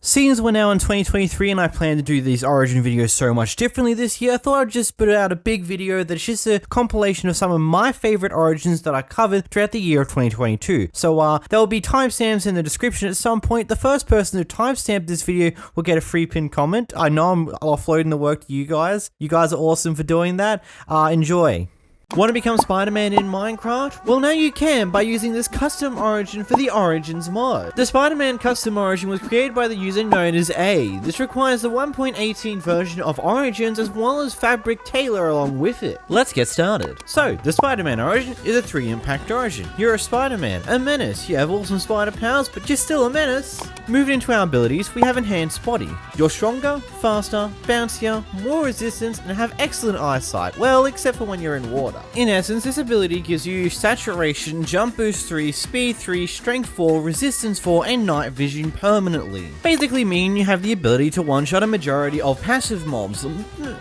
Seeing as we're now in 2023 and I plan to do these Origin videos so much differently this year, I thought I'd just put out a big video that's just a compilation of some of my favorite Origins that I covered throughout the year of 2022. So there will be timestamps in the description at some point. The first person to timestamp this video will get a free pinned comment. I know I'm offloading the work to you guys. You guys are awesome for doing that. Enjoy. Want to become Spider-Man in Minecraft? Well, now you can by using this custom origin for the Origins mod. The Spider-Man custom origin was created by the user known as A. This requires the 1.18 version of Origins as well as 𝓵𝓷𝓷𝓴𝓼 along with it. Let's get started. So, the Spider-Man Origin is a 3-impact origin. You're a Spider-Man, a menace. You have awesome spider powers, but you're still a menace. Moving into our abilities, we have Enhanced Body. You're stronger, faster, bouncier, more resistance, and have excellent eyesight. Well, except for when you're in water. In essence, this ability gives you Saturation, Jump Boost 3, Speed 3, Strength 4, Resistance 4, and Night Vision permanently. Basically meaning you have the ability to one-shot a majority of passive mobs.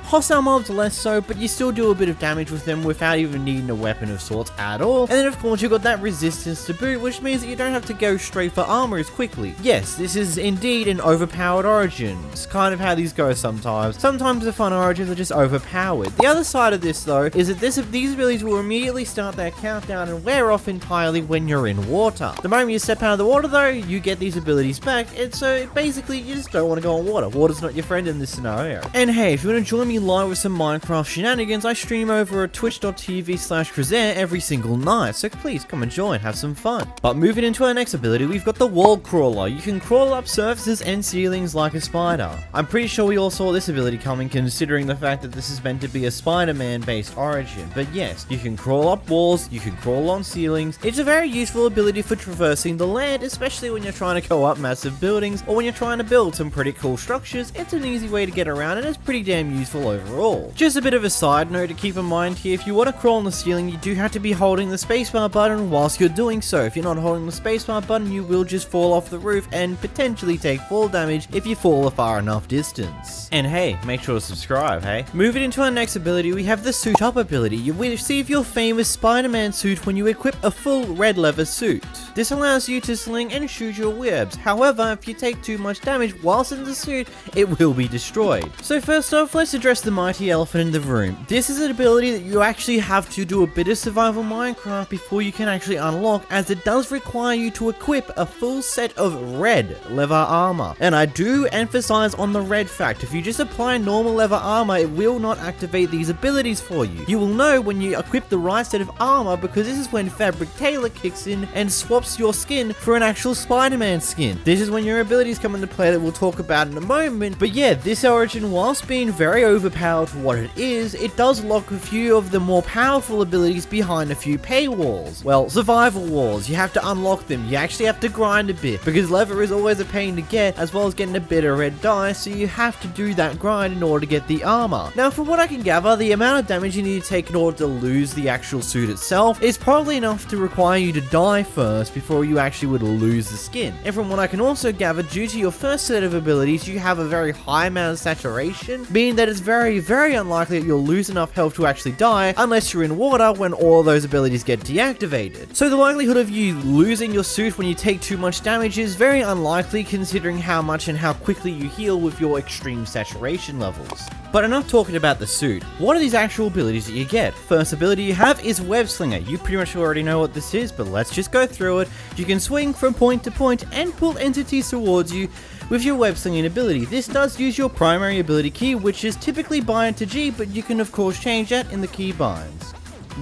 Hostile mobs less so, but you still do a bit of damage with them without even needing a weapon of sorts at all. And then of course you've got that resistance to boot, which means that you don't have to go straight for armor as quickly. Yes, this is indeed an overpowered origin. It's kind of how these go sometimes. Sometimes the fun origins are just overpowered. The other side of this though is that these abilities will immediately start their countdown and wear off entirely when you're in water. The moment you step out of the water though, you get these abilities back, and so basically you just don't want to go on water. Water's not your friend in this scenario. And hey, if you want to join me live with some Minecraft shenanigans, I stream over at twitch.tv/𝓵𝓷𝓷𝓴𝓼 every single night, so please come and join, have some fun. But moving into our next ability, we've got the Wall Crawler. You can crawl up surfaces and ceilings like a spider. I'm pretty sure we all saw this ability coming considering the fact that this is meant to be a Spider-Man based origin, but yes, you can crawl up walls, you can crawl on ceilings. It's a very useful ability for traversing the land, especially when you're trying to go up massive buildings or when you're trying to build some pretty cool structures. It's an easy way to get around and it's pretty damn useful overall. Just a bit of a side note to keep in mind here, if you want to crawl on the ceiling, you do have to be holding the spacebar button whilst you're doing so. If you're not holding the spacebar button, you will just fall off the roof and potentially take fall damage if you fall a far enough distance. And hey, make sure to subscribe, hey? Moving into our next ability, we have the Suit Up ability. You receive your famous Spider-Man suit when you equip a full red leather suit. This allows you to sling and shoot your webs. However, if you take too much damage whilst in the suit, it will be destroyed. So first off, let's address the mighty elephant in the room. This is an ability that you actually have to do a bit of survival Minecraft before you can actually unlock, as it does require you to equip a full set of red leather armor. And I do emphasize on the red fact, if you just apply normal leather armor, it will not activate these abilities for you. You will know when you equip the right set of armor, because this is when 𝓵𝓷𝓷𝓴𝓼 kicks in and swaps your skin for an actual Spider-Man skin. This is when your abilities come into play that we'll talk about in a moment. But yeah, this origin, whilst being very overpowered for what it is, it does lock a few of the more powerful abilities behind a few paywalls. Well, survival walls, you have to unlock them. You actually have to grind a bit, because leather is always a pain to get, as well as getting a bit of red dye, so you have to do that grind in order to get the armor. Now, from what I can gather, the amount of damage you need to take in order to lose the actual suit itself is probably enough to require you to die first before you actually would lose the skin. And from what I can also gather, due to your first set of abilities, you have a very high amount of saturation, meaning that it's very, very unlikely that you'll lose enough health to actually die unless you're in water when all those abilities get deactivated. So the likelihood of you losing your suit when you take too much damage is very unlikely, considering how much and how quickly you heal with your extreme saturation levels. But enough talking about the suit. What are these actual abilities that you get? First ability you have is Web Slinger. You pretty much already know what this is, but let's just go through it. You can swing from point to point and pull entities towards you with your web slinging ability. This does use your primary ability key, which is typically bind to G, but you can of course change that in the key binds.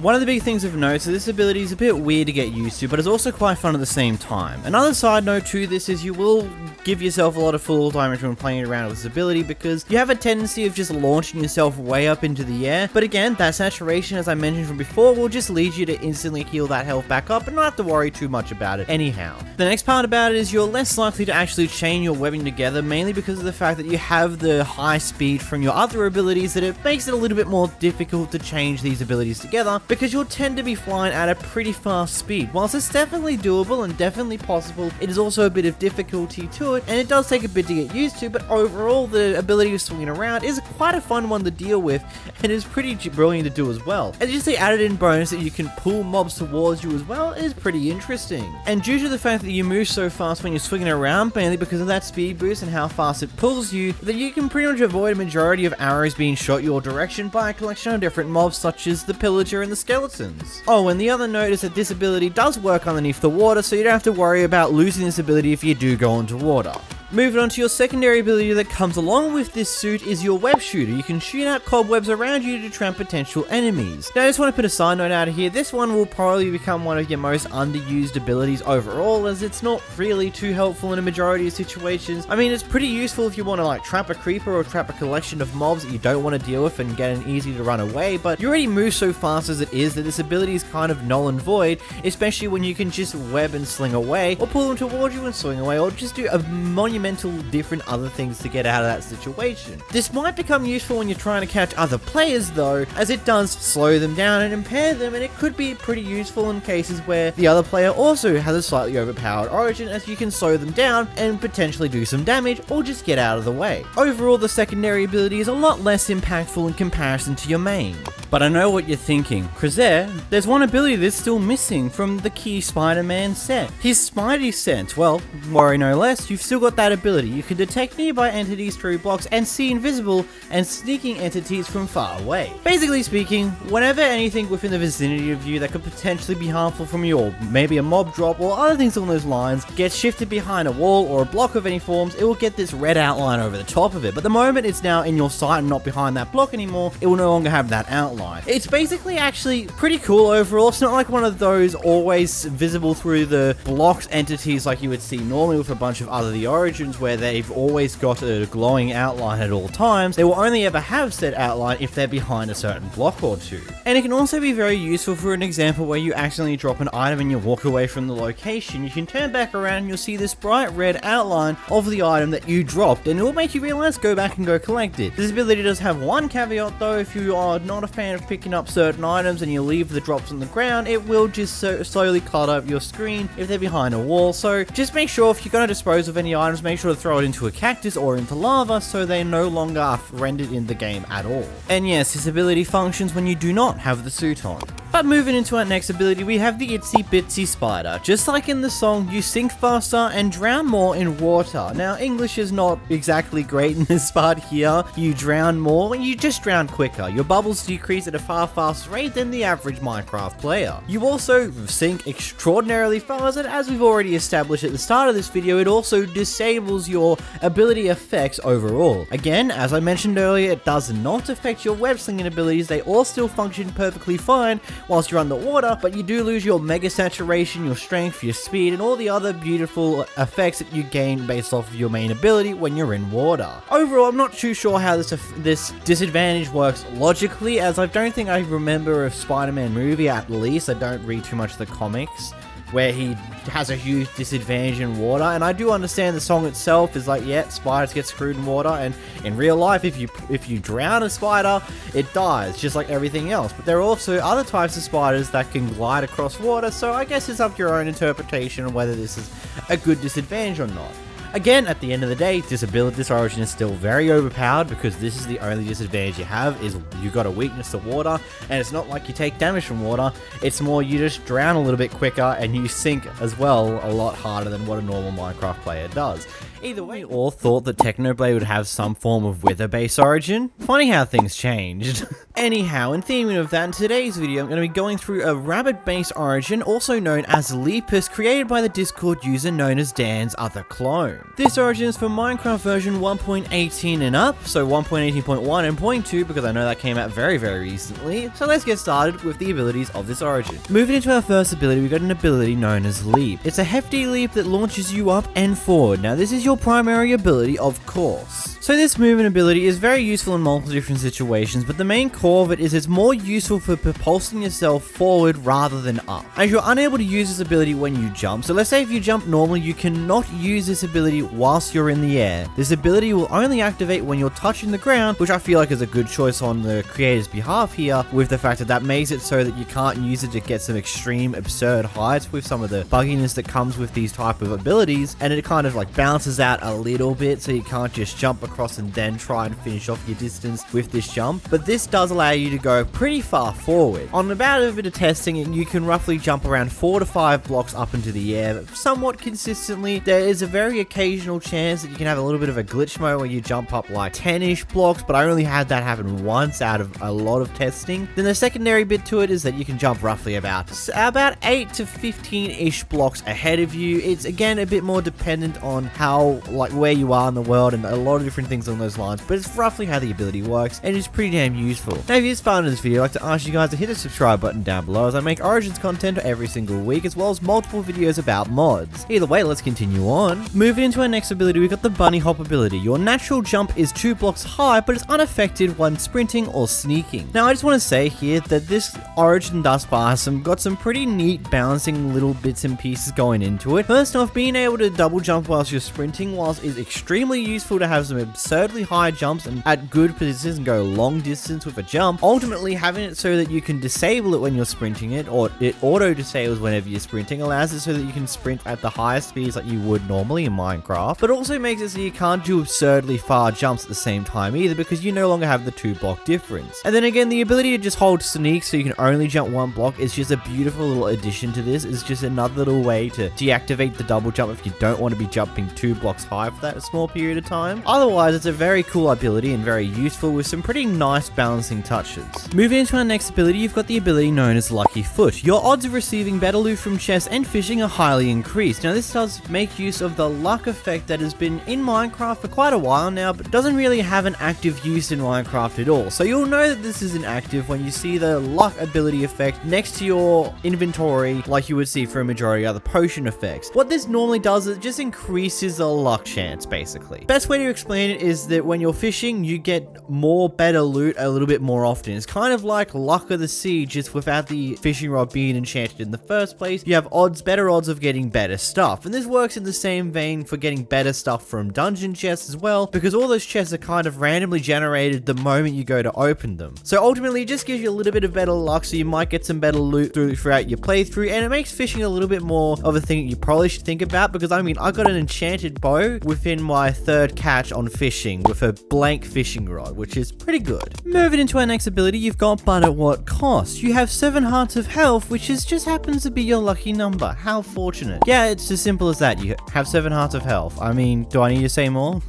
One of the big things of note is this ability is a bit weird to get used to, but it's also quite fun at the same time. Another side note to this is you will give yourself a lot of full damage when playing around with this ability, because you have a tendency of just launching yourself way up into the air. But again, that saturation, as I mentioned from before, will just lead you to instantly heal that health back up and not have to worry too much about it anyhow. The next part about it is you're less likely to actually chain your webbing together, mainly because of the fact that you have the high speed from your other abilities, that it makes it a little bit more difficult to change these abilities together, because you'll tend to be flying at a pretty fast speed. Whilst it's definitely doable and definitely possible, it is also a bit of difficulty to it, and it does take a bit to get used to, but overall the ability of swinging around is quite a fun one to deal with, and is pretty brilliant to do as well. And just the added in bonus that you can pull mobs towards you as well is pretty interesting. And due to the fact that you move so fast when you're swinging around, mainly because of that speed boost and how fast it pulls you, that you can pretty much avoid a majority of arrows being shot your direction by a collection of different mobs such as the pillager and the skeletons. Oh, and the other note is that this ability does work underneath the water, so you don't have to worry about losing this ability if you do go into water. Moving on to your secondary ability that comes along with this suit is your web shooter. You can shoot out cobwebs around you to trap potential enemies. Now I just want to put a side note out of here, this one will probably become one of your most underused abilities overall, as it's not really too helpful in a majority of situations. I mean, it's pretty useful if you want to like trap a creeper or trap a collection of mobs that you don't want to deal with and get an easy to run away, but you already move so fast as it is that this ability is kind of null and void, especially when you can just web and sling away, or pull them towards you and swing away, or just do a monumental different other things to get out of that situation. This might become useful when you're trying to catch other players though, as it does slow them down and impair them, and it could be pretty useful in cases where the other player also has a slightly overpowered origin, as you can slow them down and potentially do some damage or just get out of the way. Overall, the secondary ability is a lot less impactful in comparison to your main. But I know what you're thinking, 𝓵𝓲𝓷𝓴𝓼, there's one ability that's still missing from the key Spider-Man set. His Spidey sense. Well, worry no less, you've still got that ability. You can detect nearby entities through blocks and see invisible and sneaking entities from far away. Basically speaking, whenever anything within the vicinity of you that could potentially be harmful from you, or maybe a mob drop or other things along those lines, gets shifted behind a wall or a block of any forms, it will get this red outline over the top of it. But the moment it's now in your sight and not behind that block anymore, it will no longer have that outline. It's basically actually pretty cool overall. It's not like one of those always visible through the blocks entities like you would see normally with a bunch of other the origins, where they've always got a glowing outline at all times. They will only ever have said outline if they're behind a certain block or two. And it can also be very useful for an example where you accidentally drop an item and you walk away from the location. You can turn back around and you'll see this bright red outline of the item that you dropped, and it will make you realize go back and go collect it. This ability does have one caveat though. If you are not a fan of picking up certain items and you leave the drops on the ground, it will just slowly clutter up your screen if they're behind a wall. So just make sure if you're going to dispose of any items, make sure to throw it into a cactus or into lava so they no longer are rendered in the game at all. And yes, this ability functions when you do not have the suit on. But moving into our next ability, we have the Itsy Bitsy Spider. Just like in the song, you sink faster and drown more in water. Now, English is not exactly great in this part here. You drown more, you just drown quicker. Your bubbles decrease at a far faster rate than the average Minecraft player. You also sink extraordinarily fast, and as we've already established at the start of this video, it also disables your ability effects overall. Again, as I mentioned earlier, it does not affect your web slinging abilities. They all still function perfectly fine whilst you're underwater, but you do lose your mega saturation, your strength, your speed, and all the other beautiful effects that you gain based off of your main ability when you're in water. Overall, I'm not too sure how this disadvantage works logically, as I don't think I remember a Spider-Man movie, at least. I don't read too much of the comics, where he has a huge disadvantage in water. And I do understand the song itself is like, yeah, spiders get screwed in water, and in real life, if you drown a spider, it dies, just like everything else. But there are also other types of spiders that can glide across water, so I guess it's up to your own interpretation of whether this is a good disadvantage or not. Again, at the end of the day, this origin is still very overpowered, because this is the only disadvantage you have, is you got a weakness to water, and it's not like you take damage from water, it's more you just drown a little bit quicker, and you sink as well a lot harder than what a normal Minecraft player does. Either way, we all thought that Technoblade would have some form of wither-based origin. Funny how things changed. Anyhow, in theming of that, in today's video, I'm going to be going through a rabbit-based origin, also known as Lepus, created by the Discord user known as Dan's other clone. This origin is for Minecraft version 1.18 and up, so 1.18.1 and 0.2, because I know that came out very, very recently. So let's get started with the abilities of this origin. Moving into our first ability, we got an ability known as Leap. It's a hefty leap that launches you up and forward. Now, this is your primary ability, of course. So this movement ability is very useful in multiple different situations, but the main core of it is it's more useful for propulsing yourself forward rather than up, as you're unable to use this ability when you jump. So let's say if you jump normally, you cannot use this ability whilst you're in the air. This ability will only activate when you're touching the ground, which I feel like is a good choice on the creator's behalf here, with the fact that that makes it so that you can't use it to get some extreme absurd heights with some of the bugginess that comes with these type of abilities, and it kind of like bounces out a little bit, so you can't just jump across and then try and finish off your distance with this jump. But this does allow you to go pretty far forward. On about a bit of testing, you can roughly jump around 4 to 5 blocks up into the air somewhat consistently. There is a very occasional chance that you can have a little bit of a glitch mode where you jump up like 10-ish blocks, but I only had that happen once out of a lot of testing. Then the secondary bit to it is that you can jump roughly about 8 to 15-ish blocks ahead of you. It's again a bit more dependent on how, like, where you are in the world and a lot of different things along those lines, but it's roughly how the ability works, and it's pretty damn useful. Now, if you just found this video, I'd like to ask you guys to hit the subscribe button down below, as I make Origins content every single week, as well as multiple videos about mods. Either way, let's continue on. Moving into our next ability, we've got the bunny hop ability. Your natural jump is 2 blocks high, but it's unaffected when sprinting or sneaking. Now, I just want to say here that this Origin thus far has got some pretty neat balancing little bits and pieces going into it. First off, being able to double jump whilst you're sprinting is extremely useful to have some absurdly high jumps and at good positions and go long distance with a jump. Ultimately, having it so that you can disable it when you're sprinting it, or it auto disables whenever you're sprinting, allows it so that you can sprint at the highest speeds like you would normally in Minecraft, but also makes it so you can't do absurdly far jumps at the same time either, because you no longer have the 2 block difference. And then again, the ability to just hold sneak so you can only jump 1 block is just a beautiful little addition to this. It's just another little way to deactivate the double jump if you don't want to be jumping 2 blocks high for that small period of time. Otherwise, it's a very cool ability and very useful with some pretty nice balancing touches. Moving into our next ability, you've got the ability known as Lucky Foot. Your odds of receiving better loot from chests and fishing are highly increased. Now, this does make use of the luck effect that has been in Minecraft for quite a while now, but doesn't really have an active use in Minecraft at all. So you'll know that this isn't active when you see the luck ability effect next to your inventory, like you would see for a majority of other potion effects. What this normally does is it just increases the luck chance, basically. Best way to explain it is that when you're fishing, you get more better loot a little bit more often. It's kind of like Luck of the Sea, just without the fishing rod being enchanted in the first place. You have better odds of getting better stuff. And this works in the same vein for getting better stuff from dungeon chests as well, because all those chests are kind of randomly generated the moment you go to open them. So ultimately, it just gives you a little bit of better luck, so you might get some better loot throughout your playthrough, and it makes fishing a little bit more of a thing that you probably should think about, because I mean, I got an enchanted bow within my 3rd catch on fishing with a blank fishing rod, which is pretty good. Moving into our next ability, you've got But At What Cost? You have 7 hearts of health, which just happens to be your lucky number. How fortunate. Yeah, it's as simple as that. You have 7 hearts of health. I mean, do I need to say more?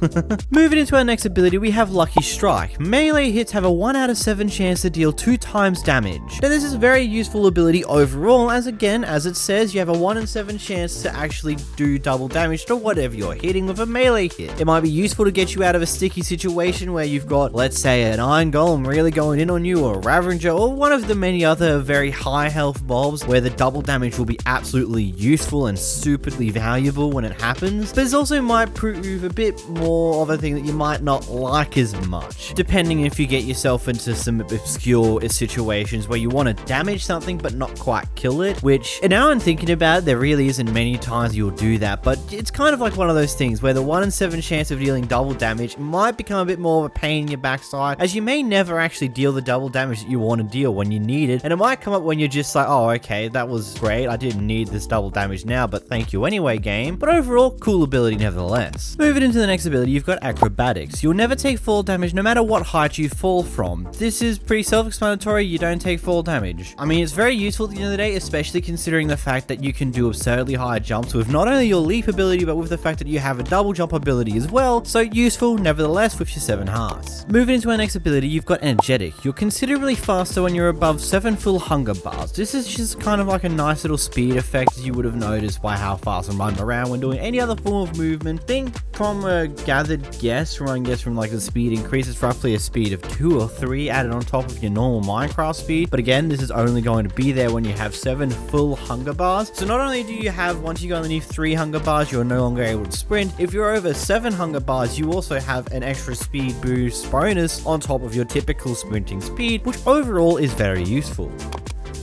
Moving into our next ability, we have Lucky Strike. Melee hits have a 1 out of 7 chance to deal 2 times damage. Now, this is a very useful ability overall, as again, as it says, you have a 1 in 7 chance to actually do double damage to whatever you're hitting with a melee hit. It might be useful to get you out of a sticky situation where you've got, let's say, an Iron Golem really going in on you, or a Ravager, or one of the many other very high health mobs where the double damage will be absolutely useful and stupidly valuable when it happens. But it also might prove a bit more of a thing that you might not like as much, depending if you get yourself into some obscure situations where you want to damage something but not quite kill it, which, and now I'm thinking about it, there really isn't many times you'll do that, but it's kind of like one of those things where the 1 in 7 chance of dealing double damage might become a bit more of a pain in your backside, as you may never actually deal the double damage that you want to deal when you need it, and it might come up when you're just like, oh, okay, that was great, I didn't need this double damage now, but thank you anyway, game. But overall, cool ability nevertheless. Moving into the next ability, you've got Acrobatics. You'll never take fall damage no matter what height you fall from. This is pretty self-explanatory, you don't take fall damage. I mean, it's very useful at the end of the day, especially considering the fact that you can do absurdly high jumps with not only your leap ability, but with the fact that you have a double jump ability as well, so useful nevertheless with your 7 hearts. Moving into our next ability, you've got Energetic. You're considerably faster when you're above 7 full hunger bars. This is just kind of like a nice little speed effect, as you would have noticed by how fast I'm running around when doing any other form of movement. Think from a gathered guess, from like the speed increase, it's roughly a speed of 2 or 3 added on top of your normal Minecraft speed. But again, this is only going to be there when you have 7 full hunger bars. So not only do you have, once you go underneath 3 hunger bars, you're no longer able to sprint. If you're over 7 hunger bars, you also also have an extra speed boost bonus on top of your typical sprinting speed, which overall is very useful.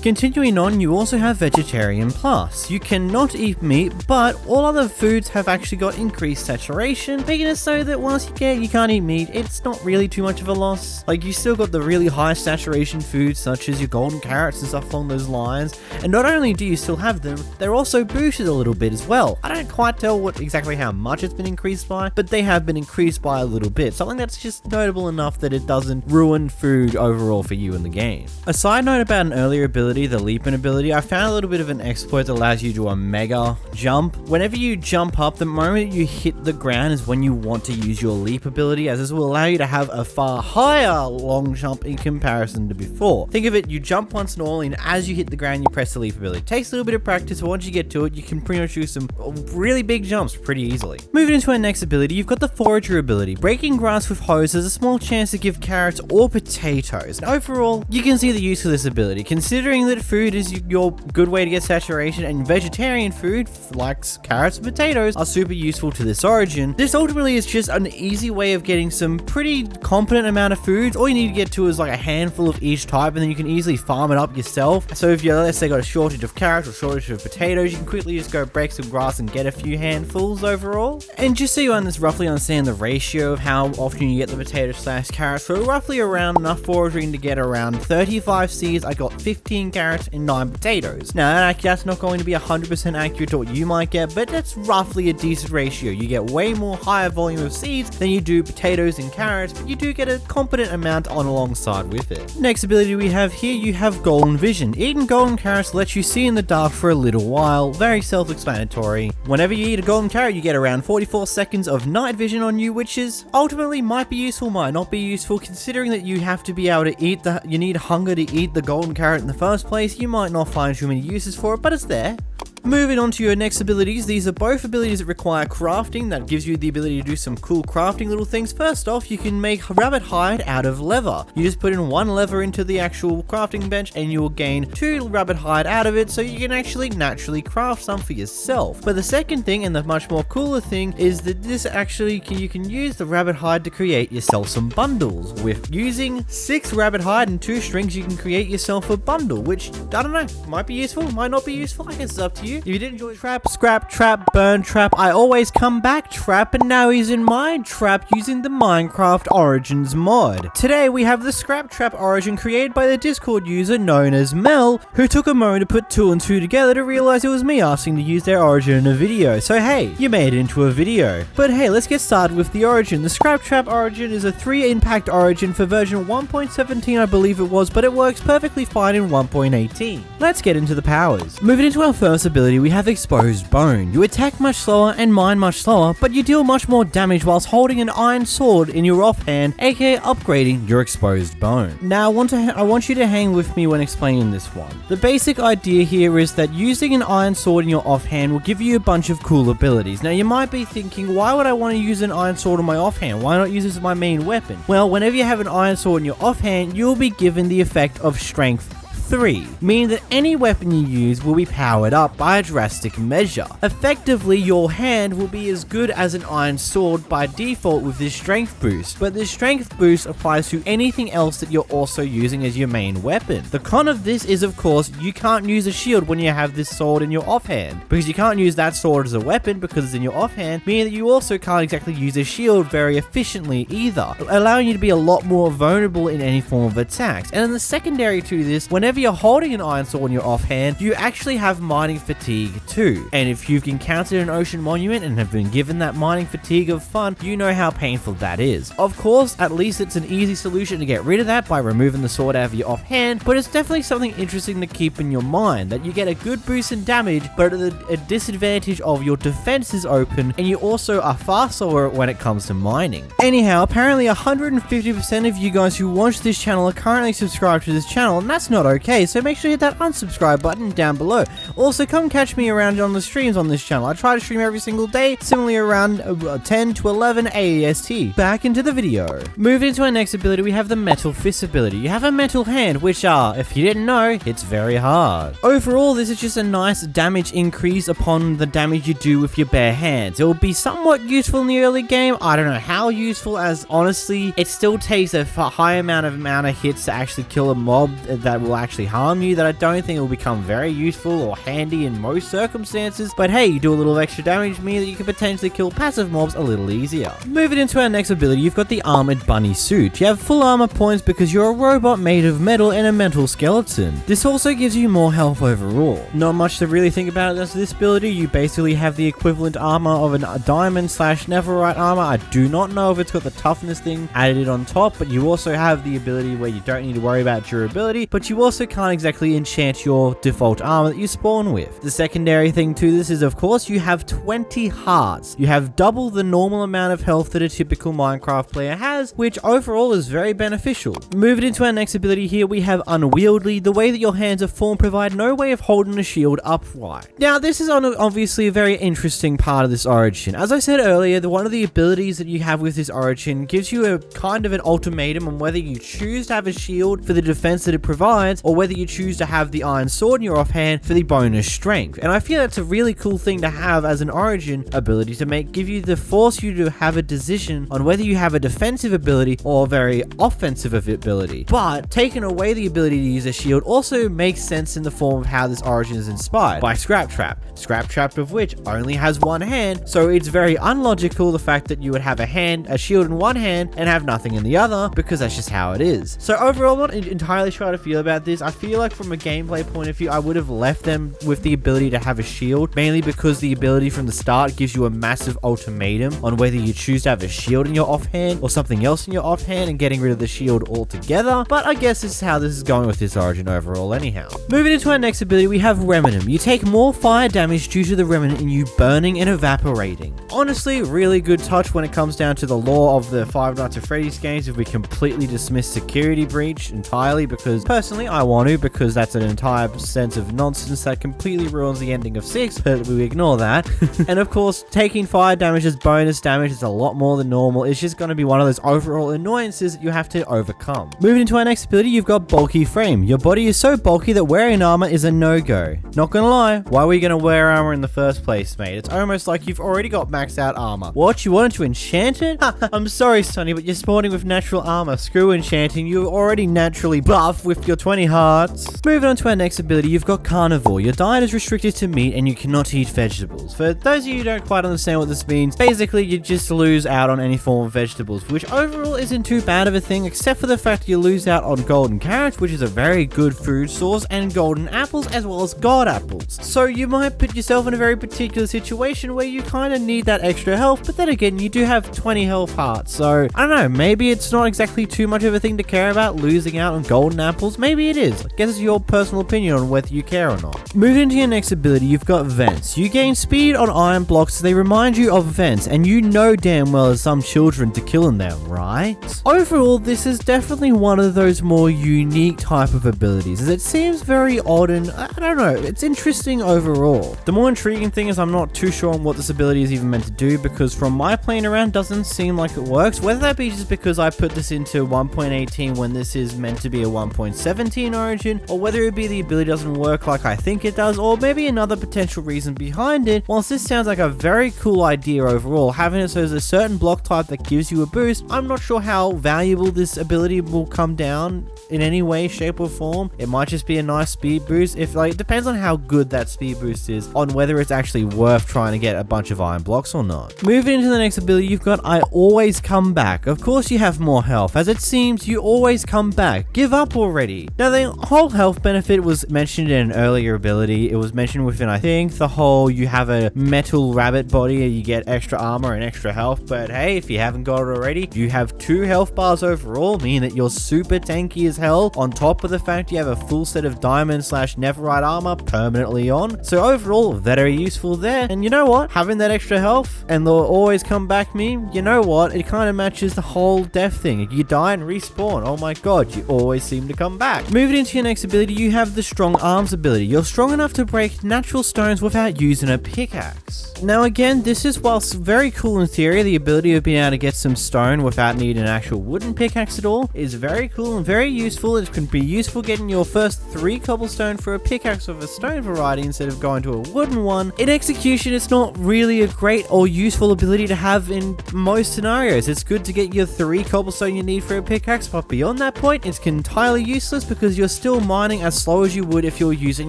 Continuing on, you also have Vegetarian Plus. You cannot eat meat, but all other foods have actually got increased saturation, making it so that once you can't eat meat, it's not really too much of a loss. Like, you still got the really high saturation foods such as your golden carrots and stuff along those lines, and not only do you still have them, they're also boosted a little bit as well. I don't quite tell exactly how much it's been increased by, but they have been increased by a little bit, something that's just notable enough that it doesn't ruin food overall for you in the game. A side note about an earlier ability, the leaping ability, I found a little bit of an exploit that allows you to do a mega jump. Whenever you jump up, the moment you hit the ground is when you want to use your leap ability, as this will allow you to have a far higher long jump in comparison to before. Think of it, you jump once and all, and as you hit the ground, you press the leap ability. It takes a little bit of practice, but once you get to it, you can pretty much do some really big jumps pretty easily. Moving into our next ability, you've got the Forager ability. Breaking grass with hose has a small chance to give carrots or potatoes. And overall, you can see the use of this ability, considering that food is your good way to get saturation, and vegetarian food like carrots and potatoes are super useful to this origin. This ultimately is just an easy way of getting some pretty competent amount of foods. All you need to get to is like a handful of each type, and then you can easily farm it up yourself. So if you, let's say, got a shortage of carrots or shortage of potatoes, you can quickly just go break some grass and get a few handfuls overall. And just so you roughly understand the ratio of how often you get the potato/carrots, so roughly around enough foraging to get around 35 seeds, I got 15 carrots and 9 potatoes. Now, that's not going to be 100% accurate to what you might get, but that's roughly a decent ratio. You get way more higher volume of seeds than you do potatoes and carrots, but you do get a competent amount on alongside with it. Next ability we have here, you have Golden Vision. Eating golden carrots lets you see in the dark for a little while. Very self-explanatory. Whenever you eat a golden carrot, you get around 44 seconds of night vision on you, which is ultimately might be useful, might not be useful, considering that you have to be able to eat you need hunger to eat the golden carrot in the first place. You might not find too many uses for it, but it's there. Moving on to your next abilities, these are both abilities that require crafting. That gives you the ability to do some cool crafting little things. First off, you can make rabbit hide out of leather. You just put in one leather into the actual crafting bench and you will gain 2 rabbit hide out of it, so you can actually naturally craft some for yourself. But the second thing, and the much more cooler thing, is that this actually you can use the rabbit hide to create yourself some bundles. With using 6 rabbit hide and 2 strings, you can create yourself a bundle, which, I don't know, might be useful, might not be useful. I guess it's up to you. If you did enjoy Trap, Scrap, Trap, Burn, Trap, I always come back Trap, and now he's in Mine Trap using the Minecraft Origins mod. Today we have the Scaptrap Origin created by the Discord user known as Mel, who took a moment to put 2 and 2 together to realize it was me asking to use their origin in a video. So hey, you made it into a video. But hey, let's get started with the origin. The Scaptrap Origin is a 3 impact origin for version 1.17 I believe it was, but it works perfectly fine in 1.18. Let's get into the powers. Moving into our first ability, we have Exposed Bone. You attack much slower and mine much slower, but you deal much more damage whilst holding an iron sword in your offhand, aka upgrading your Exposed Bone. Now I want you to hang with me when explaining this one. The basic idea here is that using an iron sword in your offhand will give you a bunch of cool abilities. Now you might be thinking, why would I want to use an iron sword in my offhand? Why not use this as my main weapon? Well, whenever you have an iron sword in your offhand, you'll be given the effect of Strength 3, meaning that any weapon you use will be powered up by a drastic measure. Effectively, your hand will be as good as an iron sword by default with this strength boost, but this strength boost applies to anything else that you're also using as your main weapon. The con of this is, of course, you can't use a shield when you have this sword in your offhand, because you can't use that sword as a weapon because it's in your offhand, meaning that you also can't exactly use a shield very efficiently either, allowing you to be a lot more vulnerable in any form of attacks. And then the secondary to this, whenever you're holding an iron sword in your offhand, you actually have mining fatigue too. And if you've encountered an ocean monument and have been given that mining fatigue of fun, you know how painful that is. Of course, at least it's an easy solution to get rid of that by removing the sword out of your offhand, but it's definitely something interesting to keep in your mind, that you get a good boost in damage, but at a disadvantage of your defense is open, and you also are far slower when it comes to mining. Anyhow, apparently 150% of you guys who watch this channel are currently subscribed to this channel, and that's not okay. okay, so make sure you hit that unsubscribe button down below. Also, come catch me around on the streams on this channel. I try to stream every single day, similarly around 10 to 11 AEST. Back into the video. Moving into our next ability, we have the Metal Fist ability. You have a metal hand, which if you didn't know, hits very hard. Overall, this is just a nice damage increase upon the damage you do with your bare hands. It will be somewhat useful in the early game. I don't know how useful, as honestly, it still takes a high amount of hits to actually kill a mob that will actually harm you, that I don't think it will become very useful or handy in most circumstances. But hey, you do a little extra damage to me that you can potentially kill passive mobs a little easier. Moving into our next ability, you've got the Armored Bunny Suit. You have full armor points because you're a robot made of metal and a mental skeleton. This also gives you more health overall. Not much to really think about as this ability. You basically have the equivalent armor of a diamond/netherite armor. I do not know if it's got the toughness thing added on top, but you also have the ability where you don't need to worry about durability, but you also can't exactly enchant your default armor that you spawn with. The secondary thing to this is, of course, you have 20 hearts. You have double the normal amount of health that a typical Minecraft player has, which overall is very beneficial. Moving into our next ability here, we have Unwieldy. The way that your hands are formed provide no way of holding a shield upright. Now, this is obviously a very interesting part of this origin. As I said earlier, one of the abilities that you have with this origin gives you a kind of an ultimatum on whether you choose to have a shield for the defense that it provides, or whether you choose to have the iron sword in your offhand for the bonus strength. And I feel that's a really cool thing to have as an origin ability to give you to force you to have a decision on whether you have a defensive ability or a very offensive ability. But taking away the ability to use a shield also makes sense in the form of how this origin is inspired by Scaptrap. Scaptrap of which only has one hand, so it's very unlogical the fact that you would have a shield in one hand and have nothing in the other, because that's just how it is. So overall, I'm not entirely sure how to feel about this. I feel like from a gameplay point of view, I would have left them with the ability to have a shield, mainly because the ability from the start gives you a massive ultimatum on whether you choose to have a shield in your offhand or something else in your offhand, and getting rid of the shield altogether. But I guess this is how this is going with this origin overall anyhow. Moving into our next ability, we have Remnant. You take more fire damage due to the Remnant in you burning and evaporating. Honestly, really good touch when it comes down to the lore of the 𝓵𝓷𝓷𝓴𝓼 games, if we completely dismiss Security Breach entirely, because personally I want to, because that's an entire sense of nonsense that completely ruins the ending of 6, but we ignore that. And of course, taking fire damage as bonus damage is a lot more than normal. It's just going to be one of those overall annoyances that you have to overcome. Moving into our next ability, you've got Bulky Frame. Your body is so bulky that wearing armor is a no-go. Not gonna lie, why were you gonna wear armor in the first place, mate? It's almost like you've already got maxed out armor. What, you wanted to enchant it? I'm sorry, Sonny, but you're spawning with natural armor. Screw enchanting, you're already naturally buff with your 20 hearts. Moving on to our next ability, you've got Carnivore. Your diet is restricted to meat and you cannot eat vegetables. For those of you who don't quite understand what this means, basically you just lose out on any form of vegetables, which overall isn't too bad of a thing, except for the fact you lose out on golden carrots, which is a very good food source, and golden apples, as well as god apples. So you might put yourself in a very particular situation where you kind of need that extra health, but then again, you do have 20 health hearts, so I don't know, maybe it's not exactly too much of a thing to care about losing out on golden apples. Maybe it is. I guess it's your personal opinion on whether you care or not. Moving into your next ability, you've got Vents. You gain speed on iron blocks, so they remind you of vents, and you know damn well as some children to kill in them, right? Overall, this is definitely one of those more unique type of abilities, as it seems very odd, and I don't know, it's interesting overall. The more intriguing thing is I'm not too sure on what this ability is even meant to do, because from my playing around, doesn't seem like it works, whether that be just because I put this into 1.18 when this is meant to be a 1.17 origin, or whether it be the ability doesn't work like I think it does, or maybe another potential reason behind it. Whilst this sounds like a very cool idea overall, having it so there's a certain block type that gives you a boost, I'm not sure how valuable this ability will come down in any way, shape, or form. It might just be a nice speed boost. If it depends on how good that speed boost is, on whether it's actually worth trying to get a bunch of iron blocks or not. Moving into the next ability, you've got I Always Come Back. Of course you have more health, as it seems you always come back. Give up already. Now the whole health benefit was mentioned in an earlier ability. It was mentioned within, I think, the whole you have a metal rabbit body and you get extra armor and extra health, but hey, if you haven't got it already, you have 2 health bars overall, meaning that you're super tanky as hell, on top of the fact you have a full set of diamond/netherite armor permanently on. So overall, very useful there. And you know what? Having that extra health and they'll always come back meme, you know what? It kind of matches the whole death thing. You die and respawn. Oh my god, you always seem to come back. Moving moving into your next ability, you have the Strong Arms ability. You're strong enough to break natural stones without using a pickaxe. Now again, this is, whilst very cool in theory, the ability of being able to get some stone without needing an actual wooden pickaxe at all is very cool and very useful. It can be useful getting your first 3 cobblestone for a pickaxe of a stone variety instead of going to a wooden one. In execution, it's not really a great or useful ability to have in most scenarios. It's good to get your 3 cobblestone you need for a pickaxe, but beyond that point, it's entirely useless because you're still mining as slow as you would if you're using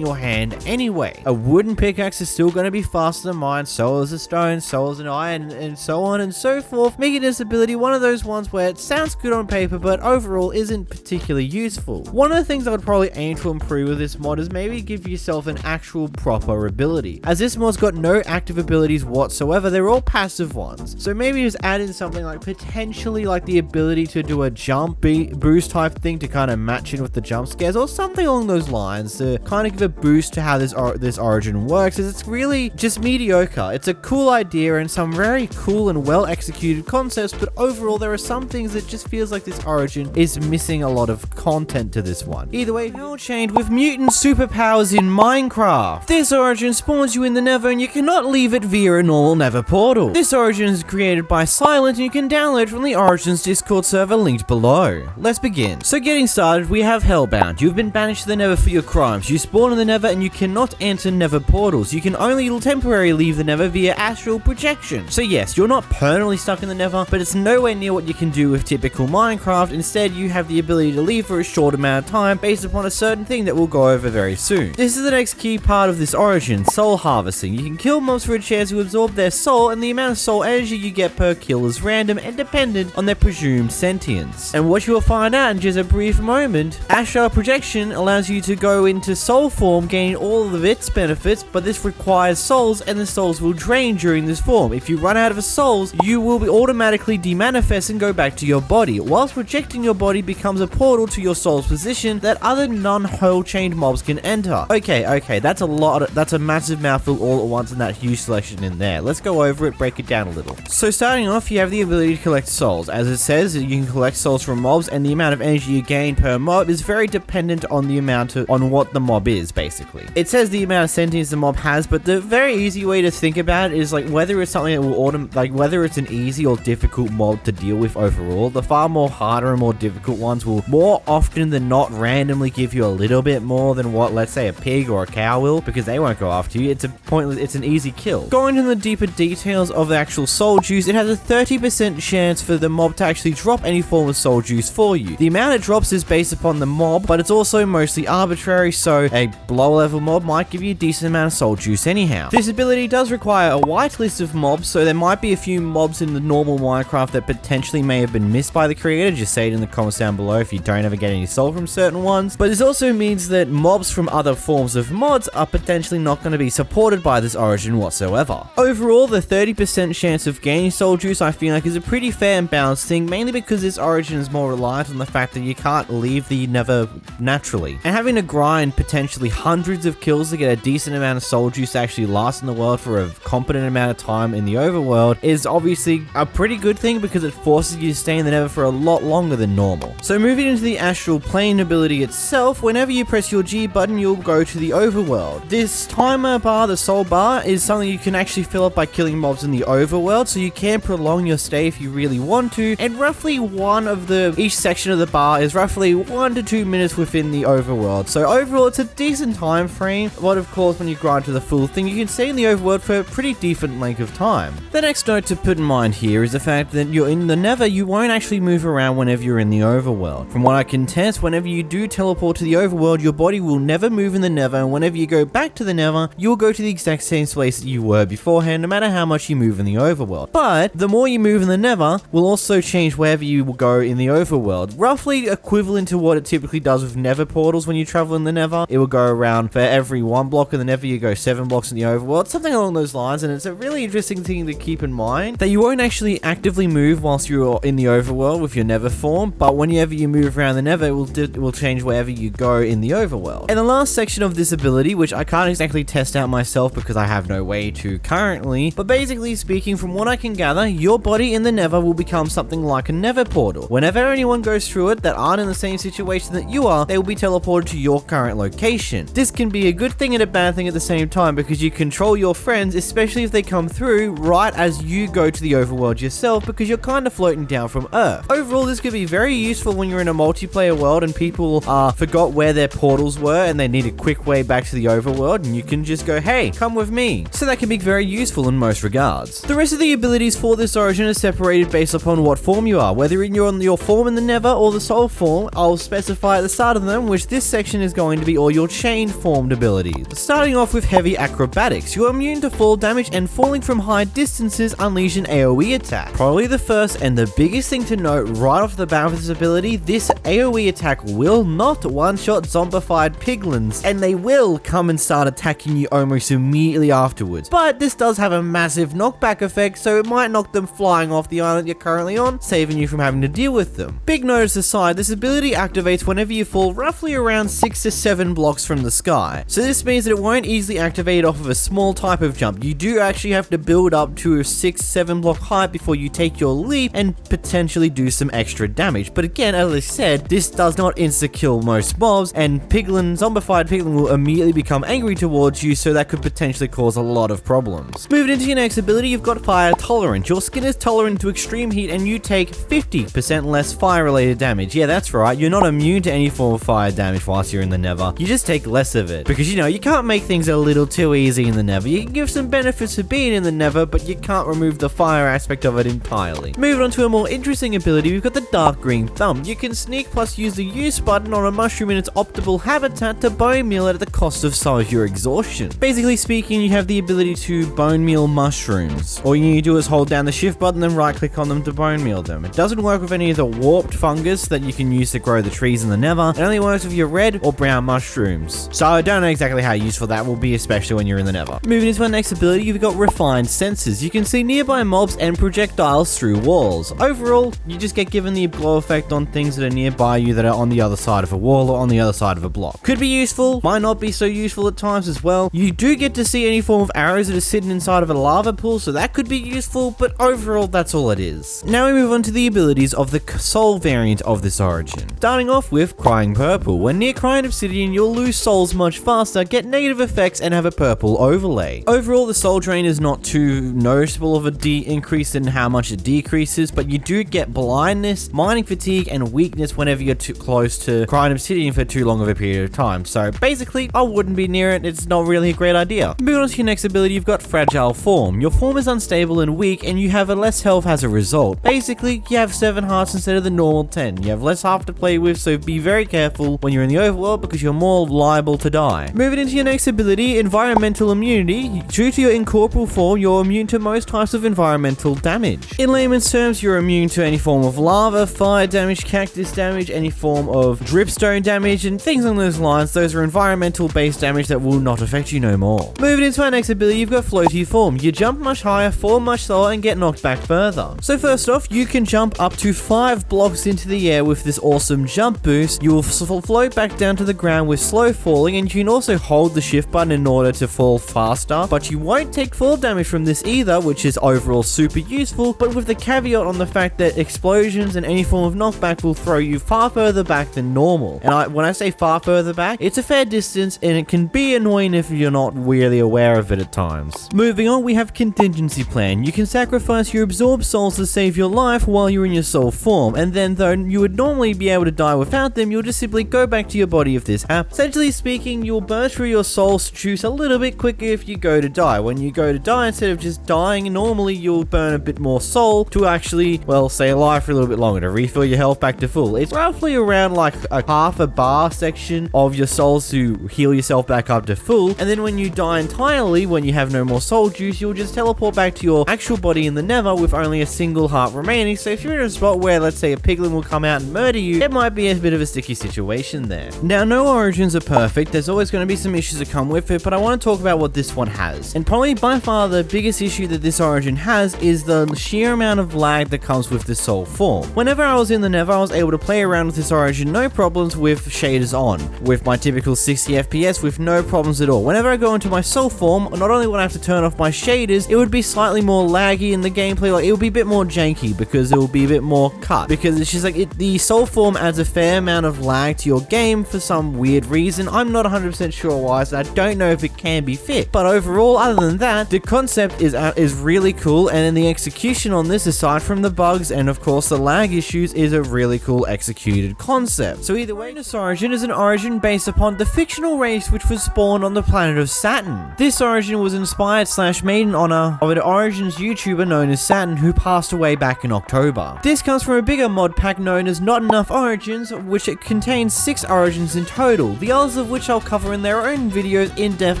your hand anyway. A wooden pickaxe is still going to be faster than mine, so is a stone, so is an iron, and so on and so forth, making this ability one of those ones where it sounds good on paper, but overall isn't particularly useful. One of the things I would probably aim to improve with this mod is maybe give yourself an actual proper ability, as this mod's got no active abilities whatsoever. They're all passive ones, so maybe just add in something like potentially like the ability to do a jump boost type thing to kind of match in with the jump scares or something along those lines to kind of give a boost to how this origin works, as it's really just mediocre. It's a cool idea and some very cool and well executed concepts, but overall there are some things that just feels like this origin is missing a lot of content to this one. Either way, you're chained with mutant superpowers in Minecraft. This origin spawns you in the Nether and you cannot leave it via a normal Nether portal. This origin is created by Silent and you can download from the Origins Discord server linked below. Let's begin. So getting started, we have Hellbound. You've been banished to the Nether for your crimes. You spawn in the Nether and you cannot enter Nether portals. You can only temporarily leave the Nether via astral projection. So yes, you're not permanently stuck in the Nether, but it's nowhere near what you can do with typical Minecraft. Instead, you have the ability to leave for a short amount of time based upon a certain thing that we'll go over very soon. This is the next key part of this origin, soul harvesting. You can kill mobs for a chance to absorb their soul, and the amount of soul energy you get per kill is random and dependent on their presumed sentience. And what you will find out in just a brief moment, astral projection allows you to go into soul form, gaining all of its benefits, but this requires souls, and the souls will drain during this form. If you run out of souls, you will be automatically demanifest and go back to your body, whilst projecting your body becomes a portal to your soul's position that other non-hole chained mobs can enter. Okay, that's a massive mouthful all at once in that huge selection in there. Let's go over it, break it down a little. So starting off, you have the ability to collect souls. As it says, you can collect souls from mobs, and the amount of energy you gain per mob is very dependent on on what the mob is, basically. It says the amount of sentience the mob has, but the very easy way to think about it is like whether it's something that will whether it's an easy or difficult mob to deal with overall. The far more harder and more difficult ones will more often than not randomly give you a little bit more than what, let's say, a pig or a cow will, because they won't go after you. It's an easy kill. Going into the deeper details of the actual soul juice, it has a 30% chance for the mob to actually drop any form of soul juice for you. The amount it drops is based upon the mob, but it's also mostly arbitrary, so a lower level mob might give you a decent amount of soul juice anyhow. This ability does require a whitelist of mobs, so there might be a few mobs in the normal Minecraft that potentially may have been missed by the creator. Just say it in the comments down below if you don't ever get any soul from certain ones. But this also means that mobs from other forms of mods are potentially not going to be supported by this origin whatsoever. Overall, the 30% chance of gaining soul juice I feel like is a pretty fair and balanced thing, mainly because this origin is more reliant on the fact that you can't leave the Nether naturally. And having to grind potentially hundreds of kills to get a decent amount of soul juice to actually last in the world for a competent amount of time in the overworld is obviously a pretty good thing because it forces you to stay in the Nether for a lot longer than normal. So moving into the astral plane ability itself, whenever you press your G button, you'll go to the overworld. This timer bar, the soul bar, is something you can actually fill up by killing mobs in the overworld, so you can prolong your stay if you really want to, and roughly each section of the bar is roughly 1 to 2 minutes within the overworld. So overall, it's a decent time frame, but of course when you grind to the full thing, you can stay in the overworld for a pretty decent length of time. The next note to put in mind here is the fact that you're in the Nether, you won't actually move around whenever you're in the overworld. From what I can test, whenever you do teleport to the overworld, your body will never move in the Nether, and whenever you go back to the Nether, you'll go to the exact same place that you were beforehand, no matter how much you move in the overworld. But the more you move in the Nether will also change wherever you will go in the overworld, roughly equivalent to what it typically does with Nether portals. When you travel in the Nether, it will go around for every 1 block in the Nether, you go 7 blocks in the overworld, something along those lines. And it's a really interesting thing to keep in mind that you won't actually actively move whilst you're in the overworld with your Nether form, but whenever you move around the Nether, it will change wherever you go in the overworld. And the last section of this ability, which I can't exactly test out myself because I have no way to currently, but basically speaking, from what I can gather, your body in the Nether will become something like a Nether portal. Whenever anyone goes through it that aren't in the same situation that you are, they will be teleported to your current location. This can be a good thing and a bad thing at the same time because you control your friends, especially if they come through right as you go to the overworld yourself, because you're kind of floating down from Earth. Overall, this could be very useful when you're in a multiplayer world and people forgot where their portals were and they need a quick way back to the overworld, and you can just go, hey, come with me. So that can be very useful in most regards. The rest of the abilities for this origin are separated based upon what form you are, whether you're on your form in the Nether or the soul form. I'll specify at the start of them, which this section is going to be all your chain formed abilities. Starting off with heavy acrobatics, you're immune to fall damage, and falling from high distances unleash an AoE attack. Probably the first and the biggest thing to note right off the bat with this ability, this AoE attack will not one-shot zombified piglins, and they will come and start attacking you almost immediately afterwards. But this does have a massive knockback effect, so it might knock them flying off the island you're currently on, saving you from having to deal with them. Big notice aside, this ability activates whenever you fall roughly around 6 to 7 blocks from the sky. So this means that it won't easily activate off of a small type of jump. You do actually have to build up to a 6-7 block height before you take your leap and potentially do some extra damage. But again, as I said, this does not insta-kill most mobs, and zombified piglin will immediately become angry towards you, so that could potentially cause a lot of problems. Moving into your next ability, you've got fire tolerance. Your skin is tolerant to extreme heat and you take 50% less fire related damage. Yeah, that's right, you're not immune to any form of fire damage whilst you're in the Nether. You just take less of it, because you can't make things a little too easy in the Nether. You can give some benefits to being in the Nether, but you can't remove the fire aspect of it entirely. Moving on to a more interesting ability, we've got the dark green thumb. You can sneak plus use the use button on a mushroom in its optimal habitat to bone meal it at the cost of some of your exhaustion. Basically speaking, you have the ability to bone meal mushrooms. All you need to do is hold down the shift button and right click on them to bone meal them. It doesn't work with any of the warped fungus that you can use to grow the trees in the Nether. It only works with your red or brown mushrooms. So I don't know exactly how useful that will be, especially when you're in the Nether. Moving into our next ability, you've got refined senses. You can see nearby mobs and projectiles through walls. Overall, you just get given the glow effect on things that are nearby you that are on the other side of a wall or on the other side of a block. Could be useful, might not be so useful at times as well. You do get to see any form of arrows that are sitting inside of a lava pool, so that could be useful, but overall that's all it is. Now we move on to the abilities of the soul variant of this origin. Starting off with Crying Purple. When near Crying Obsidian, you'll lose souls much faster, get negative effects, and have a purple overlay. Overall, the soul drain is not too noticeable of a increase in how much it decreases, but you do get blindness, mining fatigue, and weakness whenever you're too close to Crying Obsidian for too long of a period of time. So basically, I wouldn't be near it. It's not really a great idea. Moving on to your next ability, you've got Fragile Form. Your form is unstable and weak, and you have a less health as a result. Basically, you have 7 hearts instead of the normal 10. You have less health to play with, so be very careful when you're in the overworld because you're more liable to die. Moving into your next ability, Environmental Immunity. Due to your incorporeal form, you're immune to most types of environmental damage. In layman's terms, you're immune to any form of lava, fire damage, cactus damage, any form of dripstone damage, and things along those lines. Those are environmental based damage that will not affect you no more. Moving into our next ability, you've got Floaty Form. You jump much higher, fall much slower, and get knocked back further. So first off, you can jump up to 5 blocks into the air with this awesome jump boost. You will float back down to the ground with slow falling, and you can also hold the shift button in order to fall faster, but you won't take fall damage from this either, which is overall super useful, but with the caveat on the fact that explosions and any form of knockback will throw you far further back than normal. And when I say far further back, it's a fair distance, and it can be annoying if you're not really aware of it at times. Moving on, we have Contingency Plan. You can sacrifice your absorbed souls to save your life while you're in your soul form, and then though you would normally be able to die without them, you'll just simply go back to your body if this happens. Essentially speaking, you'll burn through your soul's juice a little bit quicker if you go to die. When you go to die, instead of just dying normally, you'll burn a bit more soul to actually, well, stay alive for a little bit longer, to refill your health back to full. It's roughly around like a 𝓵𝓲𝓷𝓴𝓼 section of your souls to heal yourself back up to full, and then when you die entirely, when you have no more soul juice, you'll just teleport back to your actual body in the Nether with only a single heart remaining. So if you're in a spot where, let's say, a piglin will come out and murder you, it might be a bit of a sticky situation there. Now, no origins are perfect. There's always going to be some issues that come with it, but I want to talk about what this one has. And probably by far the biggest issue that this origin has is the sheer amount of lag that comes with the soul form. Whenever I was in the Nether, I was able to play around with this origin no problems with shaders on, with my typical 60 FPS with no problems at all. Whenever I go into my soul form, not only would I have to turn off my shaders, it would be slightly more laggy in the gameplay. Like, it would be a bit more janky because it will be a bit more cut, because it's just like the soul form adds a fair amount of lag to your game for some weird reason. I'm not 100% sure why, so I don't know if it can be fixed. But overall, other than that, the concept is really cool, and in the execution on this, aside from the bugs and of course the lag issues, is a really cool executed concept. So either way, Cronus Origin is an origin based upon the fictional race which was spawned on the planet of Saturn. This origin was inspired / made in honor of an Origins YouTuber known as Saturn, who passed away back in October. This comes from a bigger mod pack known as Not Enough Origins, which it contains 6 origins in total, the others of which I'll cover in their own videos in depth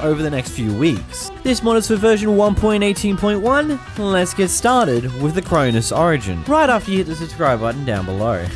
over the next few weeks. This mod is for version 1.18.1. Let's get started with the Cronus Origin, right after you hit the subscribe button down below.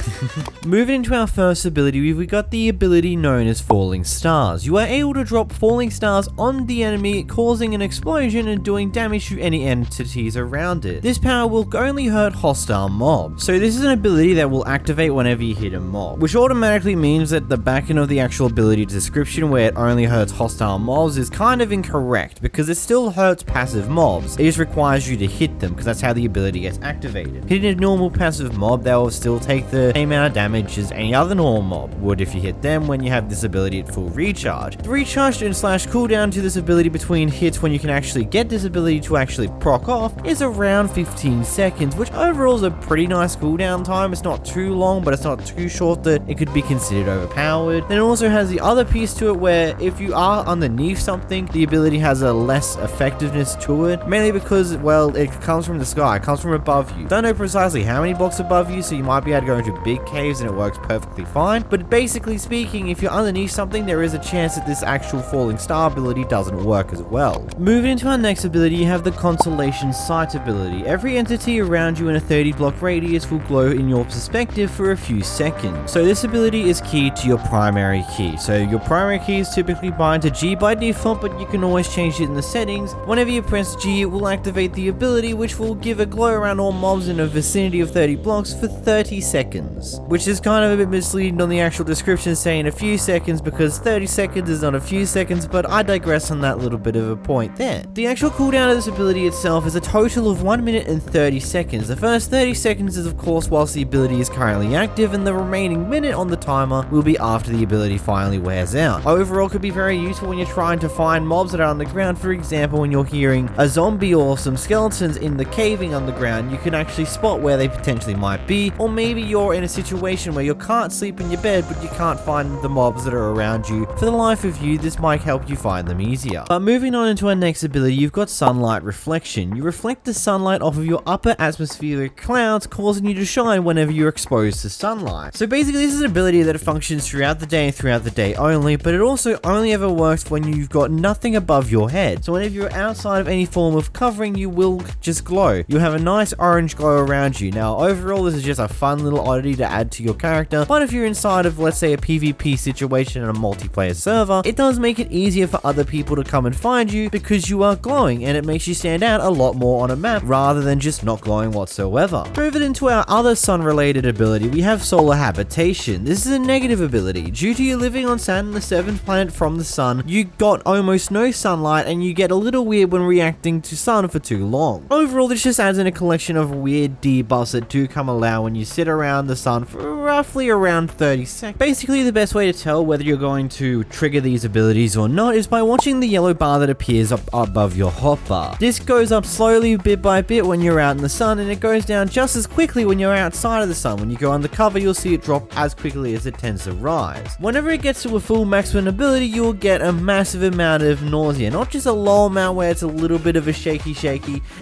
Moving into our first ability, we got the ability known as Falling Stars. You are able to drop falling stars on the enemy, causing an explosion and doing damage to any entities around it. This power will only hurt hostile mobs. So this is an ability that will activate whenever you hit a mob, which automatically means that the back end of the actual ability description, where it only hurts hostile mobs, is kind of incorrect, because it still hurts passive mobs. It just requires you to hit them, because that's how the ability gets activated. Hitting a normal passive mob, they will still take the same amount of damage as any other normal mob would if you hit them when you have this ability at full recharge. The recharge and / cooldown to this ability between hits, when you can actually get this ability to actually proc off, is around 15 seconds, which overall is a pretty nice cooldown time. It's not too long, but it's not too short that it could be considered overpowered. Then it also has the other piece to it, where if you are underneath something, the ability has a less effectiveness to it, mainly because, well, it comes from the sky, it comes from above you. Don't know precisely how many blocks above you, so you might be able to go into big caves and it works perfectly fine, but basically speaking, if you're underneath something, there is a chance that this actual falling star ability doesn't work as well. Moving into our next ability, you have the Constellation Sight ability. Every entity around you in a 30 block radius will glow in your perspective for a few seconds. So this ability is key to your primary key. So your primary key is typically bind to G by default, but you can always change it in the settings. Whenever you press G, it will activate the ability, which will give a glow around all mobs in a vicinity of 30 blocks for 30 seconds, which is kind of a bit misleading on the actual description saying a few seconds, because 30 seconds is not a few seconds, but I digress on that little bit of a point there. The actual cooldown of this ability itself is a total of 1 minute and 30 seconds. The first 30 seconds is of course whilst the ability is currently active, and the remaining minute on the timer will be after the ability finally wears out. Overall, could be very useful when you're trying to find mobs that are on the ground. For example, when you're hearing a zombie or some skeletons in the caving underground, you can actually spot where they potentially might be, or maybe you're in a situation where you can't sleep in your bed, but you can't find the mobs that are around you. For the life of you, this might help you find them easier. But moving on into our next ability, you've got Sunlight Reflection. You reflect the sunlight off of your upper atmospheric clouds, causing you to shine whenever you're exposed to sunlight. So basically, this is an ability that functions throughout the day and throughout the day only, but it also only ever works when you've got nothing above your head. So whenever you're outside of any form of covering, you will just glow. You'll have a nice orange glow around you. Now, overall, this is just a fun little oddity to add to your character, but if you're inside of, let's say, a PvP situation in a multiplayer server, it does make it easier for other people to come and find you because you are glowing, and it makes you stand out a lot more on a map rather than just not glowing whatsoever. Moving into our other sun-related ability, we have Solar Habitation. This is a negative ability. Due to you living on Saturn, the 7th planet from the sun, you got almost no sunlight, and you get a little weird when reacting to sun for too long. Overall, this just adds in a collection of weird debuffs that do come allow when you sit around the sun for roughly around 30 seconds. Basically, the best way to tell whether you're going to trigger these abilities or not is by watching the yellow bar that appears up above your hotbar. This goes up slowly bit by bit when you're out in the sun, and it goes down just as quickly when you're outside of the sun. When you go undercover, you'll see it drop as quickly as it tends to rise. Whenever it gets to a full maximum ability, you will get a massive amount of nausea. Not just a low amount where it's a little bit of a shaky,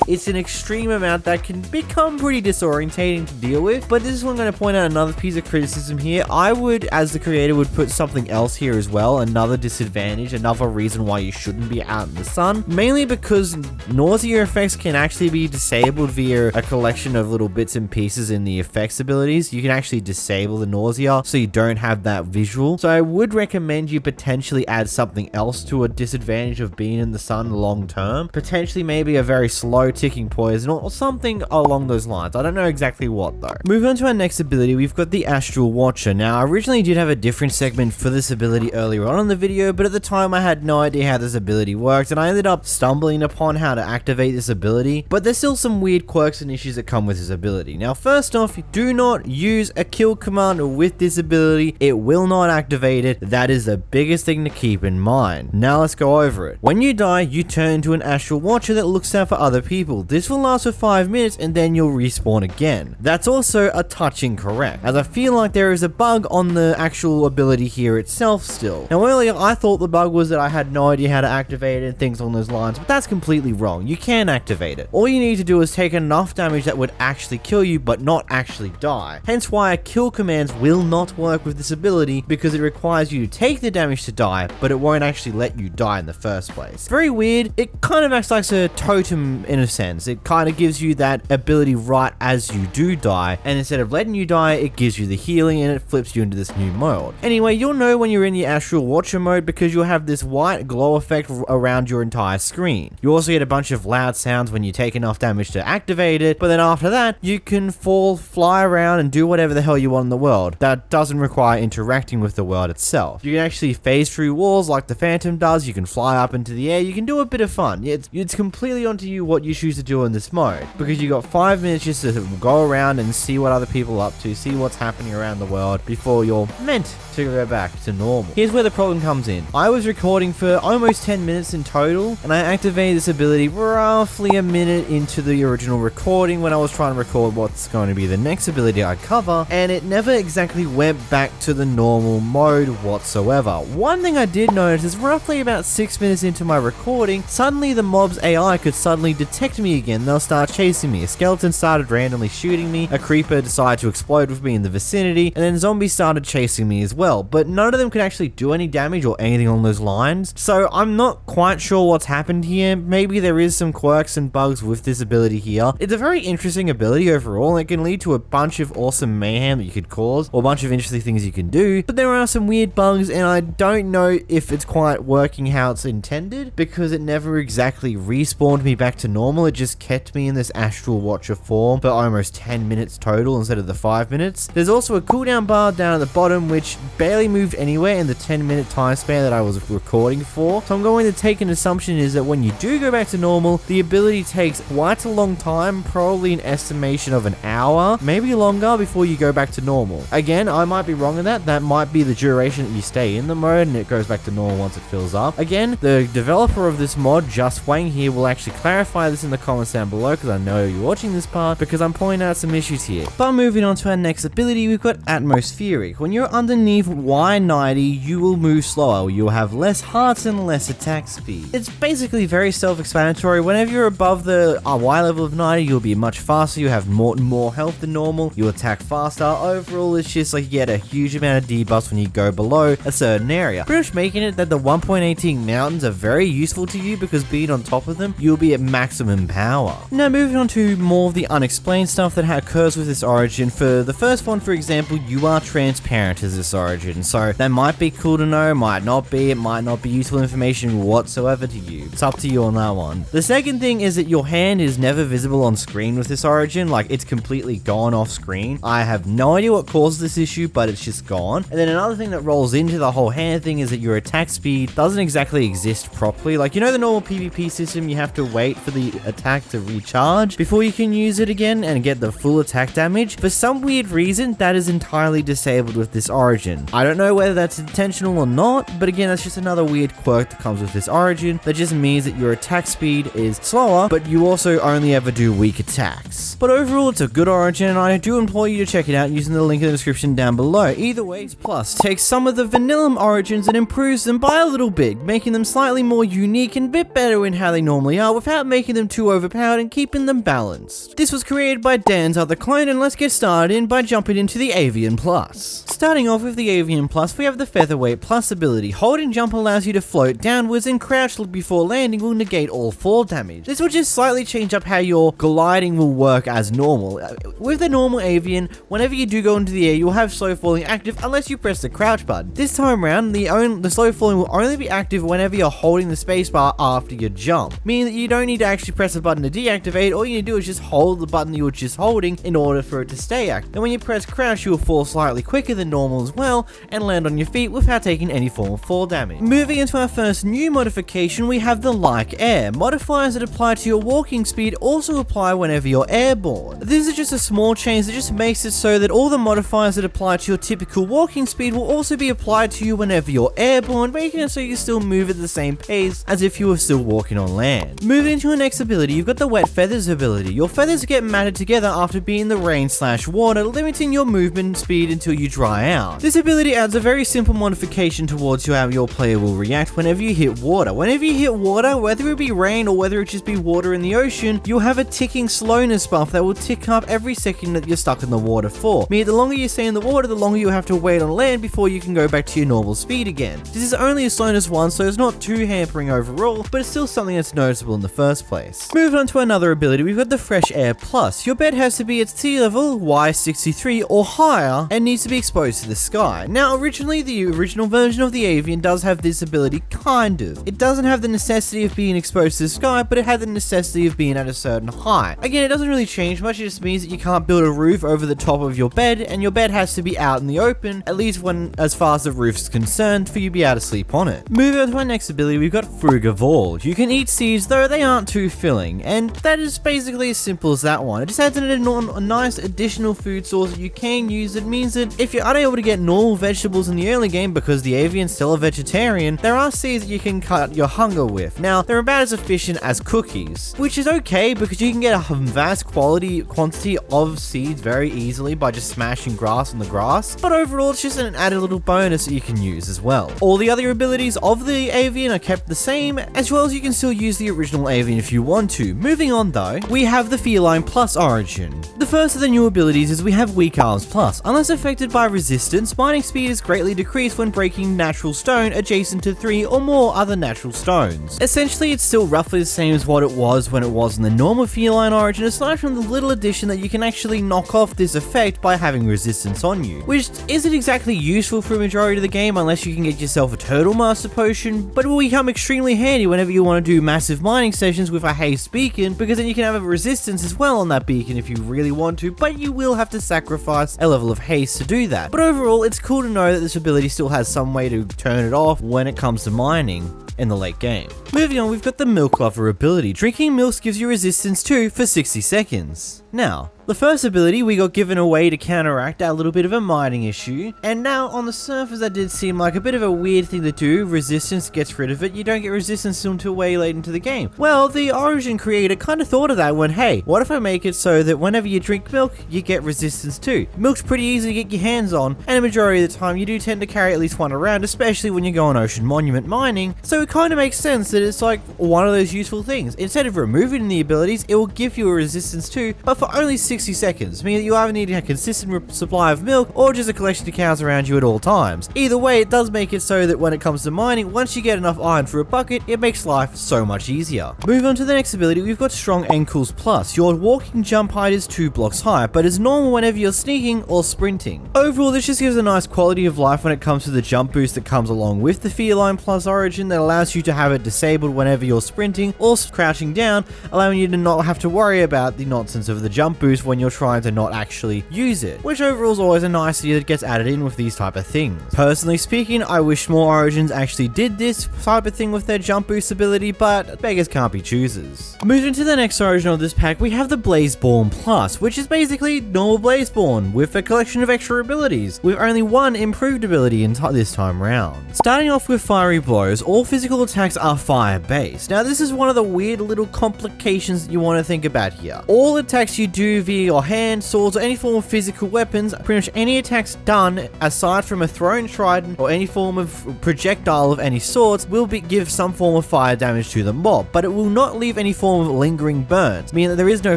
it's an extreme amount that can become pretty disorientating to deal with. But this is where I'm going to point out another piece of criticism here. I would, as the creator, would put something else here as well, another disadvantage, another reason why you shouldn't be out in the sun, mainly because nausea effects can actually be disabled via a collection of little bits and pieces in the effects abilities. You can actually disable the nausea so you don't have that visual. So I would recommend you potentially add something else to a disadvantage of being in the sun long term, potentially maybe a very slow ticking poison or something along those lines. I don't know exactly what though. Moving on to our next ability, we've got the Astral Watcher. Now, I originally did have a different segment for this ability earlier on in the video, but at the time I had no idea how this ability worked, and I ended up stumbling upon how to activate this ability, but there's still some weird quirks and issues that come with this ability. Now, first off, do not use a kill command with this ability ability, it will not activate it. That is the biggest thing to keep in mind. Now let's go over it. When you die, you turn into an astral watcher that looks out for other people. This will last for 5 minutes and then you'll respawn again. That's also a touch incorrect, as I feel like there is a bug on the actual ability here itself still. Now earlier I thought the bug was that I had no idea how to activate it and things along those lines, but that's completely wrong. You can activate it. All you need to do is take enough damage that would actually kill you but not actually die. Hence why kill commands will not work with this ability, because it requires you to take the damage to die, but it won't actually let you die in the first place. Very weird. It kind of acts like a totem in a sense. It kind of gives you that ability right as you do die, and instead of letting you die, it gives you the healing and it flips you into this new mode. Anyway, you'll know when you're in the astral watcher mode because you'll have this white glow effect around your entire screen. You also get a bunch of loud sounds when you take enough damage to activate it, but then after that, you can fly around and do whatever the hell you want in the world. That doesn't require interacting with the world itself. You can actually phase through walls like the Phantom does, you can fly up into the air, you can do a bit of fun. It's completely onto you what you choose to do in this mode, because you got 5 minutes just to go around and see what other people are up to, see what's happening around the world before you're meant to go back to normal. Here's where the problem comes in. I was recording for almost 10 minutes in total, and I activated this ability roughly a minute into the original recording when I was trying to record what's going to be the next ability I cover, and it never exactly went back to the normal mode whatsoever. One thing I did notice is roughly about 6 minutes into my recording, suddenly the mob's AI could suddenly detect me again. They'll start chasing me. A skeleton started randomly shooting me, a creeper decided to explode with me in the vicinity, and then zombies started chasing me as well, but none of them could actually do any damage or anything along those lines. So I'm not quite sure what's happened here. Maybe there is some quirks and bugs with this ability here. It's a very interesting ability overall, and it can lead to a bunch of awesome mayhem that you could cause, or a bunch of interesting things you can do, but there are some weird bugs, and I don't know if it's quite working how it's intended, because it never exactly respawned me back to normal. It just kept me in this astral watcher form for almost 10 minutes total instead of the 5 minutes. There's also a cooldown bar down at the bottom which barely moved anywhere in the 10-minute time span that I was recording for, so I'm going to take an assumption is that when you do go back to normal, the ability takes quite a long time, probably an estimation of an hour, maybe longer, before you go back to normal. Again, I might be wrong in that might be the duration that you stay in the mode and it goes back to normal once it fills up. Again, the developer of this mod, Just Wang here, will actually clarify this in the comments down below, because I know you're watching this part, because I'm pointing out some issues here. But moving on to our next ability, we've got Atmospheric. When you're underneath Y90, you will move slower, you'll have less hearts and less attack speed. It's basically very self-explanatory. Whenever you're above the Y level of 90, you'll be much faster, you have more health than normal, you attack faster. Overall, it's just like you get a huge amount of debuffs when you go below a certain area, pretty much making it that the 1.18 mountains are very useful to you, because being on top of them, you'll be at maximum power. Now moving on to more of the unexplained stuff that occurs with this origin. For the first one, for example, you are transparent as this origin, so that might be cool to know, might not be, it might not be useful information whatsoever to you. It's up to you on that one. The second thing is that your hand is never visible on screen with this origin, like it's completely gone off screen. I have no idea what caused this issue, but it's just gone. And then another thing that rolls into the whole hand thing is that your attack speed doesn't exactly exist properly. Like, you know the normal PvP system, you have to wait for the attack to recharge before you can use it again and get the full attack damage. For some weird reason, that is entirely disabled with this origin. I don't know whether that's intentional or not, but again, that's just another weird quirk that comes with this origin that just means that your attack speed is slower, but you also only ever do weak attacks. But overall, it's a good origin, and I do implore you to check it out using the link in the description down below. Either way, Plus takes some of the vanilla origins and improves them by a little bit, making them slightly more unique and a bit better in how they normally are without making them too overpowered and keeping them balanced. This was created by Dan's other clone, and let's get started by jumping into the Avian Plus. Starting off with the Avian Plus, we have the Featherweight Plus ability. Hold and jump allows you to float downwards, and crouch before landing will negate all fall damage. This will just slightly change up how your gliding will work as normal. With the normal Avian, whenever you do go into the air, you'll have slow falling active unless you press the crouch button. This time around, the slow falling will only be active whenever you're holding the spacebar after your jump, meaning that you don't need to actually press a button to deactivate. All you need to do is just hold the button you were just holding in order for it to stay active. And when you press crouch, you will fall slightly quicker than normal as well, and land on your feet without taking any form of fall damage. Moving into our first new modification, we have the Like Air. Modifiers that apply to your walking speed also apply whenever you're airborne. This is just a small change that just makes it so that all the modifiers that apply to to your typical walking speed will also be applied to you whenever you're airborne, making it so you still move at the same pace as if you were still walking on land. Moving into your next ability, you've got the Wet Feathers ability. Your feathers get matted together after being in the rain/water, limiting your movement speed until you dry out. This ability adds a very simple modification towards how your player will react whenever you hit water. Whenever you hit water, whether it be rain or whether it just be water in the ocean, you'll have a ticking slowness buff that will tick up every second that you're stuck in the water for. Meaning the longer you stay in the water, the longer you have to wait on land before you can go back to your normal speed again. This is only a slowness 1, so it's not too hampering overall, but it's still something that's noticeable in the first place. Moving on to another ability, we've got the Fresh Air Plus. Your bed has to be at sea level, Y63 or higher, and needs to be exposed to the sky. Now, originally, the original version of the Avian does have this ability, kind of. It doesn't have the necessity of being exposed to the sky, but it had the necessity of being at a certain height. Again, it doesn't really change much, it just means that you can't build a roof over the top of your bed, and your bed has to be out in the open, at least when as far as the roof's concerned, for you to be able to sleep on it. Moving on to our next ability, we've got 𝓵𝓲𝓷𝓴𝓼. You can eat seeds, though they aren't too filling, and that is basically as simple as that one. It just adds a nice additional food source that you can use. It means that if you're unable to get normal vegetables in the early game because the Avian's still a vegetarian, there are seeds that you can cut your hunger with. Now, they're about as efficient as cookies, which is okay because you can get a vast quantity of seeds very easily by just smashing grass on the grass, but overall it's just an added little bonus that you can use as well. All the other abilities of the Avian are kept the same, as well as you can still use the original Avian if you want to. Moving on though, we have the Feline Plus Origin. The first of the new abilities is we have Weak Arms Plus. Unless affected by resistance, mining speed is greatly decreased when breaking natural stone adjacent to 3 or more other natural stones. Essentially, it's still roughly the same as what it was when it was in the normal Feline Origin, aside from the little addition that you can actually knock off this effect by having resistance on you, which isn't exactly useful for a majority of the game unless you can get yourself a Turtle Master Potion, but it will become extremely handy whenever you want to do massive mining sessions with a haste beacon, because then you can have a resistance as well on that beacon if you really want to, but you will have to sacrifice a level of haste to do that. But overall, it's cool to know that this ability still has some way to turn it off when it comes to mining in the late game. Moving on, we've got the Milk Lover ability. Drinking milk gives you resistance 2 for 60 seconds. Now, the first ability we got given away to counteract our little bit of a mining issue, and now on the surface that did seem like a bit of a weird thing to do. Resistance gets rid of it, you don't get resistance until way late into the game. Well, the Origin creator kind of thought of that when, hey, what if I make it so that whenever you drink milk, you get resistance too? Milk's pretty easy to get your hands on, and a majority of the time you do tend to carry at least one around, especially when you go on Ocean Monument mining, so it kind of makes sense that it's like one of those useful things. Instead of removing the abilities, it will give you a resistance too, but for only 60 seconds, meaning that you either need a consistent supply of milk or just a collection of cows around you at all times. Either way, it does make it so that when it comes to mining, once you get enough iron for a bucket, it makes life so much easier. Moving on to the next ability, we've got Strong Ankles Plus. Your walking jump height is 2 blocks high, but is normal whenever you're sneaking or sprinting. Overall, this just gives a nice quality of life when it comes to the jump boost that comes along with the Feline Plus Origin that allows you to have it disabled whenever you're sprinting or crouching down, allowing you to not have to worry about the nonsense of the jump boost when you're trying to not actually use it, which overall is always a nice idea that gets added in with these type of things. Personally speaking, I wish more Origins actually did this type of thing with their jump boost ability, but beggars can't be choosers. Moving to the next Origin of this pack, we have the 𝓵𝓲𝓷𝓴𝓼 Plus, which is basically normal 𝓵𝓲𝓷𝓴𝓼 with a collection of extra abilities, with only one improved ability this time round. Starting off with Fiery Blows, all physical attacks are fire-based. Now this is one of the weird little complications that you want to think about here. All attacks you do via your hand, swords, or any form of physical weapons, pretty much any attacks done aside from a thrown trident or any form of projectile of any sorts will give some form of fire damage to the mob, but it will not leave any form of lingering burns, meaning that there is no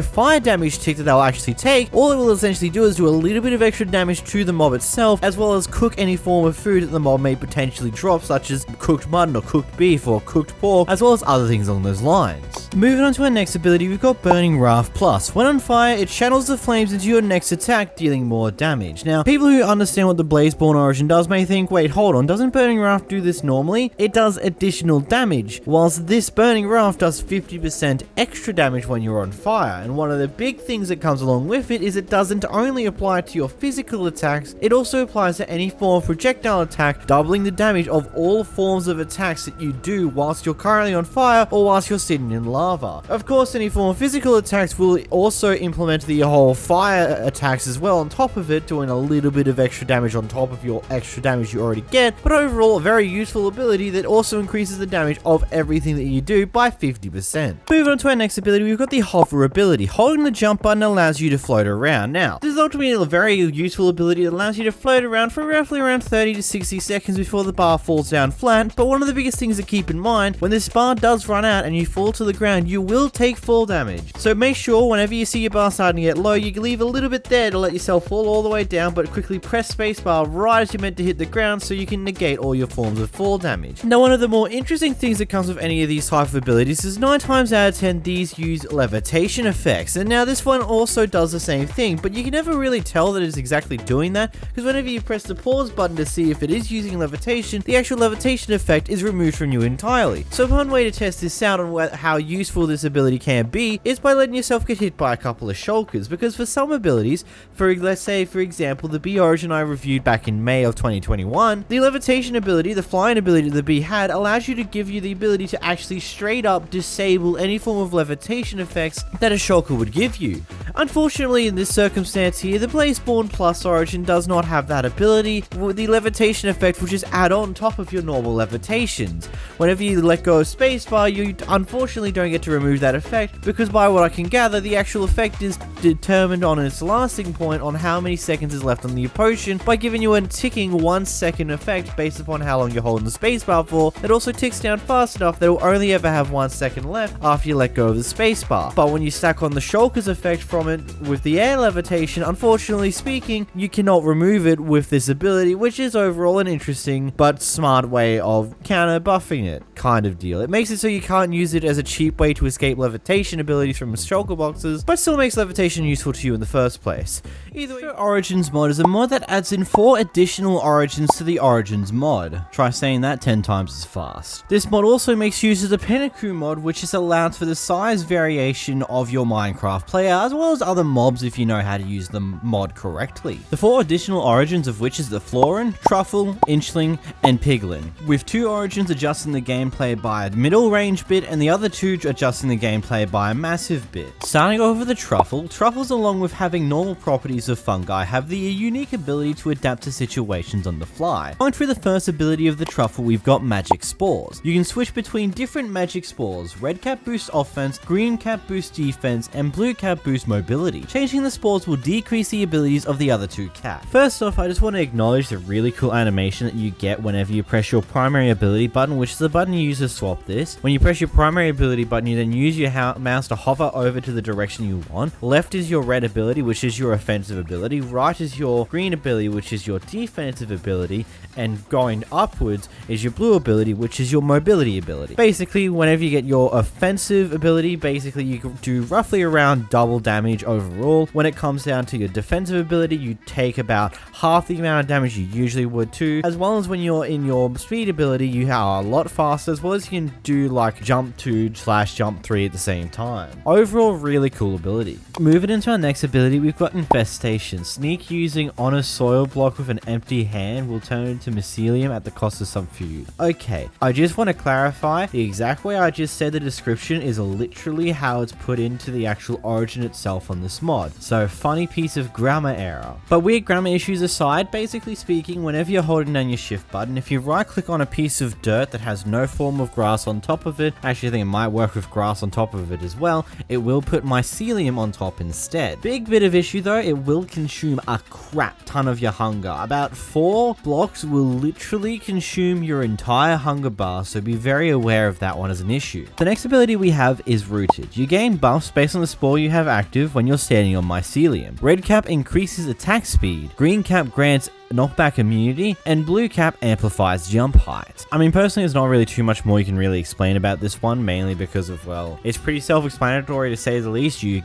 fire damage tick that they'll actually take. All it will essentially do is do a little bit of extra damage to the mob itself, as well as cook any form of food that the mob may potentially drop, such as cooked mutton or cooked beef or cooked pork, as well as other things along those lines. Moving on to our next ability, we've got Burning Wrath Plus. When on fire, it channels the flames into your next attack, dealing more damage. Now, people who understand what the 𝓵𝓲𝓷𝓴𝓼 Origin does may think, wait, hold on, doesn't Burning Wrath do this normally? It does additional damage, whilst this Burning Wrath does 50% extra damage when you're on fire. And one of the big things that comes along with it is it doesn't only apply to your physical attacks, it also applies to any form of projectile attack, doubling the damage of all forms of attacks that you do whilst you're currently on fire or whilst you're sitting in lava. Of course, any form of physical attacks will also implement the whole fire attacks as well on top of it, doing a little bit of extra damage on top of your extra damage you already get, but overall a very useful ability that also increases the damage of everything that you do by 50%. Moving on to our next ability, we've got the hover ability. Holding the jump button allows you to float around. Now, this is ultimately a very useful ability that allows you to float around for roughly around 30 to 60 seconds before the bar falls down flat, but one of the biggest things to keep in mind, when this bar does run out and you fall to the ground, you will take fall damage. So make sure whenever you see your bar starting to get low, you can leave a little bit there to let yourself fall all the way down, but quickly press spacebar right as you're meant to hit the ground so you can negate all your forms of fall damage. Now, one of the more interesting things that comes with any of these type of abilities is 9 times out of 10 these use levitation effects, and now this one also does the same thing, but you can never really tell that it's exactly doing that, because whenever you press the pause button to see if it is using levitation, the actual levitation effect is removed from you entirely. So one way to test this out on how useful this ability can be is by letting yourself get hit by a couple of shulkers, because for some abilities, let's say for example the 𝓵𝓲𝓷𝓴𝓼 Origin I reviewed back in May of 2021, the levitation ability, the flying ability that the 𝓵𝓲𝓷𝓴𝓼 had, allows you to give you the ability to actually straight up disable any form of levitation effects that a shulker would give you. Unfortunately, in this circumstance here, the 𝓵𝓲𝓷𝓴𝓼 Origin does not have that ability. The levitation effect will just add on top of your normal levitations. Whenever you let go of spacebar, you unfortunately don't get to remove that effect, because by what I can gather, the actual effect is determined on its lasting point on how many seconds is left on the potion by giving you a ticking 1 second effect based upon how long you're holding the spacebar for. It also ticks down fast enough that it will only ever have 1 second left after you let go of the spacebar. But when you stack on the shulker's effect from it with the air levitation, unfortunately speaking, you cannot remove it with this ability, which is overall an interesting but smart way of counter buffing it kind of deal. It makes it so you can't use it as a cheap way to escape levitation abilities from shulker boxes, but still makes levitation useful to you in the first place. Either way, Origins mod is a mod that adds in 4 additional origins to the Origins mod. Try saying that 10 times as fast. This mod also makes use of the Pinnacle mod, which is allowed for the size variation of your Minecraft player, as well as other mobs if you know how to use the mod correctly. The 4 additional origins of which is the Floran, Truffle, Inchling, and Piglin, with 2 origins adjusting the gameplay by a middle range bit and the other 2 adjusting the gameplay by a massive bit. Starting over the Truffle, Truffles along with having normal properties of fungi have the unique ability to adapt to situations on the fly. Going through the first ability of the Truffle, we've got Magic Spores. You can switch between different magic spores. Red cap boosts offense, green cap boosts defense, and blue cap boosts mobility. Changing the spores will decrease the abilities of the other 2 caps. First off, I just want to acknowledge the really cool animation that you get whenever you press your primary ability button, which is the button you use to swap this. When you press your primary ability button, you then use your mouse to hover over to the direction you want. Left is your red ability, which is your offensive ability. Right is your green ability, which is your defensive ability. And going upwards is your blue ability, which is your mobility ability. Basically, whenever you get your offensive ability, basically you can do roughly around double damage overall. When it comes down to your defensive ability, you take about half the amount of damage you usually would too, as well as when you're in your speed ability, you are a lot faster, as well as you can do like jump 2/jump 3 at the same time. Overall, really cool ability. Moving into our next ability, we've got Infestation. Sneak using on a soil block with an empty hand will turn into mycelium at the cost of some food. Okay, I just want to clarify, the exact way I just said the description is literally how it's put into the actual origin itself on this mod. So funny piece of grammar error. But weird grammar issues aside, basically speaking, whenever you're holding down your shift button, if you right click on a piece of dirt that has no form of grass on top of it, actually I think it might work with grass on top of it as well, it will put mycelium on top instead. Big bit of issue though, it will consume a crap ton of your hunger. About 4 blocks will literally consume your entire hunger bar, so be very aware of that one as an issue. The next ability we have is Rooted. You gain buffs based on the spore you have active when you're standing on mycelium. Red cap increases attack speed, green cap grants knockback immunity, and blue cap amplifies jump height. I mean, personally, there's not really too much more you can really explain about this one, mainly because of, well, it's pretty self-explanatory to say the least. You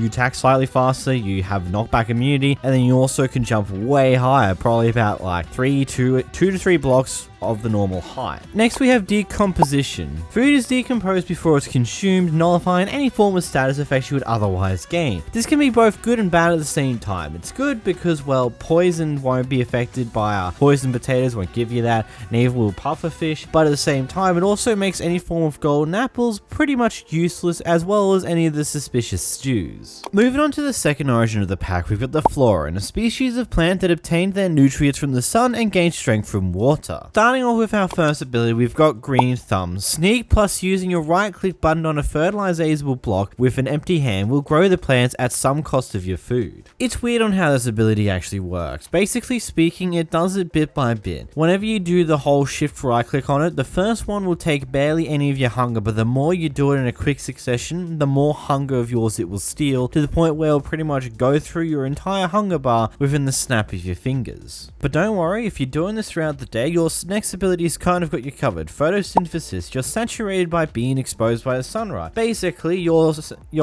attack slightly faster, you have knockback immunity, and then you also can jump way higher, probably about like 2 to 3 blocks of the normal height. Next we have decomposition. Food is decomposed before it's consumed, nullifying any form of status effects you would otherwise gain. This can be both good and bad at the same time. It's good because, well, poison won't be affected by poison potatoes, won't give you that, neither will pufferfish, but at the same time it also makes any form of golden apples pretty much useless, as well as any of the suspicious stews. Moving on to the second origin of the pack, we've got the Floran, a species of plant that obtained their nutrients from the sun and gained strength from water. Starting off with our first ability, we've got Green Thumb. Sneak plus using your right click button on a fertilizable block with an empty hand will grow the plants at some cost of your food. It's weird on how this ability actually works. Basically speaking, it does it bit by bit. Whenever you do the whole shift right click on it, the first one will take barely any of your hunger, but the more you do it in a quick succession, the more hunger of yours it will steal, to the point where it'll pretty much go through your entire hunger bar within the snap of your fingers. But don't worry, if you're doing this throughout the day, your next ability has kind of got you covered. Photosynthesis, you're saturated by being exposed by the sunlight. Basically, your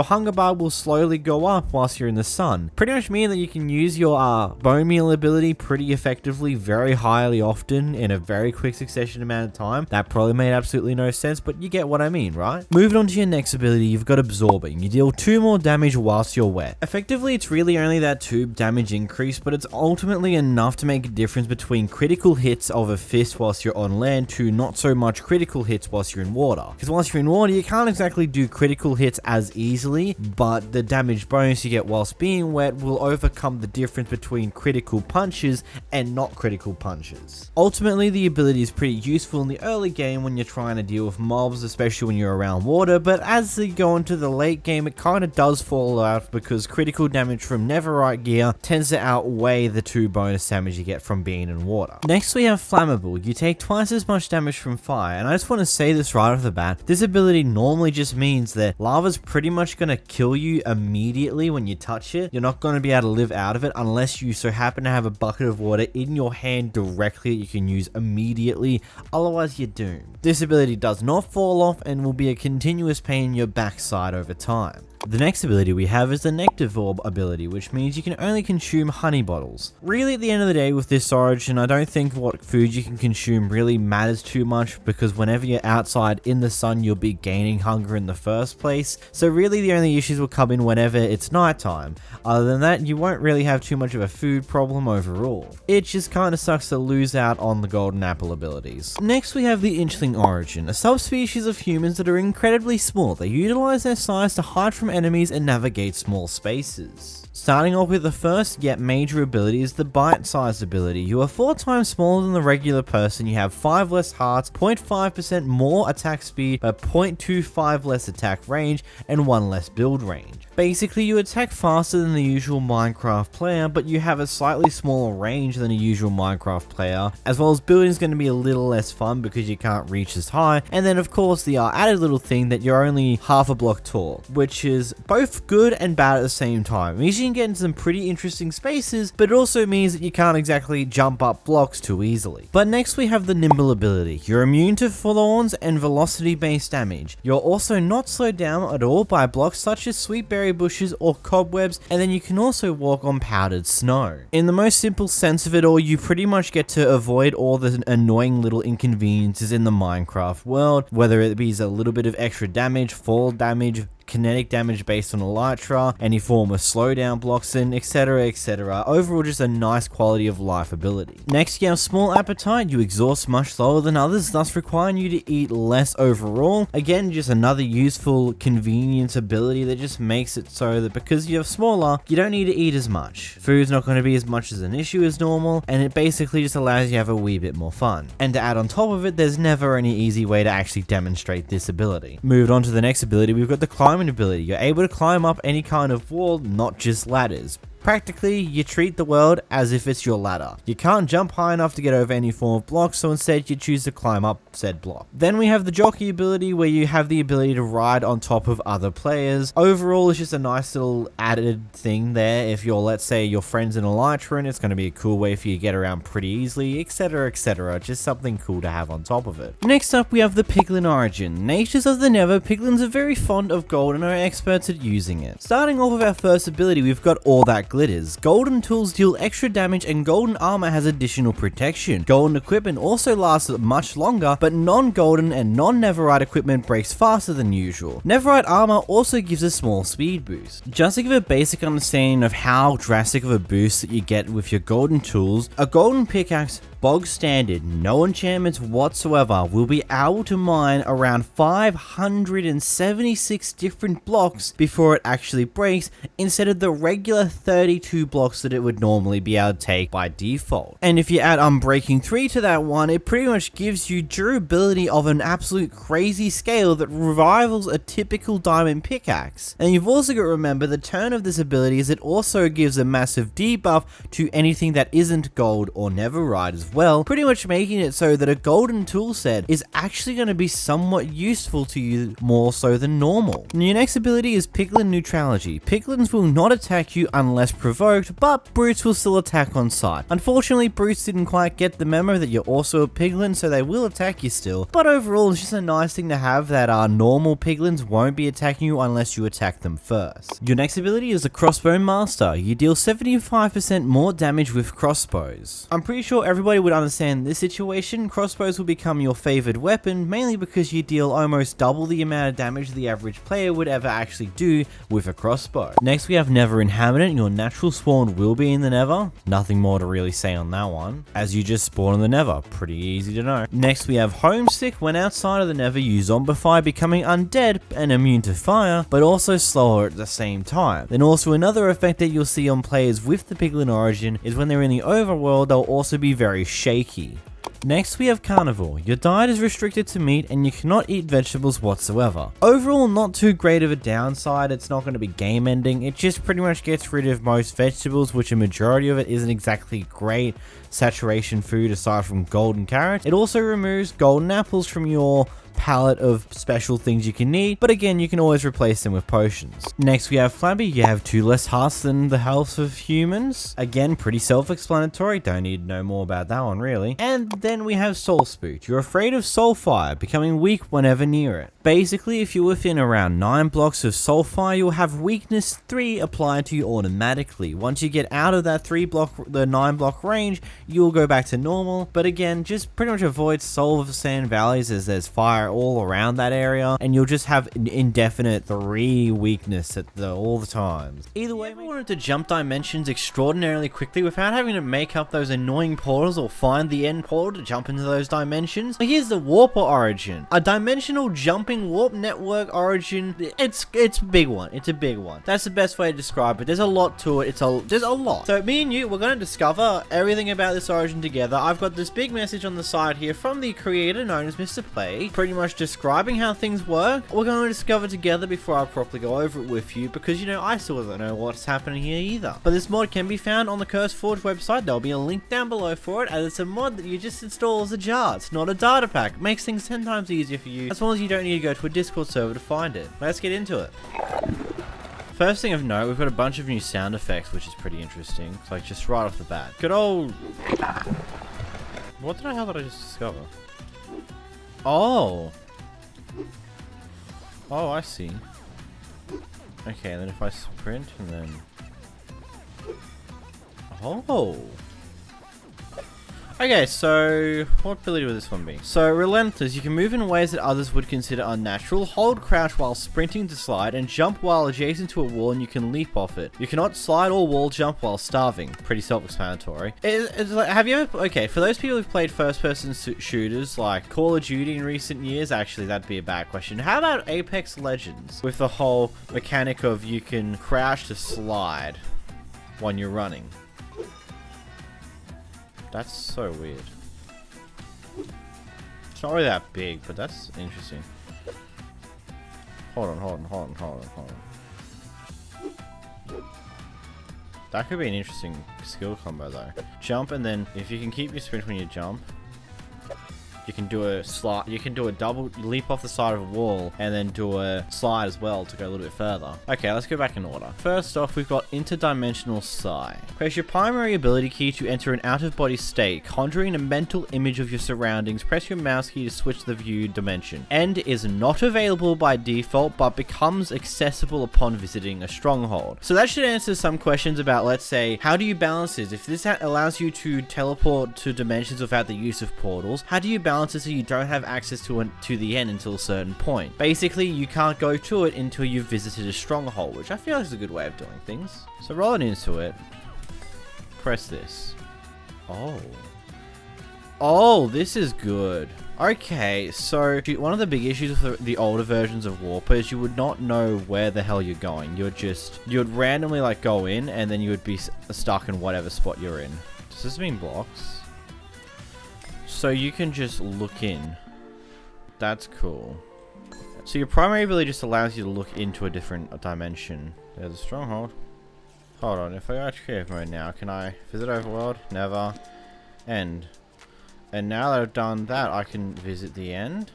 hunger bar will slowly go up whilst you're in the sun. Pretty much mean that you can use your bone meal ability pretty effectively, very highly often, in a very quick succession amount of time. That probably made absolutely no sense, but you get what I mean, right? Moving on to your next ability, you've got Absorbing. You deal 2 more damage whilst you're wet. Effectively, it's really only that 2 damage increase, but it's ultimately enough to make a difference between critical hits of a fist whilst you're on land to not so much critical hits whilst you're in water. Because whilst you're in water, you can't exactly do critical hits as easily, but the damage bonus you get whilst being wet will overcome the difference between critical punches and not critical punches. Ultimately, the ability is pretty useful in the early game when you're trying to deal with mobs, especially when you're around water, but as you go into the late game, it kind of does fall out because critical damage from Netherite gear tends to outweigh the 2 bonus damage you get from being in water. Next we have Flammable. You take twice as much damage from fire, and I just want to say this right off the bat, this ability normally just means that lava's pretty much going to kill you immediately when you touch it. You're not going to be able to live out of it unless you so happen to have a bucket of water in your hand directly that you can use immediately, otherwise you're doomed. This ability does not fall off and will be a continuous pain in your backside over time. The next ability we have is the 𝓽𝓱𝓲𝓷𝓰𝓼 ability, which means you can only consume honey bottles. Really, at the end of the day with this origin, I don't think what food you can consume really matters too much, because whenever you're outside in the sun, you'll be gaining hunger in the first place. So really the only issues will come in whenever it's nighttime. Other than that, you won't really have too much of a food problem overall. It just kind of sucks to lose out on the golden apple abilities. Next we have the Inchling Origin, a subspecies of humans that are incredibly small. They utilize their size to hide from enemies and navigate small spaces. Starting off with the first yet major ability is the bite-sized ability. You are 4 times smaller than the regular person, you have 5 less hearts, 0.5% more attack speed, but 0.25 less attack range, and 1 less build range. Basically, you attack faster than the usual Minecraft player, but you have a slightly smaller range than a usual Minecraft player, as well as building is going to be a little less fun because you can't reach as high, and then of course the added little thing that you're only half a block tall, which is both good and bad at the same time. It means you can get into some pretty interesting spaces, but it also means that you can't exactly jump up blocks too easily. But next we have the Nimble ability. You're immune to thorns and velocity based damage. You're also not slowed down at all by blocks such as sweetberry bushes or cobwebs, and then you can also walk on powdered snow. In the most simple sense of it all, you pretty much get to avoid all the annoying little inconveniences in the Minecraft world, whether it be a little bit of extra damage, fall damage, kinetic damage based on elytra, any form of slowdown blocks, and etc, etc. Overall, just a nice quality of life ability. Next, you have Small Appetite. You exhaust much slower than others, thus requiring you to eat less overall. Again, just another useful convenience ability that just makes it so that because you're smaller, you don't need to eat as much. Food's not going to be as much as an issue as normal, and it basically just allows you to have a wee bit more fun. And to add on top of it, there's never any easy way to actually demonstrate this ability. Moved on to the next ability, we've got the Climbing ability. You're able to climb up any kind of wall, not just ladders. Practically, you treat the world as if it's your ladder. You can't jump high enough to get over any form of block, so instead you choose to climb up said block. Then we have the Jockey ability, where you have the ability to ride on top of other players. Overall, it's just a nice little added thing there. If you're, let's say, your friend's in Elytra, it's going to be a cool way for you to get around pretty easily, etc, etc. Just something cool to have on top of it. Next up, we have the Piglin Origin. Natures of the Nether, Piglins are very fond of gold and are experts at using it. Starting off with our first ability, we've got All That Glitter. glitters. Golden tools deal extra damage and golden armor has additional protection. Golden equipment also lasts much longer, but non-golden and non-netherite equipment breaks faster than usual. Netherite armor also gives a small speed boost. Just to give a basic understanding of how drastic of a boost that you get with your golden tools, a golden pickaxe, bog standard, no enchantments whatsoever, will be able to mine around 576 different blocks before it actually breaks, instead of the regular 32 blocks that it would normally be able to take by default. And if you add Unbreaking 3 to that one, it pretty much gives you durability of an absolute crazy scale that rivals a typical diamond pickaxe. And you've also got to remember the turn of this ability is it also gives a massive debuff to anything that isn't gold or netherite as well, pretty much making it so that a golden tool set is actually going to be somewhat useful to you more so than normal. And your next ability is Piglin Neutrality. Piglins will not attack you unless provoked, but brutes will still attack on sight. Unfortunately, brutes didn't quite get the memo that you're also a piglin, so they will attack you still, but overall it's just a nice thing to have that normal piglins won't be attacking you unless you attack them first. Your next ability is the Crossbow Master. You deal 75% more damage with crossbows. I'm pretty sure everybody would understand this situation. Crossbows will become your favored weapon, mainly because you deal almost double the amount of damage the average player would ever actually do with a crossbow. Next we have Nether Inhabitant. Your natural spawn will be in the Nether. Nothing more to really say on that one, as you just spawn in the Nether. Pretty easy to know. Next we have Homesick. When outside of the Nether, you zombify, becoming undead and immune to fire, but also slower at the same time. Then also another effect that you'll see on players with the Piglin Origin is when they're in the overworld, they'll also be very shaky. Next we have Carnivore. Your diet is restricted to meat and you cannot eat vegetables whatsoever. Overall, not too great of a downside. It's not going to be game ending. It just pretty much gets rid of most vegetables, which a majority of it isn't exactly great saturation food aside from golden carrots. It also removes golden apples from your palette of special things you can eat, but again, you can always replace them with potions. Next we have Flabby. You have 2 less hearts than the health of humans. Again, pretty self-explanatory, don't need to know more about that one really. And then we have Soul Spooked. You're afraid of Soulfire, becoming weak whenever near it. Basically, if you're within around 9 blocks of Soulfire, you'll have weakness 3 applied to you automatically. Once you get out of that 9 block range, you'll go back to normal, but again, just pretty much avoid Soul of Sand Valleys as there's fire all around that area, and you'll just have an indefinite 3 weakness at all the times. Either way, if you wanted to jump dimensions extraordinarily quickly without having to make up those annoying portals or find the end portal to jump into those dimensions, here's the Warper Origin, a dimensional jumping warp network origin. It's a big one. It's a big one. That's the best way to describe it. There's a lot to it. There's a lot. So me and you, we're going to discover everything about this origin together. I've got this big message on the side here from the creator known as Mr. Play, pretty much describing how things work. We're going to discover together before I properly go over it with you, because you know I still don't know what's happening here either. But this mod can be found on the CurseForge website. There'll be a link down below for it, as it's a mod that you just install as a jar. It's not a data pack. It makes things 10 times easier for you, as long as you don't need to go to a Discord server to find it. Let's get into it. First thing of note, we've got a bunch of new sound effects, which is pretty interesting. It's like just right off the bat. Good old... What the hell did I just discover? Oh! Oh, I see. Okay, then if I sprint and then... Oh! Okay, so what ability would this one be? So, Relentless, you can move in ways that others would consider unnatural, hold crouch while sprinting to slide, and jump while adjacent to a wall and you can leap off it. You cannot slide or wall jump while starving. Pretty self-explanatory. It's like, have you ever... Okay, for those people who've played first-person shooters like Call of Duty in recent years, actually that'd be a bad question. How about Apex Legends? With the whole mechanic of you can crouch to slide when you're running. That's so weird. It's not really that big, but that's interesting. Hold on. That could be an interesting skill combo though. Jump, and then if you can keep your sprint when you jump, You can do a slide. You can do a double leap off the side of a wall and then do a slide as well to go a little bit further. Okay, let's go back in order. First off, we've got interdimensional psi. Press your primary ability key to enter an out-of-body state, conjuring a mental image of your surroundings. Press your mouse key to switch the view dimension. End is not available by default, but becomes accessible upon visiting a stronghold. So that should answer some questions about, let's say, how do you balance this? If this allows you to teleport to dimensions without the use of portals, how do you balance it so you don't have access to the end until a certain point? Basically, you can't go to it until you've visited a stronghold, which I feel like is a good way of doing things. So rolling into it, press this. Oh, this is good. Okay, so one of the big issues with the older versions of Warper is you would not know where the hell you're going. You'd randomly like go in and then you would be stuck in whatever spot you're in. Does this mean blocks? So you can just look in. That's cool. So your primary ability just allows you to look into a different dimension. There's a stronghold. Hold on, if I go to creative mode now, can I visit Overworld? Never. End. And now that I've done that, I can visit the end.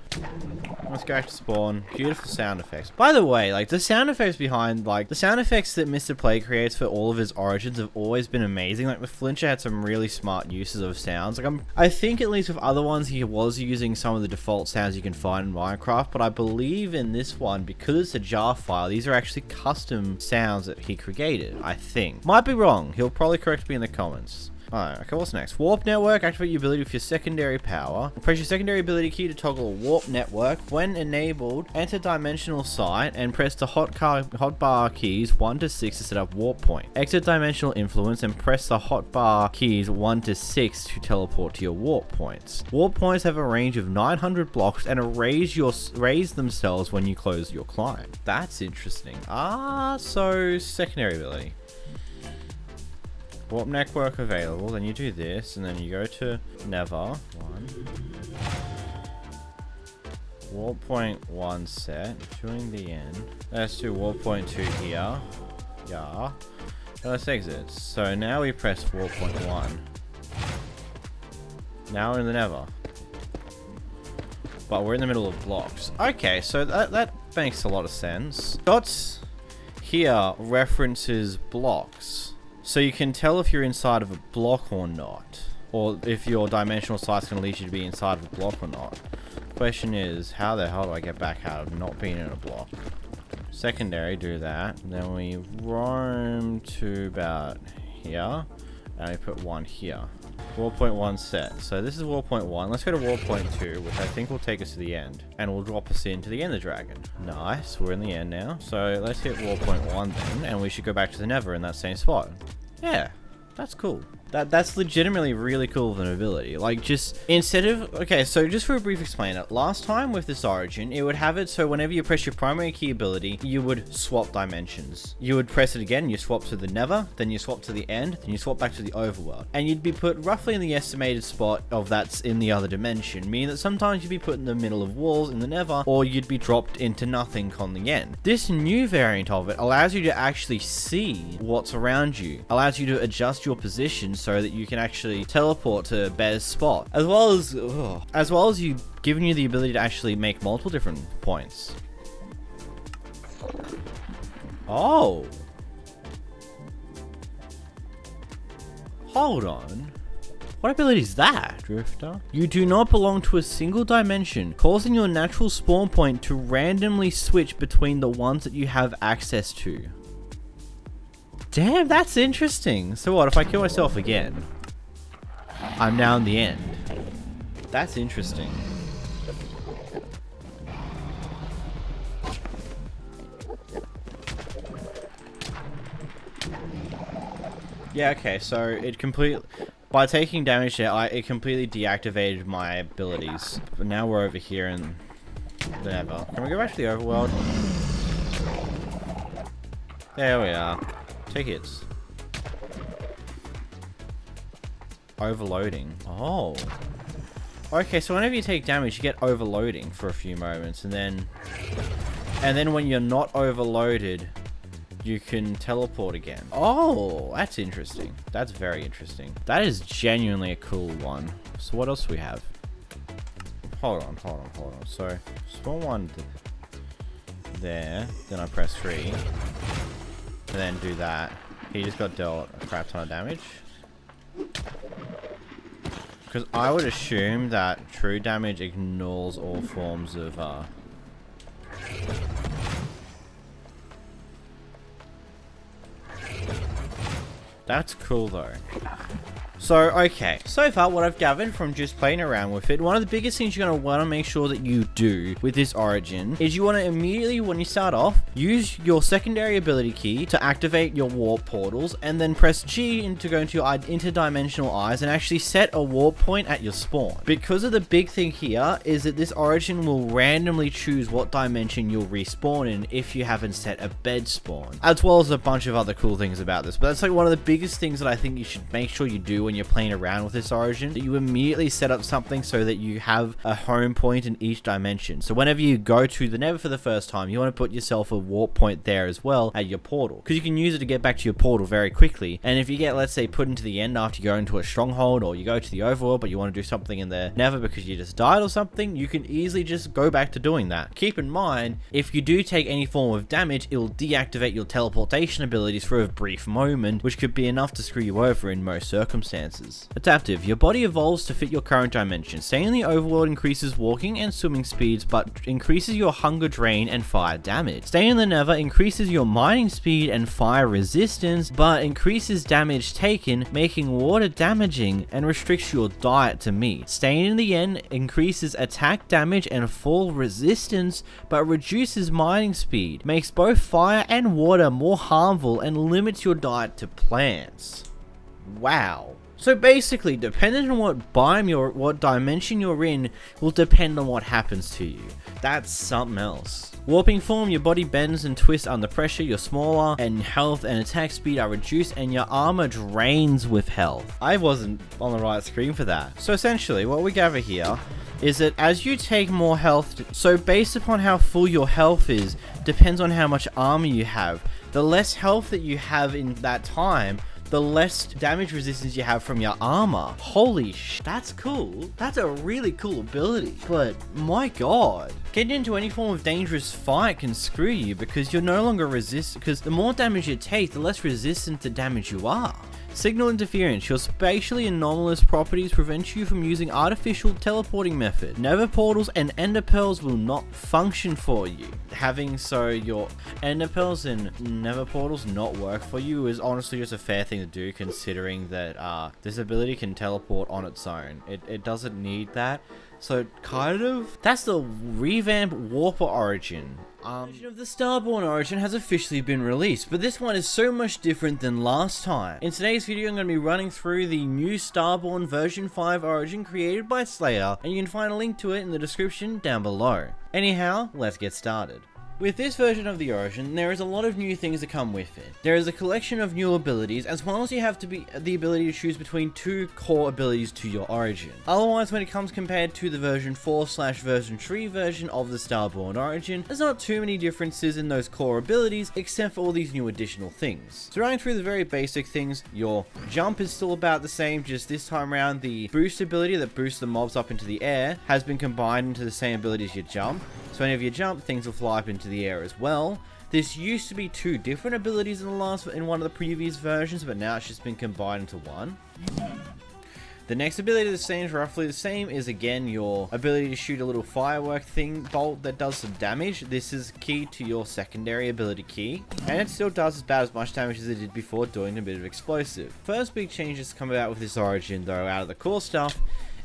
Let's go back to spawn. Beautiful sound effects. By the way, like, the sound effects behind, like, the sound effects that Mr. Play creates for all of his origins have always been amazing. Like, with Flincher had some really smart uses of sounds. Like, I think at least with other ones, he was using some of the default sounds you can find in Minecraft, but I believe in this one, because it's a jar file, these are actually custom sounds that he created, I think. Might be wrong. He'll probably correct me in the comments. Alright, okay, what's next? Warp network, activate your ability with your secondary power. Press your secondary ability key to toggle a warp network. When enabled, enter dimensional sight and press the hotbar keys 1 to 6 to set up warp point. Exit dimensional influence and press the hotbar keys 1 to 6 to teleport to your warp points. Warp points have a range of 900 blocks and raise themselves when you close your climb. That's interesting. So secondary ability. Warp network available, then you do this, and then you go to Never. Warp point 1 set, doing the end. Let's do warp point 2 here. Yeah. Let's exit. So now we press warp point 1. Now we're in the Never. But we're in the middle of blocks. Okay, so that makes a lot of sense. Dots here references blocks. So you can tell if you're inside of a block or not. Or if your dimensional sight's going to lead you to be inside of a block or not. Question is, how the hell do I get back out of not being in a block? Secondary, do that. Then we roam to about here. And we put 1 here. Warp point 1 set. So this is warp point 1. Let's go to warp point 2, which I think will take us to the end. And will drop us into the Ender Dragon. Nice, we're in the end now. So let's hit warp point 1 then, and we should go back to the Nether in that same spot. Yeah, that's cool. That's legitimately really cool of an ability. Like, just instead of, okay, so just for a brief explainer, last time with this origin, it would have it so whenever you press your primary key ability, you would swap dimensions. You would press it again, you swap to the Nether, then you swap to the end, then you swap back to the overworld. And you'd be put roughly in the estimated spot of that's in the other dimension, meaning that sometimes you'd be put in the middle of walls in the Nether, or you'd be dropped into nothing on the end. This new variant of it allows you to actually see what's around you, allows you to adjust your position so that you can actually teleport to Bear's spot, as well as you giving you the ability to actually make multiple different points. Oh, hold on. What ability is that, Drifter? You do not belong to a single dimension, causing your natural spawn point to randomly switch between the ones that you have access to. Damn, that's interesting. So what, if I kill myself again, I'm now in the end. That's interesting. Yeah, okay, so it completely... By taking damage there, it completely deactivated my abilities. But now we're over here in the Nether. Can we go back to the overworld? There we are. Take hits. Overloading. Oh. Okay, so whenever you take damage, you get overloading for a few moments, and then when you're not overloaded, you can teleport again. Oh, that's interesting. That's very interesting. That is genuinely a cool one. So what else do we have? Hold on. So, spawn one there, then I press 3, and then do that. He just got dealt a crap ton of damage. Because I would assume that true damage ignores all forms of, That's cool though. So, okay. So far, what I've gathered from just playing around with it, one of the biggest things you're going to want to make sure that you do with this Origin is you want to immediately, when you start off, use your secondary ability key to activate your warp portals, and then press G to go into your interdimensional eyes and actually set a warp point at your spawn. Because of the big thing here is that this Origin will randomly choose what dimension you'll respawn in if you haven't set a bed spawn, as well as a bunch of other cool things about this. But that's like one of the biggest things that I think you should make sure you do when you're playing around with this Origin, that you immediately set up something so that you have a home point in each dimension. So whenever you go to the Nether for the first time, you want to put yourself a warp point there as well at your portal, because you can use it to get back to your portal very quickly. And if you get, let's say, put into the end after you go into a stronghold, or you go to the overworld but you want to do something in the Nether because you just died or something, you can easily just go back to doing that. Keep in mind, if you do take any form of damage, it will deactivate your teleportation abilities for a brief moment, which could be enough to screw you over in most circumstances. Adaptive. Your body evolves to fit your current dimension. Staying in the overworld increases walking and swimming speeds, but increases your hunger drain and fire damage. Staying in the Nether increases your mining speed and fire resistance, but increases damage taken, making water damaging, and restricts your diet to meat. Staying in the End increases attack damage and fall resistance, but reduces mining speed, makes both fire and water more harmful, and limits your diet to plants. Wow. So basically, depending on what biome what dimension you're in, will depend on what happens to you. That's something else. Warping form, your body bends and twists under pressure, you're smaller, and health and attack speed are reduced, and your armor drains with health. I wasn't on the right screen for that. So essentially, what we gather here is that as you take more health, so based upon how full your health is, depends on how much armor you have. The less health that you have in that time, the less damage resistance you have from your armor. Holy sh! That's cool. That's a really cool ability. But my god, getting into any form of dangerous fight can screw you because you're no longer because the more damage you take, the less resistant to damage you are. Signal interference. Your spatially anomalous properties prevent you from using artificial teleporting method. Nether portals and ender pearls will not function for you. Having so your ender pearls and nether portals not work for you is honestly just a fair thing to do, considering that this ability can teleport on its own. It doesn't need that. So kind of, that's the revamped Warper Origin. Version of the Star-borne Origin has officially been released, but this one is so much different than last time. In today's video, I'm going to be running through the new Star-borne version 5 Origin created by 𝓵𝓼, and you can find a link to it in the description down below. Anyhow, let's get started. With this version of the Origin, there is a lot of new things that come with it. There is a collection of new abilities, as well as you have the ability to choose between 2 core abilities to your Origin. Otherwise, when it comes compared to the version 4/version 3 version of the Star-borne Origin, there's not too many differences in those core abilities, except for all these new additional things. So running through the very basic things, your jump is still about the same, just this time around the boost ability that boosts the mobs up into the air has been combined into the same ability as your jump. So whenever you jump, things will fly up into the air as well. This used to be 2 different abilities in one of the previous versions, but now it's just been combined into one. The next ability that seems roughly the same is again your ability to shoot a little firework bolt that does some damage. This is key to your secondary ability key, and it still does about as much damage as it did before, doing a bit of explosive. First big changes to come about with this Origin though, out of the core stuff,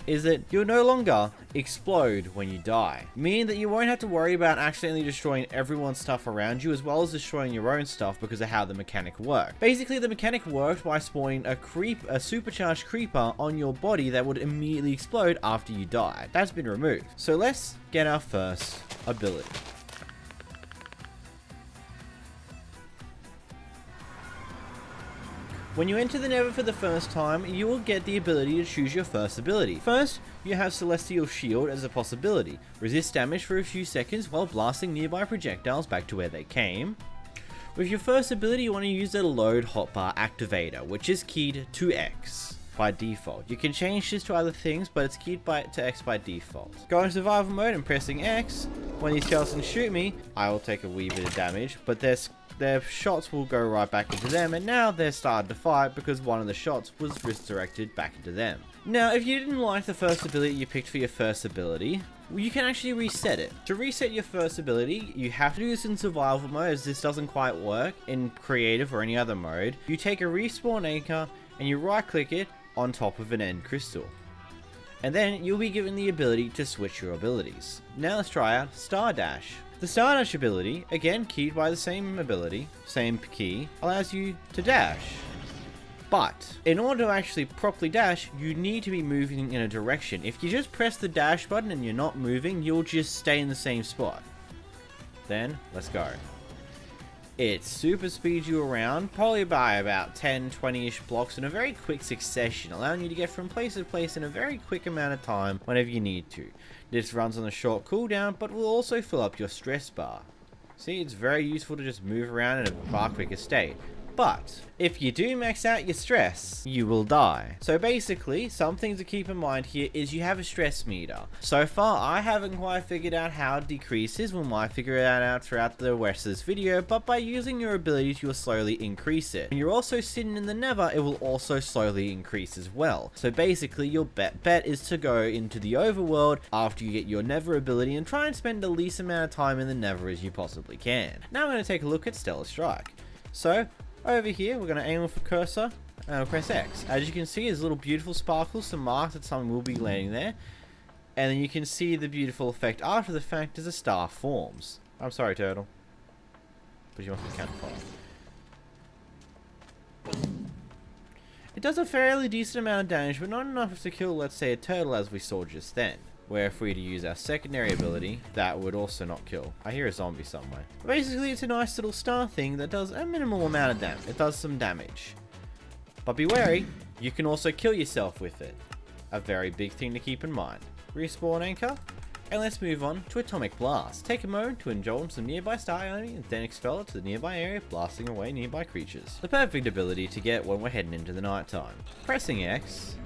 is that you'll no longer explode when you die, meaning that you won't have to worry about accidentally destroying everyone's stuff around you, as well as destroying your own stuff because of how the mechanic worked. Basically, the mechanic worked by spawning a supercharged creeper on your body that would immediately explode after you died. That's been removed. So let's get our first ability. When you enter the Nether for the first time, you will get the ability to choose your first ability. First, you have Celestial Shield as a possibility. Resist damage for a few seconds while blasting nearby projectiles back to where they came. With your first ability, you want to use the Load Hotbar Activator, which is keyed to X. by default. You can change this to other things, but it's keyed to X by default. Go into survival mode and pressing X. When these skeletons shoot me, I will take a wee bit of damage, but their shots will go right back into them, and now they're starting to fight because one of the shots was redirected back into them. Now, if you didn't like the first ability you picked for your first ability, you can actually reset it. To reset your first ability, you have to do this in survival mode, as this doesn't quite work in creative or any other mode. You take a respawn anchor and you right click it on top of an end crystal. And then you'll be given the ability to switch your abilities. Now let's try out Star Dash. The Star Dash ability, again keyed by the same ability, same key, allows you to dash. But in order to actually properly dash, you need to be moving in a direction. If you just press the dash button and you're not moving, you'll just stay in the same spot. Then, let's go. It super speeds you around, probably by about 10, 20-ish blocks in a very quick succession, allowing you to get from place to place in a very quick amount of time whenever you need to. This runs on a short cooldown, but will also fill up your stress bar. See, it's very useful to just move around in a far quicker state. But if you do max out your stress, you will die. So basically, something to keep in mind here is you have a stress meter. So far, I haven't quite figured out how it decreases. We might figure that out throughout the rest of this video, but by using your abilities, you'll slowly increase it. When you're also sitting in the Nether, it will also slowly increase as well. So basically, your bet is to go into the overworld after you get your Nether ability and try and spend the least amount of time in the Nether as you possibly can. Now I'm going to take a look at Stellar Strike. So over here, we're going to aim with a cursor and press X. As you can see, there's little beautiful sparkles to mark that something will be landing there. And then you can see the beautiful effect after the fact as a star forms. I'm sorry, turtle. But you must be campfire. It does a fairly decent amount of damage, but not enough to kill, let's say, a turtle as we saw just then. Where if we were to use our secondary ability, that would also not kill. I hear a zombie somewhere. But basically, it's a nice little star thing that does a minimal amount of damage. It does some damage. But be wary, you can also kill yourself with it. A very big thing to keep in mind. Respawn anchor, and let's move on to Atomic Blast. Take a moment to indulge some nearby star enemy and then expel it to the nearby area, blasting away nearby creatures. The perfect ability to get when we're heading into the night time. Pressing X.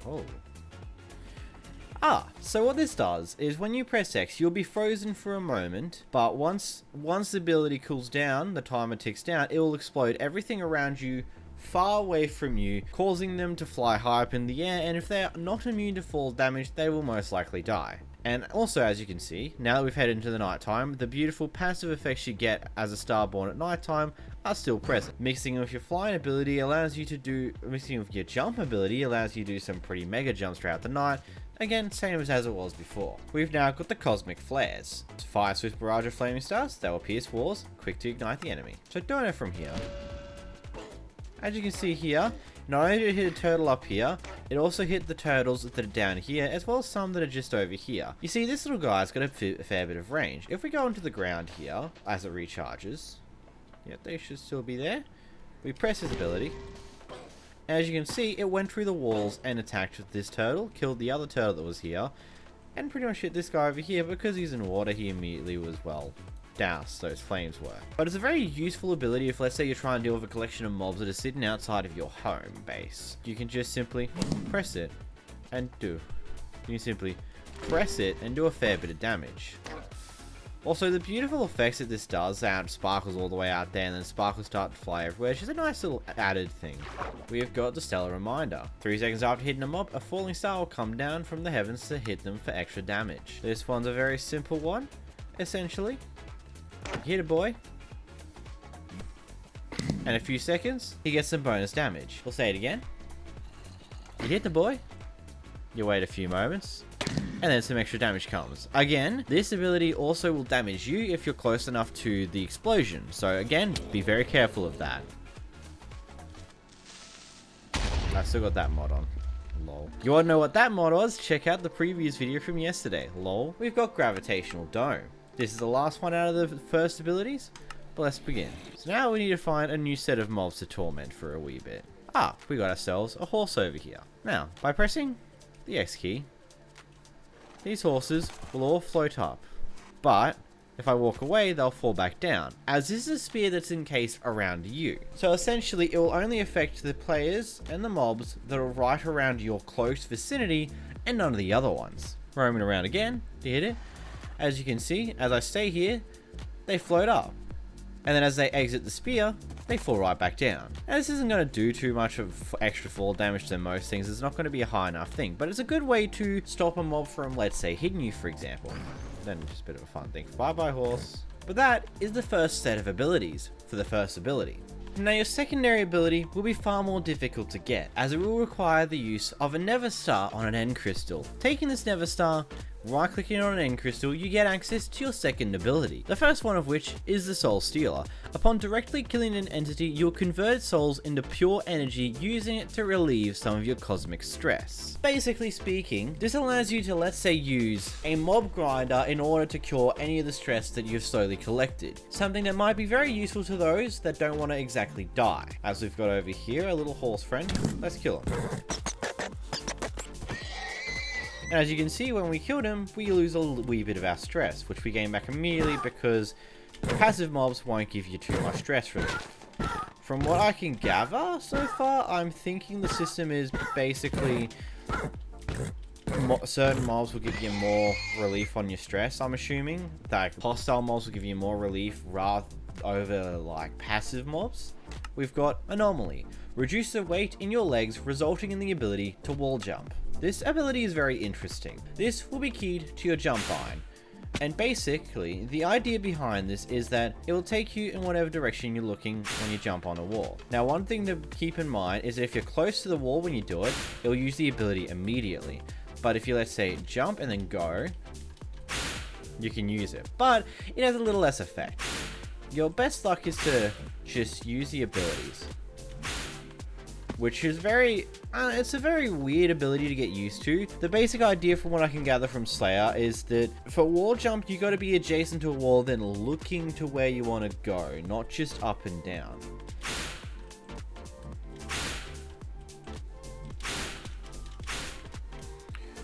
Oh. So what this does is when you press X, you'll be frozen for a moment, but once the ability cools down, the timer ticks down, it will explode everything around you far away from you, causing them to fly high up in the air, and if they're not immune to fall damage, they will most likely die. And also, as you can see, now that we've headed into the nighttime, the beautiful passive effects you get as a Star-borne at nighttime are still present. Mixing with your flying ability allows you to do, mixing with your jump ability allows you to do some pretty mega jumps throughout the night. Again, same as it was before. We've now got the Cosmic Flares. Fire swift barrage of flaming stars that will pierce walls, quick to ignite the enemy. So doing it from here. As you can see here, not only did it hit a turtle up here, it also hit the turtles that are down here, as well as some that are just over here. You see, this little guy's got a fair bit of range. If we go into the ground here, as it recharges, yeah, they should still be there. We press his ability. As you can see, it went through the walls and attacked with this turtle, killed the other turtle that was here, and pretty much hit this guy over here. Because he's in water, he immediately was, well, doused, those flames were. But it's a very useful ability if, let's say, you're trying to deal with a collection of mobs that are sitting outside of your home base. You can just simply press it and do. You can simply press it and do a fair bit of damage. Also, the beautiful effects that this does, out sparkles all the way out there and then sparkles start to fly everywhere, it's just a nice little added thing. We have got the Stellar Reminder. 3 seconds after hitting a mob, a falling star will come down from the heavens to hit them for extra damage. This one's a very simple one, essentially. You hit a boy, and in a few seconds, he gets some bonus damage. We'll say it again. You hit the boy, you wait a few moments, and then some extra damage comes. Again, this ability also will damage you if you're close enough to the explosion. So again, be very careful of that. I've still got that mod on. Lol. You want to know what that mod was? Check out the previous video from yesterday. Lol. We've got Gravitational Dome. This is the last one out of the first abilities, but let's begin. So now we need to find a new set of mobs to torment for a wee bit. Ah, we got ourselves a horse over here. Now, by pressing the X key, these horses will all float up, but If I walk away, they'll fall back down, as this is a spear that's encased around you. So essentially, it will only affect the players and the mobs that are right around your close vicinity and none of the other ones. Roaming around again, do you hit it? As you can see, as I stay here, they float up. And then as they exit the spear, they fall right back down. And this isn't going to do too much of extra fall damage than most things. It's not going to be a high enough thing, but it's a good way to stop a mob from, let's say, hitting you, for example. Then just a bit of a fun thing. Bye-bye, horse. But that is the first set of abilities for the first ability. Now your secondary ability will be far more difficult to get, as it will require the use of a Nether Star on an end crystal. Taking this Nether Star, right clicking on an end crystal, you get access to your second ability. The first one of which is the Soul Stealer. Upon directly killing an entity, you'll convert souls into pure energy, using it to relieve some of your cosmic stress. Basically speaking, this allows you to, let's say, use a mob grinder in order to cure any of the stress that you've slowly collected. Something that might be very useful to those that don't want to exactly die. As we've got over here, a little horse friend. Let's kill him. And as you can see, when we killed him, we lose a wee bit of our stress, which we gain back immediately because passive mobs won't give you too much stress relief. From what I can gather so far, I'm thinking the system is basically certain mobs will give you more relief on your stress, I'm assuming. Like hostile mobs will give you more relief rather over like passive mobs. We've got Anomaly. Reduce the weight in your legs, resulting in the ability to wall jump. This ability is very interesting. This will be keyed to your jump line. And basically, the idea behind this is that it will take you in whatever direction you're looking when you jump on a wall. Now, one thing to keep in mind is that if you're close to the wall when you do it, it will use the ability immediately. But if you, let's say, jump and then go, you can use it. But it has a little less effect. Your best luck is to just use the abilities, which is it's a very weird ability to get used to. The basic idea from what I can gather from Slayer is that for wall jump, you got to be adjacent to a wall, then looking to where you want to go, not just up and down.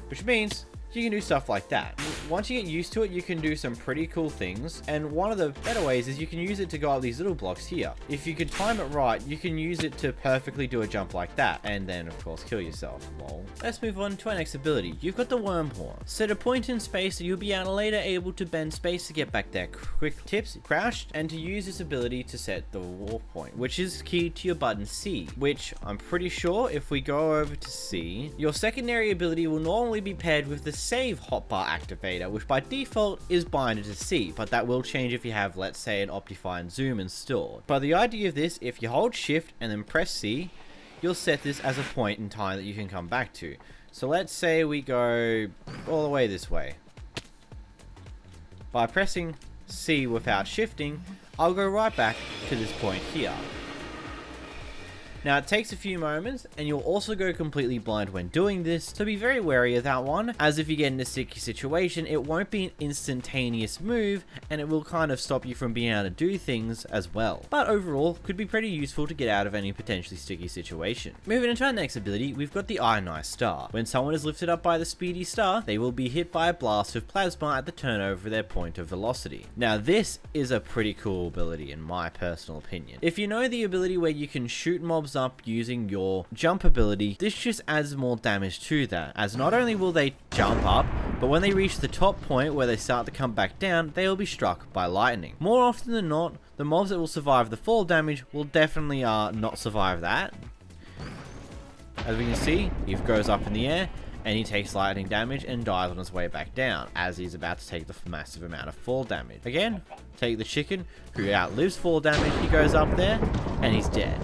Which means you can do stuff like that. Once you get used to it, you can do some pretty cool things, and one of the better ways is you can use it to go up these little blocks here. If you can time it right, you can use it to perfectly do a jump like that, and then of course kill yourself, lol. Let's move on to our next ability. You've got the Wormhorn. Set a point in space so you'll be later able to bend space to get back there quick. Tips, crouched, and to use this ability to set the warp point, which is key to your button C, which I'm pretty sure if we go over to C, your secondary ability will normally be paired with the save hotbar activator, which by default is binded to C, but that will change if you have, let's say, an Optifine and Zoom installed. But the idea of this, if you hold shift and then press C, you'll set this as a point in time that you can come back to. So let's say we go all the way this way. By pressing C without shifting, I'll go right back to this point here. Now it takes a few moments, and you'll also go completely blind when doing this, so be very wary of that one, as if you get in a sticky situation, it won't be an instantaneous move, and it will kind of stop you from being able to do things as well. But overall, could be pretty useful to get out of any potentially sticky situation. Moving into our next ability, we've got the Ionized Star. When someone is lifted up by the speedy star, they will be hit by a blast of plasma at the turnover of their point of velocity. Now this is a pretty cool ability in my personal opinion. If you know the ability where you can shoot mobs up using your jump ability, this just adds more damage to that, as not only will they jump up, but when they reach the top point where they start to come back down, they will be struck by lightning. More often than not, the mobs that will survive the fall damage will definitely not survive that. As we can see, he goes up in the air, and he takes lightning damage and dies on his way back down, as he's about to take the massive amount of fall damage. Again, take the chicken, who outlives fall damage, he goes up there, and he's dead.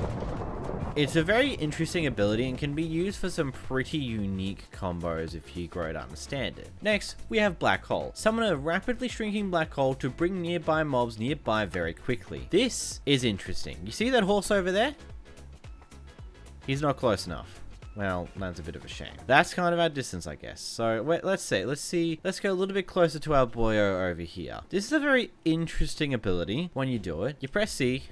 It's a very interesting ability and can be used for some pretty unique combos if you grow to understand it. Next, we have Black Hole. Summon a rapidly shrinking black hole to bring nearby mobs nearby very quickly. This is interesting. You see that horse over there? He's not close enough. Well, that's a bit of a shame. That's kind of our distance, I guess. So wait, let's go a little bit closer to our boyo over here. This is a very interesting ability. When you do it, you press C,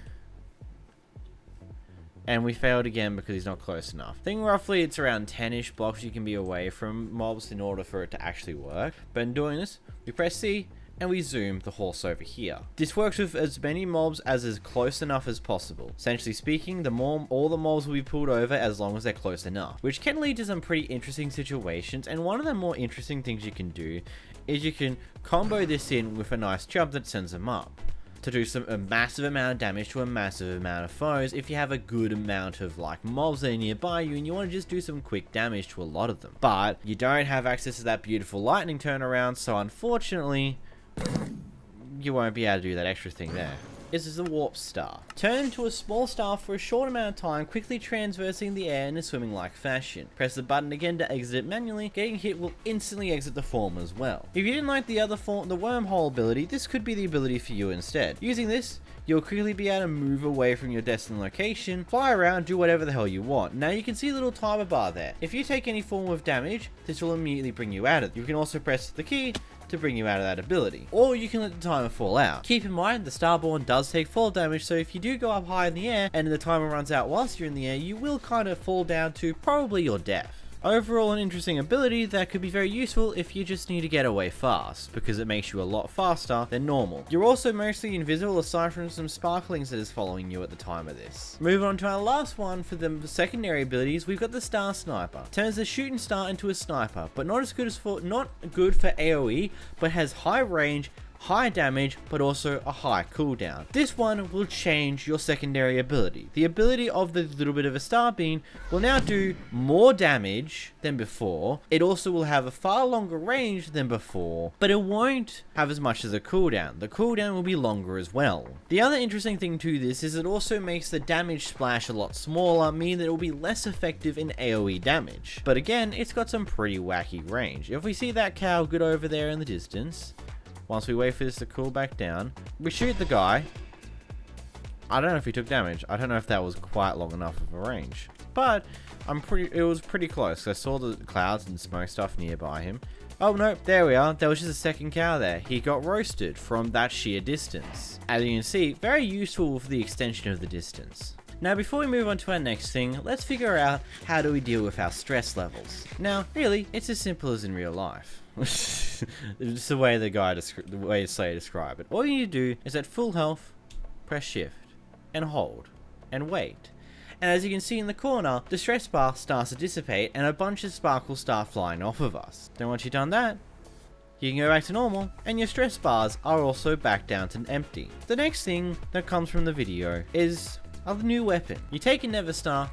and we failed again because he's not close enough. I think roughly it's around 10-ish blocks you can be away from mobs in order for it to actually work. But in doing this, we press C, and we zoom the horse over here. This works with as many mobs as is close enough as possible. Essentially speaking, all the mobs will be pulled over as long as they're close enough, which can lead to some pretty interesting situations. And one of the more interesting things you can do is you can combo this in with a nice jump that sends them up to do a massive amount of damage to a massive amount of foes if you have a good amount of like mobs that are nearby you and you want to just do some quick damage to a lot of them. But you don't have access to that beautiful lightning turnaround, so unfortunately you won't be able to do that extra thing there. This is a warp star. Turn into a small star for a short amount of time, quickly transversing the air in a swimming-like fashion. Press the button again to exit it manually. Getting hit will instantly exit the form as well. If you didn't like the other form, the wormhole ability, this could be the ability for you instead. Using this, you'll quickly be able to move away from your destined location, fly around, do whatever the hell you want. Now you can see the little timer bar there. If you take any form of damage, this will immediately bring you out of it. You can also press the key to bring you out of that ability, or you can let the timer fall out. Keep in mind the Star-borne does take fall damage, so if you do go up high in the air and the timer runs out whilst you're in the air, you will kind of fall down to probably your death. Overall, an interesting ability that could be very useful if you just need to get away fast, because it makes you a lot faster than normal. You're also mostly invisible aside from some sparklings that is following you at the time of this. Moving on to our last one for the secondary abilities, we've got the Star Sniper. Turns the shooting star into a sniper, but not good for AoE, but has high range, high damage, but also a high cooldown. This one will change your secondary ability. The ability of the little bit of a star beam will now do more damage than before. It also will have a far longer range than before, but it won't have as much as a cooldown. The cooldown will be longer as well. The other interesting thing to this is it also makes the damage splash a lot smaller, meaning that it will be less effective in AoE damage. But again, it's got some pretty wacky range. If we see that cow good over there in the distance, once we wait for this to cool back down, we shoot the guy. I don't know if he took damage. I don't know if that was quite long enough of a range, but it was pretty close. I saw the clouds and smoke stuff nearby him. Oh no, there we are. There was just a second cow there. He got roasted from that sheer distance. As you can see, very useful for the extension of the distance. Now before we move on to our next thing, let's figure out how do we deal with our stress levels. Now really, it's as simple as in real life. It's the way Slayer describe it. All you need to do is at full health, press shift and hold and wait. And as you can see in the corner, the stress bar starts to dissipate and a bunch of sparkles start flying off of us. Then once you've done that, you can go back to normal and your stress bars are also back down to empty. The next thing that comes from the video is a new weapon. You take a Neverstar,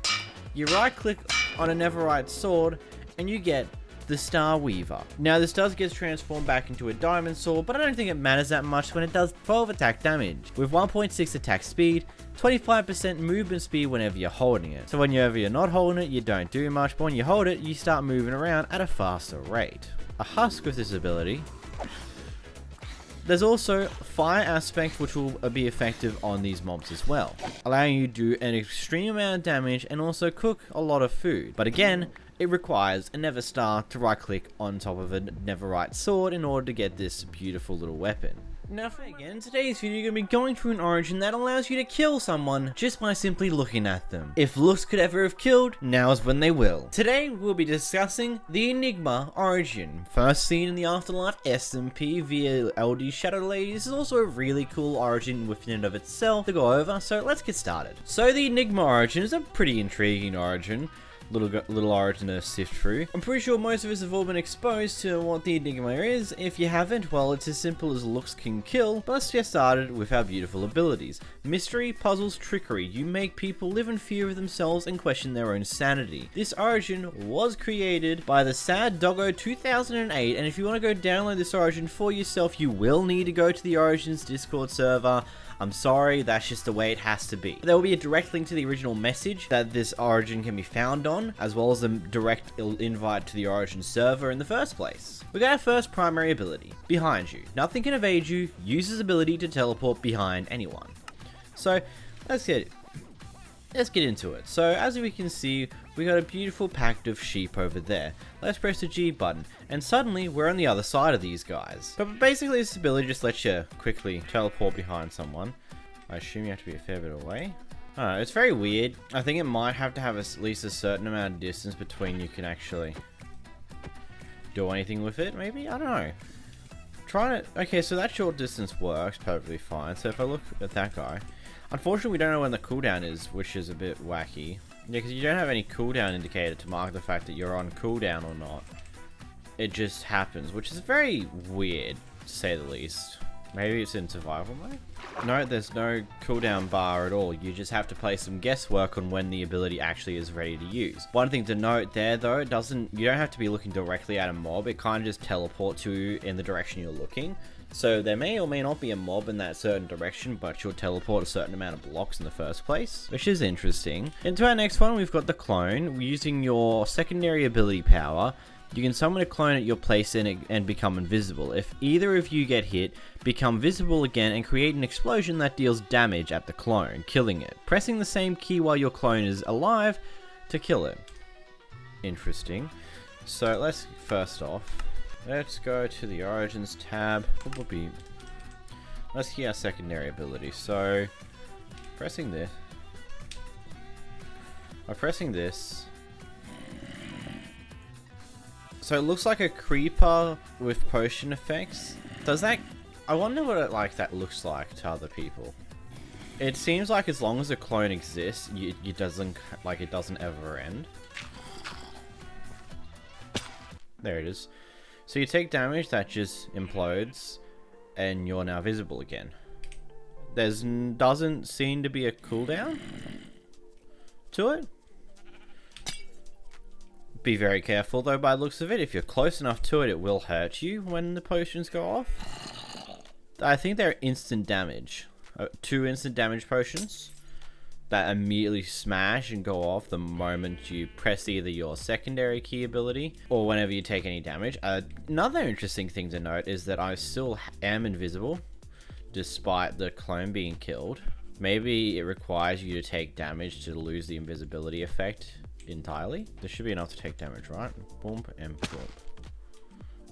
you right click on a Netherite sword and you get the Star Weaver. Now this does get transformed back into a diamond sword, but I don't think it matters that much when it does 12 attack damage with 1.6 attack speed, 25% movement speed whenever you're holding it. So whenever you're not holding it, you don't do much, but when you hold it, you start moving around at a faster rate. A husk with this ability. There's also fire aspect which will be effective on these mobs as well, allowing you to do an extreme amount of damage and also cook a lot of food. But again, it requires a Neverstar to right click on top of a Netherite sword in order to get this beautiful little weapon. Now again, today's video you're going to be going through an origin that allows you to kill someone just by simply looking at them. If looks could ever have killed, now is when they will. Today we'll be discussing the Enigma Origin. First seen in the Afterlife SMP via 𝓵𝓷𝓷𝓴𝓼. This is also a really cool origin within and of itself to go over, so let's get started. So the Enigma Origin is a pretty intriguing origin. Little origin to sift through. I'm pretty sure most of us have all been exposed to what the Enigma is. If you haven't, well, it's as simple as looks can kill. But let's get started with our beautiful abilities. Mystery, puzzles, trickery. You make people live in fear of themselves and question their own sanity. This origin was created by the 𝓵𝓷𝓷𝓴𝓼 2008, and if you want to go download this origin for yourself, you will need to go to the Origins Discord server. I'm sorry, that's just the way it has to be. There will be a direct link to the original message that this origin can be found on, as well as a direct invite to the origin server in the first place. We got our first primary ability, Behind You. Nothing can evade you, uses ability to teleport behind anyone. So, let's get into it. So, as we can see, we got a beautiful pack of sheep over there. Let's press the G button, and suddenly we're on the other side of these guys. But basically this ability just lets you quickly teleport behind someone. I assume you have to be a fair bit away. I don't know, it's very weird. I think it might have to have at least a certain amount of distance between you can actually do anything with it, maybe? I don't know. trying to... Okay, so that short distance works perfectly fine. So if I look at that guy... Unfortunately, we don't know when the cooldown is, which is a bit wacky. Yeah, because you don't have any cooldown indicator to mark the fact that you're on cooldown or not. It just happens, which is very weird, to say the least. Maybe it's in survival mode? No, there's no cooldown bar at all. You just have to play some guesswork on when the ability actually is ready to use. One thing to note there, though, you don't have to be looking directly at a mob. It kind of just teleports you in the direction you're looking. So there may or may not be a mob in that certain direction, but you'll teleport a certain amount of blocks in the first place, which is interesting. Into our next one, we've got the clone. Using your secondary ability power, you can summon a clone at your place and become invisible. If either of you get hit, become visible again and create an explosion that deals damage at the clone, killing it. Pressing the same key while your clone is alive to kill it. Interesting. So let's go to the Origins tab. Let's see our secondary ability. So pressing this. By pressing this. So it looks like a creeper with potion effects. Does that... I wonder what that looks like to other people. It seems like as long as a clone exists, it doesn't ever end. There it is. So you take damage that just implodes, and you're now visible again. Doesn't seem to be a cooldown to it. Be very careful though by the looks of it. If you're close enough to it, it will hurt you when the potions go off. I think they're instant damage. 2 instant damage potions that immediately smash and go off the moment you press either your secondary key ability or whenever you take any damage. Another interesting thing to note is that I still am invisible despite the clone being killed. Maybe it requires you to take damage to lose the invisibility effect entirely. This should be enough to take damage, right? Boom and boom.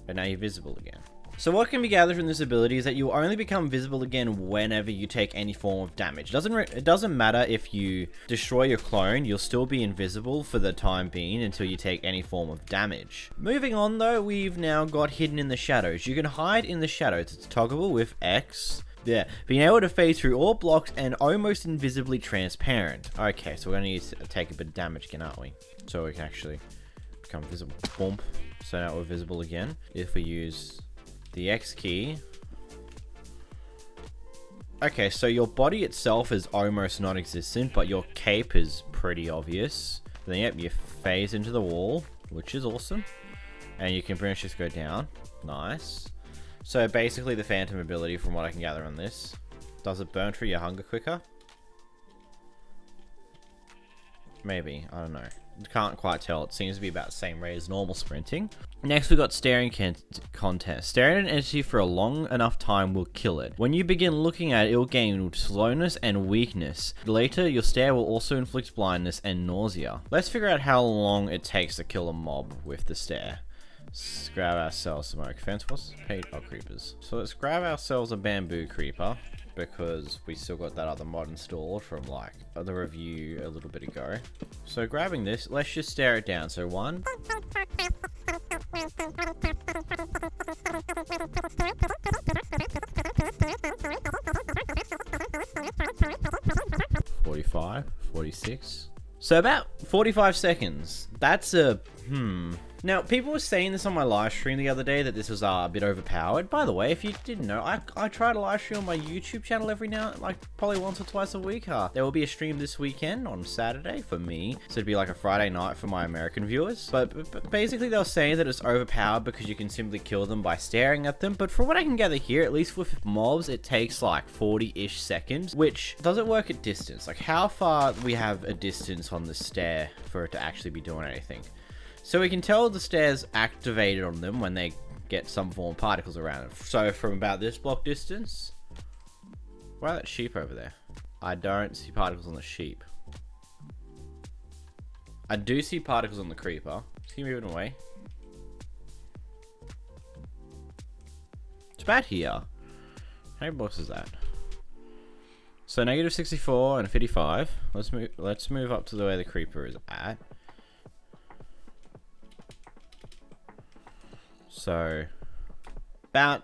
And now you're visible again. So what can be gathered from this ability is that you will only become visible again whenever you take any form of damage. It doesn't matter if you destroy your clone, you'll still be invisible for the time being until you take any form of damage. Moving on though, we've now got hidden in the shadows. You can hide in the shadows. It's toggleable with X. Yeah, being able to phase through all blocks and almost invisibly transparent. Okay, so we're going to need to take a bit of damage again, aren't we? So we can actually become visible. Boom. So now we're visible again. If we use the X key. Okay, so your body itself is almost non-existent, but your cape is pretty obvious. Then yep, you phase into the wall, which is awesome. And you can pretty much just go down. Nice. So basically the phantom ability, from what I can gather on this, does it burn through your hunger quicker? Maybe, I don't know. Can't quite tell. It seems to be about the same rate as normal sprinting. Next we got staring contest. Staring at an entity for a long enough time will kill it. When you begin looking at it, it will gain slowness and weakness. Later, your stare will also inflict blindness and nausea. Let's figure out how long it takes to kill a mob with the stare. Let's grab ourselves some oak fence. What's paid? Oh, creepers. So let's grab ourselves a bamboo creeper, because we still got that other mod installed from like the review a little bit ago. So grabbing this, let's just stare it down. So 1, 45, 46. So about 45 seconds. That's a Now, people were saying this on my live stream the other day, that this was a bit overpowered. By the way, if you didn't know, I try to live stream on my YouTube channel every now, like probably once or twice a week. There will be a stream this weekend on Saturday for me, so it'd be like a Friday night for my American viewers. But basically they were saying that it's overpowered because you can simply kill them by staring at them. But from what I can gather here, at least with mobs, it takes like 40-ish seconds, which doesn't work at distance. Like how far we have a distance on the stare for it to actually be doing anything. So we can tell the stare's activated on them when they get some form of particles around it. So from about this block distance... Why that sheep over there? I don't see particles on the sheep. I do see particles on the creeper. Is he moving away? It's about here. How many blocks is that? So negative 64 and 55. Let's move up to the way the creeper is at. So, about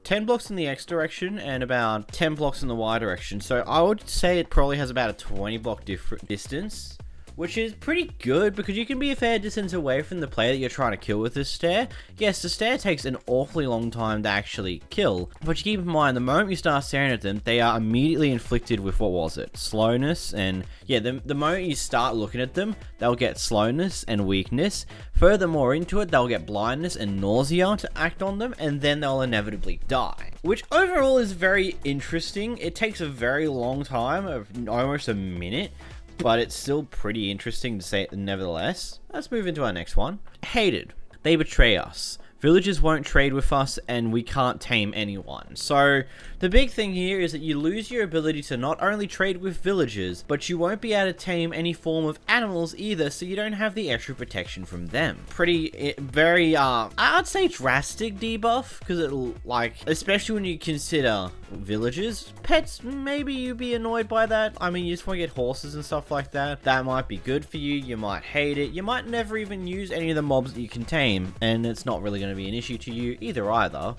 10 blocks in the X direction and about 10 blocks in the Y direction. So I would say it probably has about a 20 block distance, which is pretty good because you can be a fair distance away from the player that you're trying to kill with this stair. Yes, the stair takes an awfully long time to actually kill, but you keep in mind the moment you start staring at them, they are immediately inflicted with, what was it, slowness, and yeah, the moment you start looking at them, they'll get slowness and weakness. Furthermore into it, they'll get blindness and nausea to act on them, and then they'll inevitably die, which overall is very interesting. It takes a very long time, of almost a minute, but it's still pretty interesting to say nevertheless. Let's move into our next one. Hated. They betray us. Villagers won't trade with us, and we can't tame anyone. So, the big thing here is that you lose your ability to not only trade with villagers, but you won't be able to tame any form of animals either, so you don't have the extra protection from them. Very, I'd say drastic debuff, because it'll, like, especially when you consider villagers. Pets, maybe you'd be annoyed by that. I mean, you just want to get horses and stuff like that. That might be good for you. You might hate it. You might never even use any of the mobs that you can tame, and it's not really going to be an issue to you either.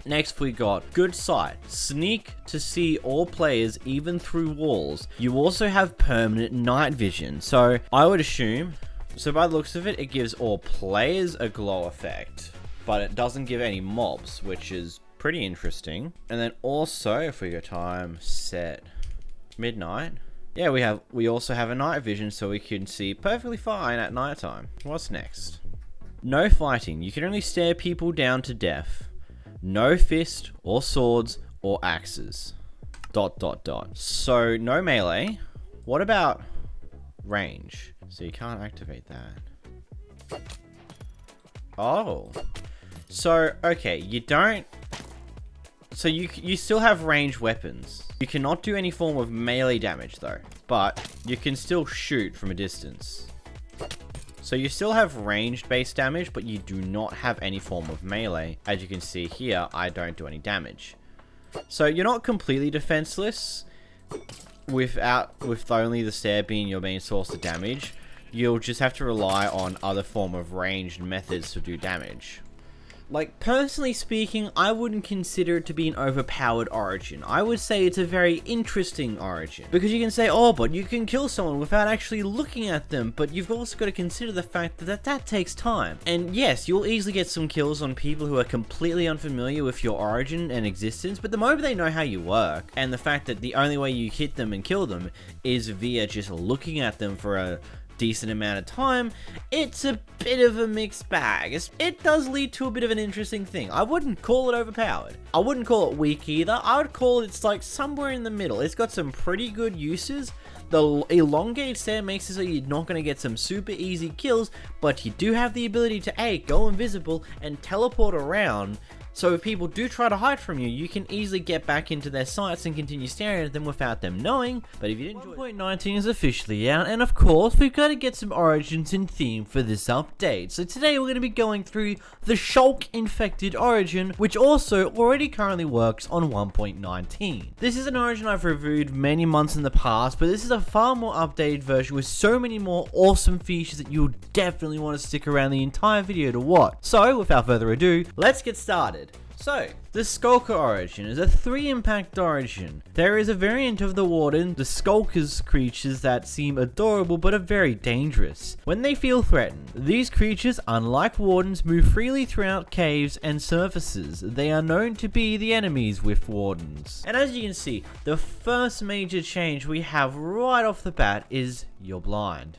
Next we got good sight, sneak to see all players even through walls. You also have permanent night vision, so I would assume, so by the looks of it, it gives all players a glow effect, but it doesn't give any mobs, which is pretty interesting. And then also, if we go time set midnight, yeah, we also have a night vision, so we can see perfectly fine at nighttime. What's next? No fighting. You can only stare people down to death. No fist or swords or axes. ... So no melee. What about range? So you can't activate that. Oh. So, okay, you don't... So you still have ranged weapons. You cannot do any form of melee damage though, but you can still shoot from a distance. So you still have ranged base damage, but you do not have any form of melee. As you can see here, I don't do any damage. So you're not completely defenseless with only the stair being your main source of damage. You'll just have to rely on other form of ranged methods to do damage. Like, personally speaking, I wouldn't consider it to be an overpowered origin. I would say it's a very interesting origin. Because you can say, oh, but you can kill someone without actually looking at them, but you've also got to consider the fact that takes time. And yes, you'll easily get some kills on people who are completely unfamiliar with your origin and existence, but the moment they know how you work, and the fact that the only way you hit them and kill them is via just looking at them for a decent amount of time, it's a bit of a mixed bag. It does lead to a bit of an interesting thing. I wouldn't call it overpowered. I wouldn't call it weak either. I would call it's like somewhere in the middle. It's got some pretty good uses. The elongated stair makes it so you're not going to get some super easy kills, but you do have the ability to A, go invisible and teleport around. So if people do try to hide from you, you can easily get back into their sights and continue staring at them without them knowing. But if you didn't enjoy 1.19 is officially out, and of course, we've got to get some origins in theme for this update. So today we're going to be going through the Shulk Infected Origin, which also already currently works on 1.19. This is an origin I've reviewed many months in the past, but this is a far more updated version with so many more awesome features that you'll definitely want to stick around the entire video to watch. So without further ado, let's get started. So, the Sculker Origin is a 3-impact origin. There is a variant of the Warden, the Sculker's creatures that seem adorable but are very dangerous. When they feel threatened, these creatures, unlike Wardens, move freely throughout caves and surfaces. They are known to be the enemies with Wardens. And as you can see, the first major change we have right off the bat is you're blind.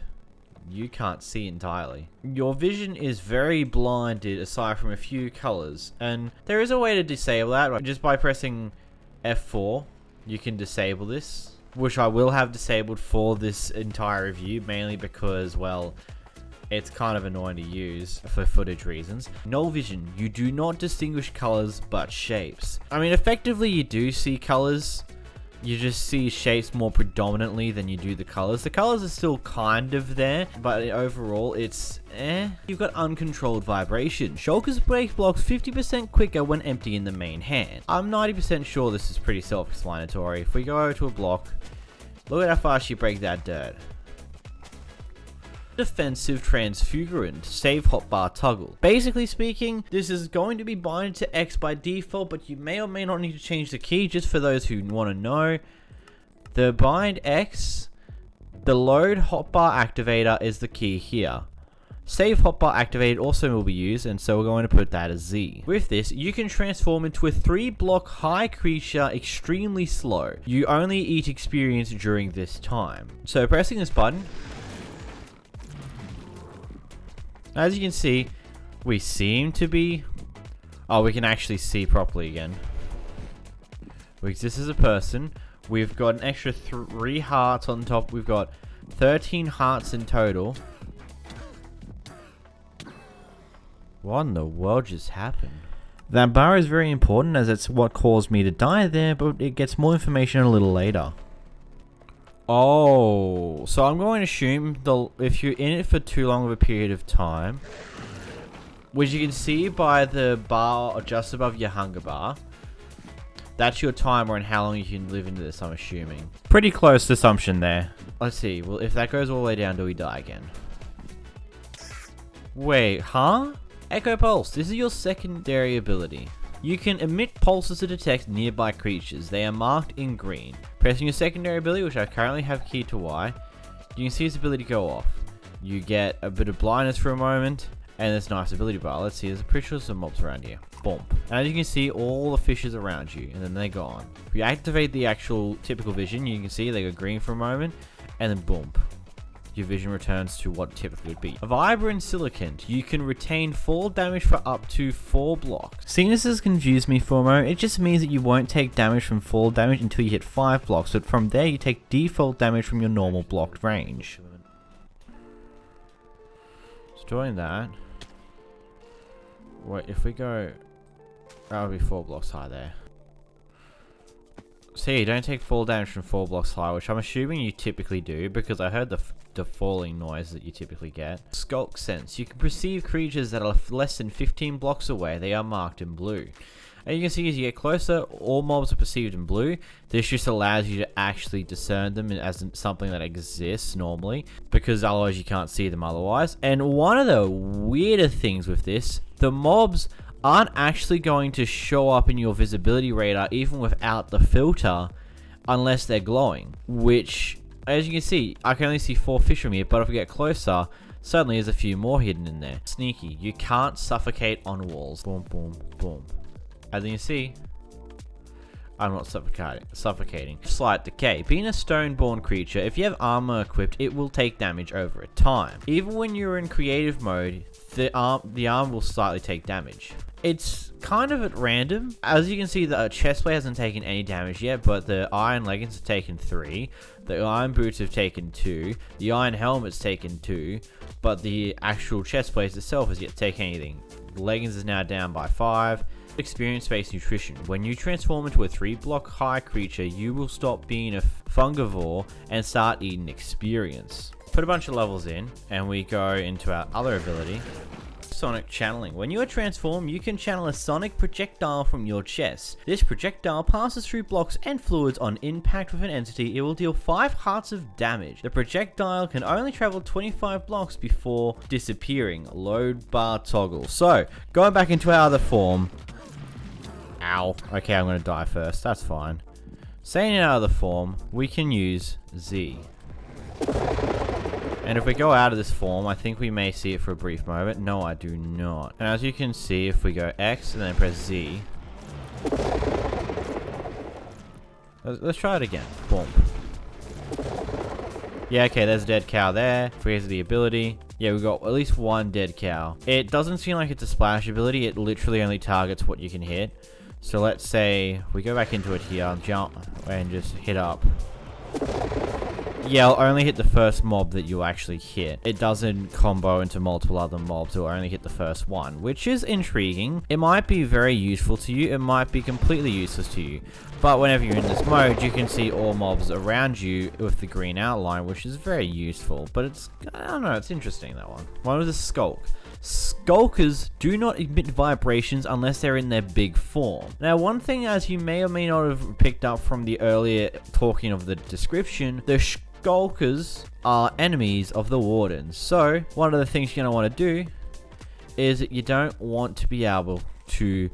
You can't see entirely. Your vision is very blinded aside from a few colors, and there is a way to disable that. Right? Just by pressing F4 you can disable this, which I will have disabled for this entire review, mainly because, well, it's kind of annoying to use for footage reasons. Null vision, you do not distinguish colors but shapes. I mean, effectively you do see colors. You just see shapes more predominantly than you do the colors. The colors are still kind of there, but overall it's You've got uncontrolled vibration. Shulker's break blocks 50% quicker when empty in the main hand. I'm 90% sure this is pretty self-explanatory. If we go over to a block, look at how fast you break that dirt. defensive transfigurant, save hotbar toggle. Basically speaking, this is going to be binded to X by default, but you may or may not need to change the key. Just for those who want to know, the bind X, the load hotbar activator is the key here. Save hotbar activated also will be used, and so we're going to put that as Z. With this, you can transform into a 3-block high creature extremely slow. You only eat experience during this time. So pressing this button, as you can see, we seem to be... Oh, we can actually see properly again. This is a person. We've got an extra 3 hearts on top. We've got 13 hearts in total. What in the world just happened? That bar is very important as it's what caused me to die there, but it gets more information a little later. Oh, so I'm going to assume if you're in it for too long of a period of time, which you can see by the bar just above your hunger bar, that's your timer and how long you can live into this, I'm assuming. Pretty close assumption there. Let's see, well, if that goes all the way down, do we die again? Wait, huh? Echo Pulse, this is your secondary ability. You can emit pulses to detect nearby creatures. They are marked in green. Pressing your secondary ability, which I currently have keyed to Y, you can see its ability go off. You get a bit of blindness for a moment, and this nice ability bar. Let's see, there's a pretty sure some mobs around here. Boom. And as you can see, all the fishes around you, and then they're gone. If you activate the actual typical vision, you can see they go green for a moment, and then boom. Your vision returns to what typically would be. Vibrant Silicant, you can retain fall damage for up to 4 blocks. Seeing this has confused me for a moment, it just means that you won't take damage from fall damage until you hit 5 blocks, but from there you take default damage from your normal blocked range. So doing that, wait, if we go, that would be 4 blocks high there. So you don't take fall damage from 4 blocks high, which I'm assuming you typically do, because I heard the falling noise that you typically get. Sculk Sense. You can perceive creatures that are less than 15 blocks away. They are marked in blue. And you can see as you get closer, all mobs are perceived in blue. This just allows you to actually discern them as something that exists normally, because otherwise you can't see them otherwise. And one of the weirder things with this, the mobs aren't actually going to show up in your visibility radar even without the filter unless they're glowing, which, as you can see, I can only see 4 fish from here, but if we get closer, suddenly there's a few more hidden in there. Sneaky. You can't suffocate on walls. Boom, boom, boom. As you can see, I'm not suffocating. Slight decay. Being a stone-born creature, if you have armor equipped, it will take damage over time. Even when you're in creative mode, the arm will slightly take damage. It's kind of at random. As you can see, the chestplate hasn't taken any damage yet, but the iron leggings have taken 3. The iron boots have taken 2. The iron helmet's taken 2. But the actual chestplate itself has yet to take anything. The leggings is now down by 5. Experience-based nutrition. When you transform into a 3-block high creature, you will stop being a fungivore and start eating experience. Put a bunch of levels in, and we go into our other ability. Sonic Channeling. When you are transformed, you can channel a sonic projectile from your chest. This projectile passes through blocks and fluids on impact with an entity. It will deal 5 hearts of damage. The projectile can only travel 25 blocks before disappearing. Load bar toggle. So, going back into our other form. Ow. Okay, I'm going to die first. That's fine. Staying in our other form, we can use Z. And if we go out of this form, I think we may see it for a brief moment. No, I do not. And as you can see, if we go X and then press Z. Let's try it again. Boom. Yeah, okay, there's a dead cow there. Here's the ability. Yeah, we've got at least 1 dead cow. It doesn't seem like it's a splash ability. It literally only targets what you can hit. So let's say we go back into it here, jump, and just hit up. Yeah, it'll only hit the first mob that you actually hit. It doesn't combo into multiple other mobs. It'll only hit the first one, which is intriguing. It might be very useful to you. It might be completely useless to you. But whenever you're in this mode, you can see all mobs around you with the green outline, which is very useful. But it's, I don't know, it's interesting, that one. One was a Skulk. Sculkers do not emit vibrations unless they're in their big form. Now, one thing, as you may or may not have picked up from the earlier talking of the description, the Sculkers are enemies of the Wardens. So, one of the things you're going to want to do is that you don't want to be able to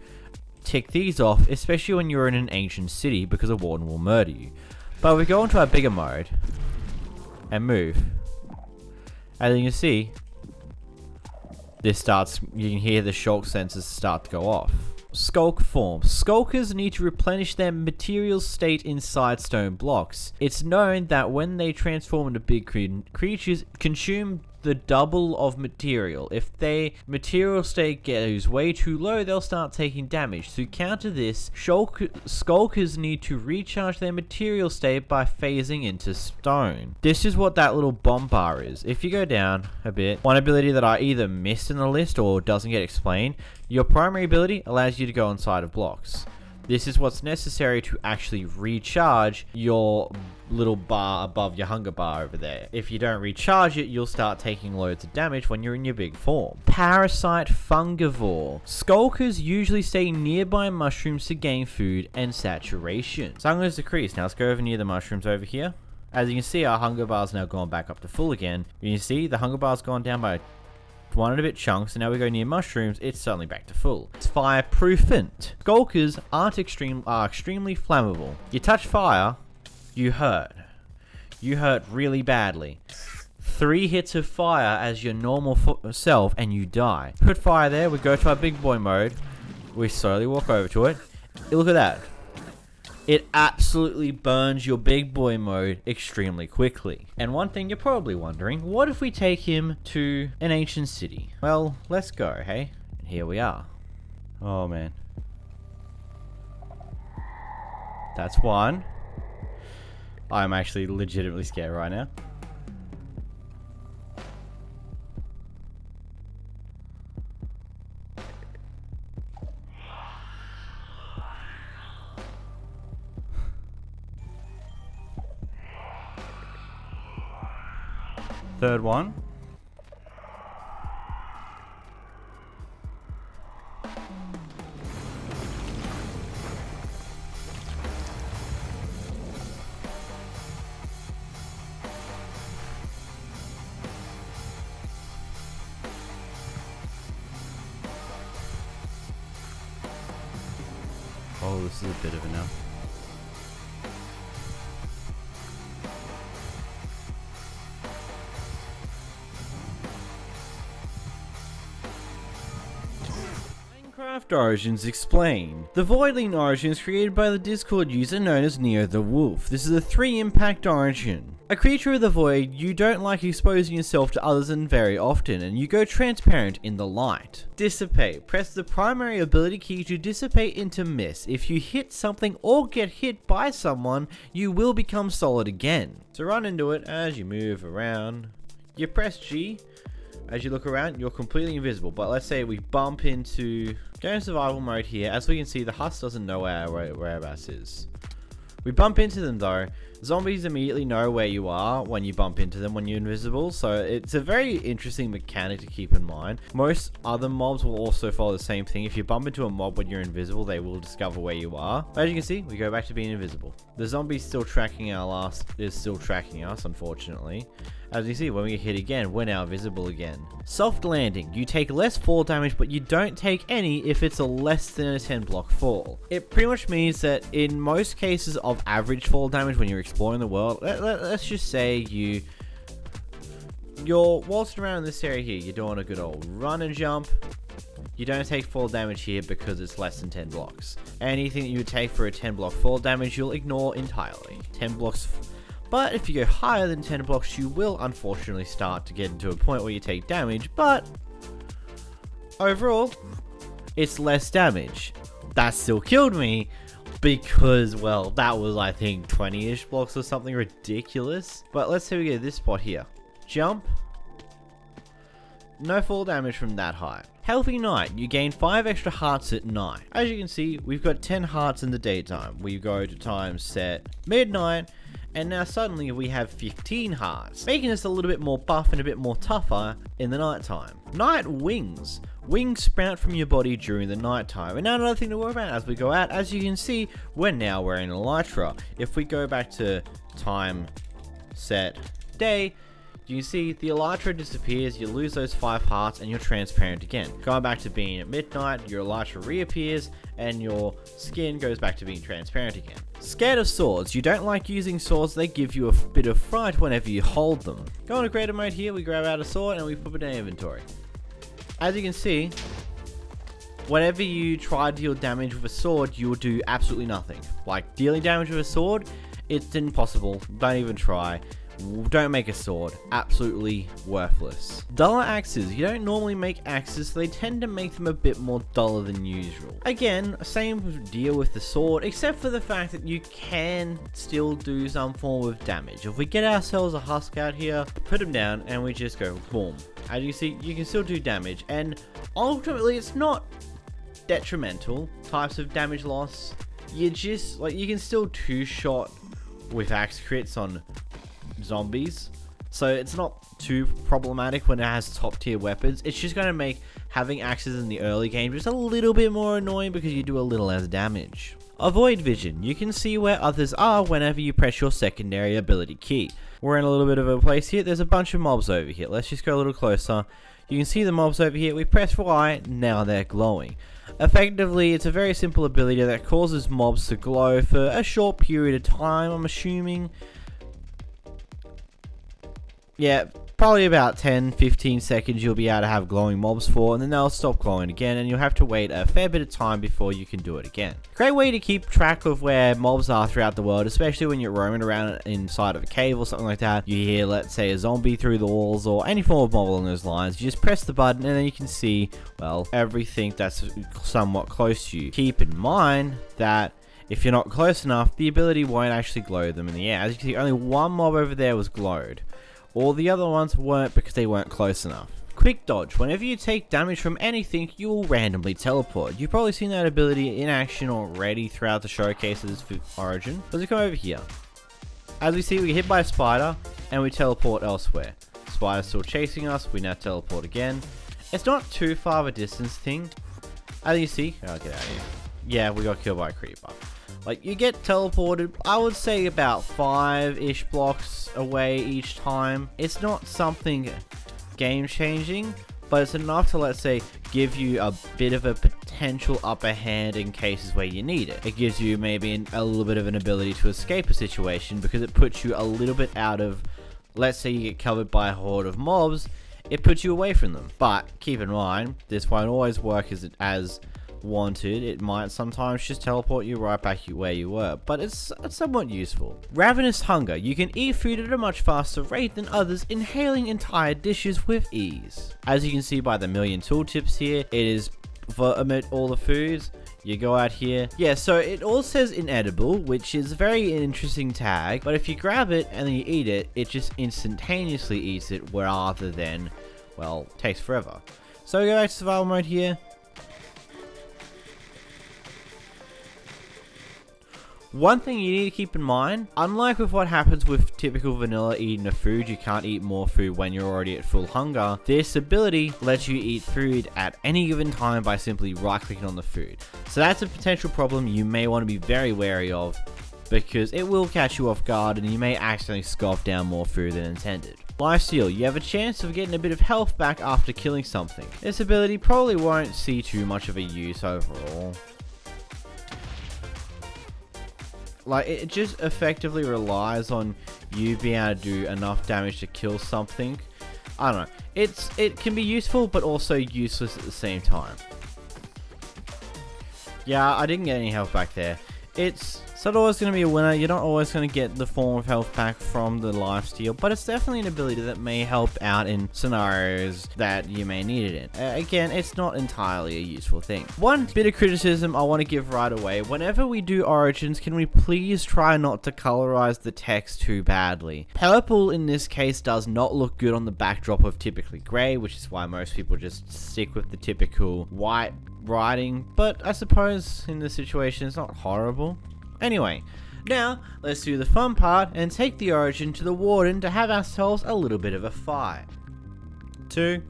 tick these off, especially when you're in an ancient city, because a Warden will murder you. But if we go into our bigger mode and move, as you can see, this starts, you can hear the shulk sensors start to go off. Sculk form. Skulkers need to replenish their material state inside stone blocks. It's known that when they transform into big creatures, consume the double of material. If their material state goes way too low, they'll start taking damage. To counter this, Skulkers need to recharge their material state by phasing into stone. This is what that little bomb bar is. If you go down a bit, one ability that I either missed in the list or doesn't get explained, your primary ability allows you to go inside of blocks. This is what's necessary to actually recharge your little bar above your hunger bar over there. If you don't recharge it, you'll start taking loads of damage when you're in your big form. Parasite Fungivore. Skulkers usually stay nearby mushrooms to gain food and saturation. So hunger is decreased. Now let's go over near the mushrooms over here. As you can see, our hunger bar's now gone back up to full again. You can see the hunger bar's gone down by 1 and a bit chunks, and now we go near mushrooms, it's suddenly back to full. It's fireproofant. Skulkers are extremely flammable. You touch fire, you hurt. You hurt really badly. 3 hits of fire as your normal self and you die. Put fire there, we go to our big boy mode. We slowly walk over to it. Look at that. It absolutely burns your big boy mode extremely quickly. And one thing you're probably wondering, what if we take him to an ancient city? Well, let's go, hey? And here we are. Oh man. That's one. I'm actually legitimately scared right now. Third one. Oh, this is a bit of enough. Origins explained. The Voidling Origin is created by the Discord user known as Neo the Wolf. This is a 3-impact origin. A creature of the void, you don't like exposing yourself to others and very often, and you go transparent in the light. Dissipate. Press the primary ability key to dissipate into mist. If you hit something or get hit by someone, you will become solid again. So run into it as you move around. You press G. As you look around, you're completely invisible. But let's say we bump into... Go in survival mode here. As we can see, the husk doesn't know where whereabouts is. We bump into them though. Zombies immediately know where you are when you bump into them when you're invisible. So it's a very interesting mechanic to keep in mind. Most other mobs will also follow the same thing. If you bump into a mob when you're invisible, they will discover where you are. But as you can see, we go back to being invisible. The zombie's still tracking is still tracking us, unfortunately. As you see, when we get hit again, we're now visible again. Soft landing. You take less fall damage, but you don't take any if it's a less than a 10 block fall. It pretty much means that in most cases of average fall damage when you're exploring the world, let's just say you're waltzing around in this area here, you're doing a good old run and jump. You don't take fall damage here because it's less than 10 blocks. Anything that you would take for a 10 block fall damage, you'll ignore entirely. 10 blocks... But if you go higher than 10 blocks, you will unfortunately start to get into a point where you take damage, but overall, it's less damage. That still killed me because, well, that was, I think, 20-ish blocks or something ridiculous. But let's say we get this spot here. Jump. No fall damage from that height. Healthy night. You gain 5 extra hearts at night. As you can see, we've got 10 hearts in the daytime. We go to time set midnight. And now suddenly we have 15 hearts, making us a little bit more buff and a bit more tougher in the nighttime. Night wings. Wings sprout from your body during the nighttime. And now another thing to worry about as we go out, as you can see, we're now wearing Elytra. If we go back to time, set, day, you can see the Elytra disappears, you lose those 5 hearts, and you're transparent again. Going back to being at midnight, your Elytra reappears, and your skin goes back to being transparent again. Scared of swords. You don't like using swords, they give you a bit of fright whenever you hold them. Go into creative mode here, we grab out a sword, and we put it in inventory. As you can see, whenever you try to deal damage with a sword, you will do absolutely nothing. Like, dealing damage with a sword, it's impossible, don't even try. Don't make a sword. Absolutely worthless. Duller axes. You don't normally make axes, so they tend to make them a bit more duller than usual. Again, same deal with the sword, except for the fact that you can still do some form of damage. If we get ourselves a husk out here, put them down, and we just go boom. As you see, you can still do damage, and ultimately it's not detrimental types of damage loss. You just, like, you can still two-shot with axe crits on zombies, so it's not too problematic when it has top tier weapons. It's just going to make having axes in the early game just a little bit more annoying because you do a little less damage. Avoid vision. You can see where others are whenever you press your secondary ability key. We're in a little bit of a place here. There's a bunch of mobs over here. Let's just go a little closer. You can see the mobs over here. We press Y, now they're glowing. Effectively, it's a very simple ability that causes mobs to glow for a short period of time, I'm assuming. Yeah, probably about 10-15 seconds you'll be able to have glowing mobs for, and then they'll stop glowing again, and you'll have to wait a fair bit of time before you can do it again. Great way to keep track of where mobs are throughout the world, especially when you're roaming around inside of a cave or something like that. You hear, let's say, a zombie through the walls or any form of mob along those lines. You just press the button and then you can see, well, everything that's somewhat close to you. Keep in mind that if you're not close enough, the ability won't actually glow them in the air. As you can see, only one mob over there was glowed. All the other ones weren't because they weren't close enough. Quick dodge. Whenever you take damage from anything, you will randomly teleport. You've probably seen that ability in action already throughout the showcases for Origin. Let's come over here. As we see, we get hit by a spider and we teleport elsewhere. Spider's still chasing us, we now teleport again. It's not too far of a distance thing. As you see, oh, get out of here. Yeah, we got killed by a creeper. Like, you get teleported, I would say about 5-ish blocks away each time. It's not something game-changing, but it's enough to, let's say, give you a bit of a potential upper hand in cases where you need it. It gives you maybe a little bit of an ability to escape a situation because it puts you a little bit out of, let's say you get covered by a horde of mobs, it puts you away from them. But keep in mind, this won't always work as wanted. It might sometimes just teleport you right back where you were, but it's somewhat useful. Ravenous hunger. You can eat food at a much faster rate than others, inhaling entire dishes with ease. As you can see by the million tooltips here, it is vomit all the foods. You go out here. Yeah, so it all says inedible, which is a very interesting tag, but if you grab it and then you eat it, it just instantaneously eats it rather than, well, takes forever. So we go back to survival mode here. One thing you need to keep in mind, unlike with what happens with typical vanilla eating of food, you can't eat more food when you're already at full hunger, this ability lets you eat food at any given time by simply right clicking on the food. So that's a potential problem you may want to be very wary of, because it will catch you off guard and you may accidentally scoff down more food than intended. Lifesteal, you have a chance of getting a bit of health back after killing something. This ability probably won't see too much of a use overall. Like, it just effectively relies on you being able to do enough damage to kill something. I don't know. It can be useful, but also useless at the same time. Yeah, I didn't get any health back there. It's not always going to be a winner. You're not always going to get the form of health back from the lifesteal, but it's definitely an ability that may help out in scenarios that you may need it in. Again, it's not entirely a useful thing. One bit of criticism I want to give right away. Whenever we do Origins, can we please try not to colorize the text too badly? Purple in this case does not look good on the backdrop of typically grey, which is why most people just stick with the typical white writing, but I suppose in this situation it's not horrible. Anyway, Now, let's do the fun part and take the Origin to the Warden to have ourselves a little bit of a fight. 2,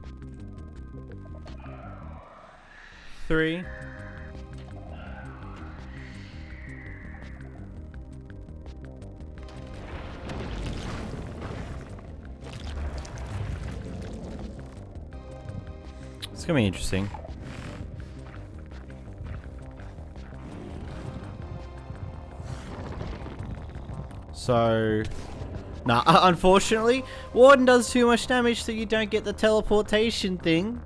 3, it's gonna be interesting. So, nah, unfortunately, Warden does too much damage so you don't get the teleportation thing.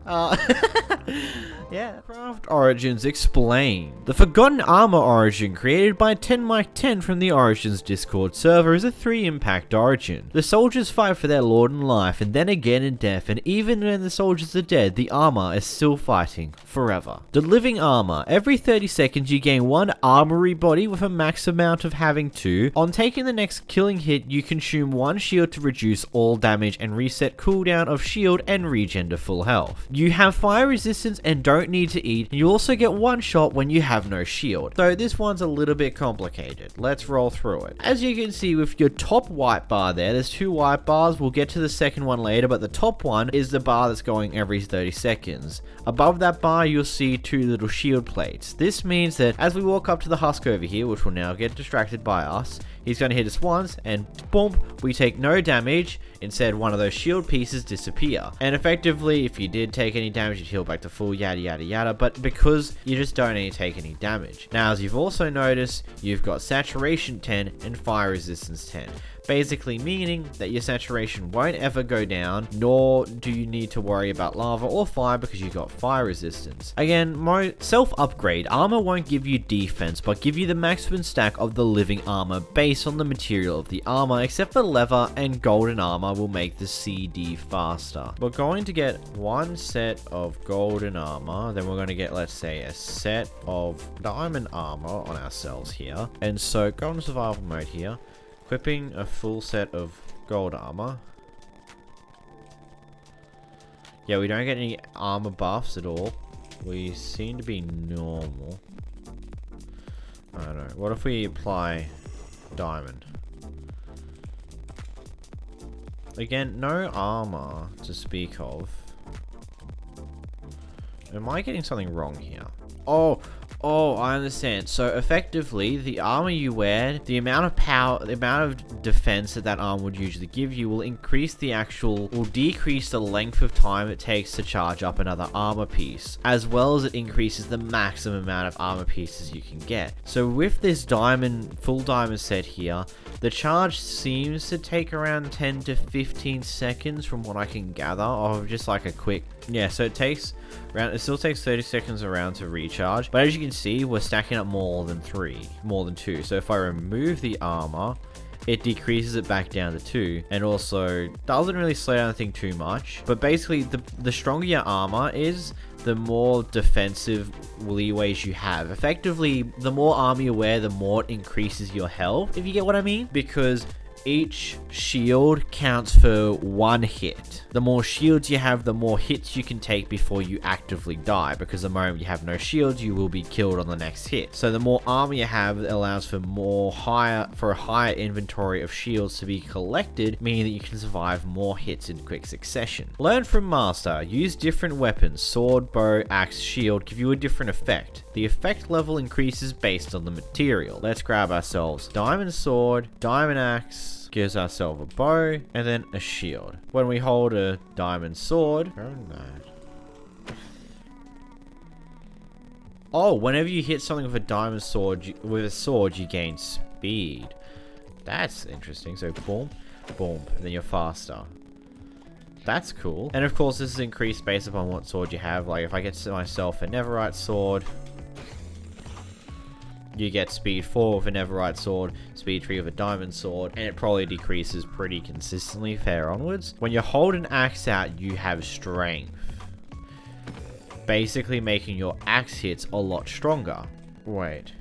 Yeah. Craft Origins Explain. The Forgotten Armor Origin, created by 10Mike10 from the Origins Discord server, is a 3-impact origin. The soldiers fight for their lord in life, and then again in death, and even when the soldiers are dead, the armor is still fighting forever. The Living Armor. Every 30 seconds you gain 1 armory body with a max amount of having 2. On taking the next killing hit, you consume 1 shield to reduce all damage and reset cooldown of shield and regen to full health. You have fire resistance and don't need to eat, and you also get 1 shot when you have no shield. So this one's a little bit complicated. Let's roll through it. As you can see with your top white bar there's 2 white bars. We'll get to the second one later, but the top one is the bar that's going every 30 seconds. Above that bar you'll see 2 little shield plates. This means that as we walk up to the husk over here, which will now get distracted by us, he's going to hit us once and boom, we take no damage. Instead, one of those shield pieces disappear. And effectively, if you did take any damage, you'd heal back to full, yada yada yada, but because you just don't need to take any damage. Now, as you've also noticed, you've got saturation 10 and fire resistance 10. Basically meaning that your saturation won't ever go down, nor do you need to worry about lava or fire because you got fire resistance. Again, self-upgrade. Armor won't give you defense, but give you the maximum stack of the living armor based on the material of the armor, except for leather and golden armor will make the CD faster. We're going to get 1 set of golden armor, then we're going to get, let's say, a set of diamond armor on ourselves here. And so, go into survival mode here. Equipping a full set of gold armor. Yeah, we don't get any armor buffs at all. We seem to be normal. I don't know. What if we apply diamond? Again, no armor to speak of. Am I getting something wrong here? Oh, I understand. So effectively, the armor you wear, the amount of power, the amount of defense that armor would usually give you will decrease the length of time it takes to charge up another armor piece, as well as it increases the maximum amount of armor pieces you can get. So with this full diamond set here, the charge seems to take around 10 to 15 seconds from what I can gather of just like a quick, yeah, so it still takes 30 seconds around to recharge, but as you can see, we're stacking up more than 2. So if I remove the armor, it decreases it back down to 2, and also doesn't really slow down the thing too much. But basically, the stronger your armor is, the more defensive leeways you have. Effectively, the more armor you wear, the more it increases your health, if you get what I mean, because each shield counts for 1 hit. The more shields you have, the more hits you can take before you actively die, because the moment you have no shields, you will be killed on the next hit. So the more armor you have, it allows for a higher inventory of shields to be collected, meaning that you can survive more hits in quick succession. Learn from Master. Use different weapons. Sword, bow, axe, shield give you a different effect. The effect level increases based on the material. Let's grab ourselves diamond sword, diamond axe, gives ourselves a bow, and then a shield. When we hold a diamond sword, whenever you hit something with a diamond sword, you gain speed. That's interesting. So boom, boom, and then you're faster. That's cool. And of course, this is increased based upon what sword you have. Like if I get myself a netherite sword, you get speed 4 with a netherite sword, speed 3 with a diamond sword, and it probably decreases pretty consistently fair onwards. When you hold an axe out, you have strength, basically making your axe hits a lot stronger. Wait.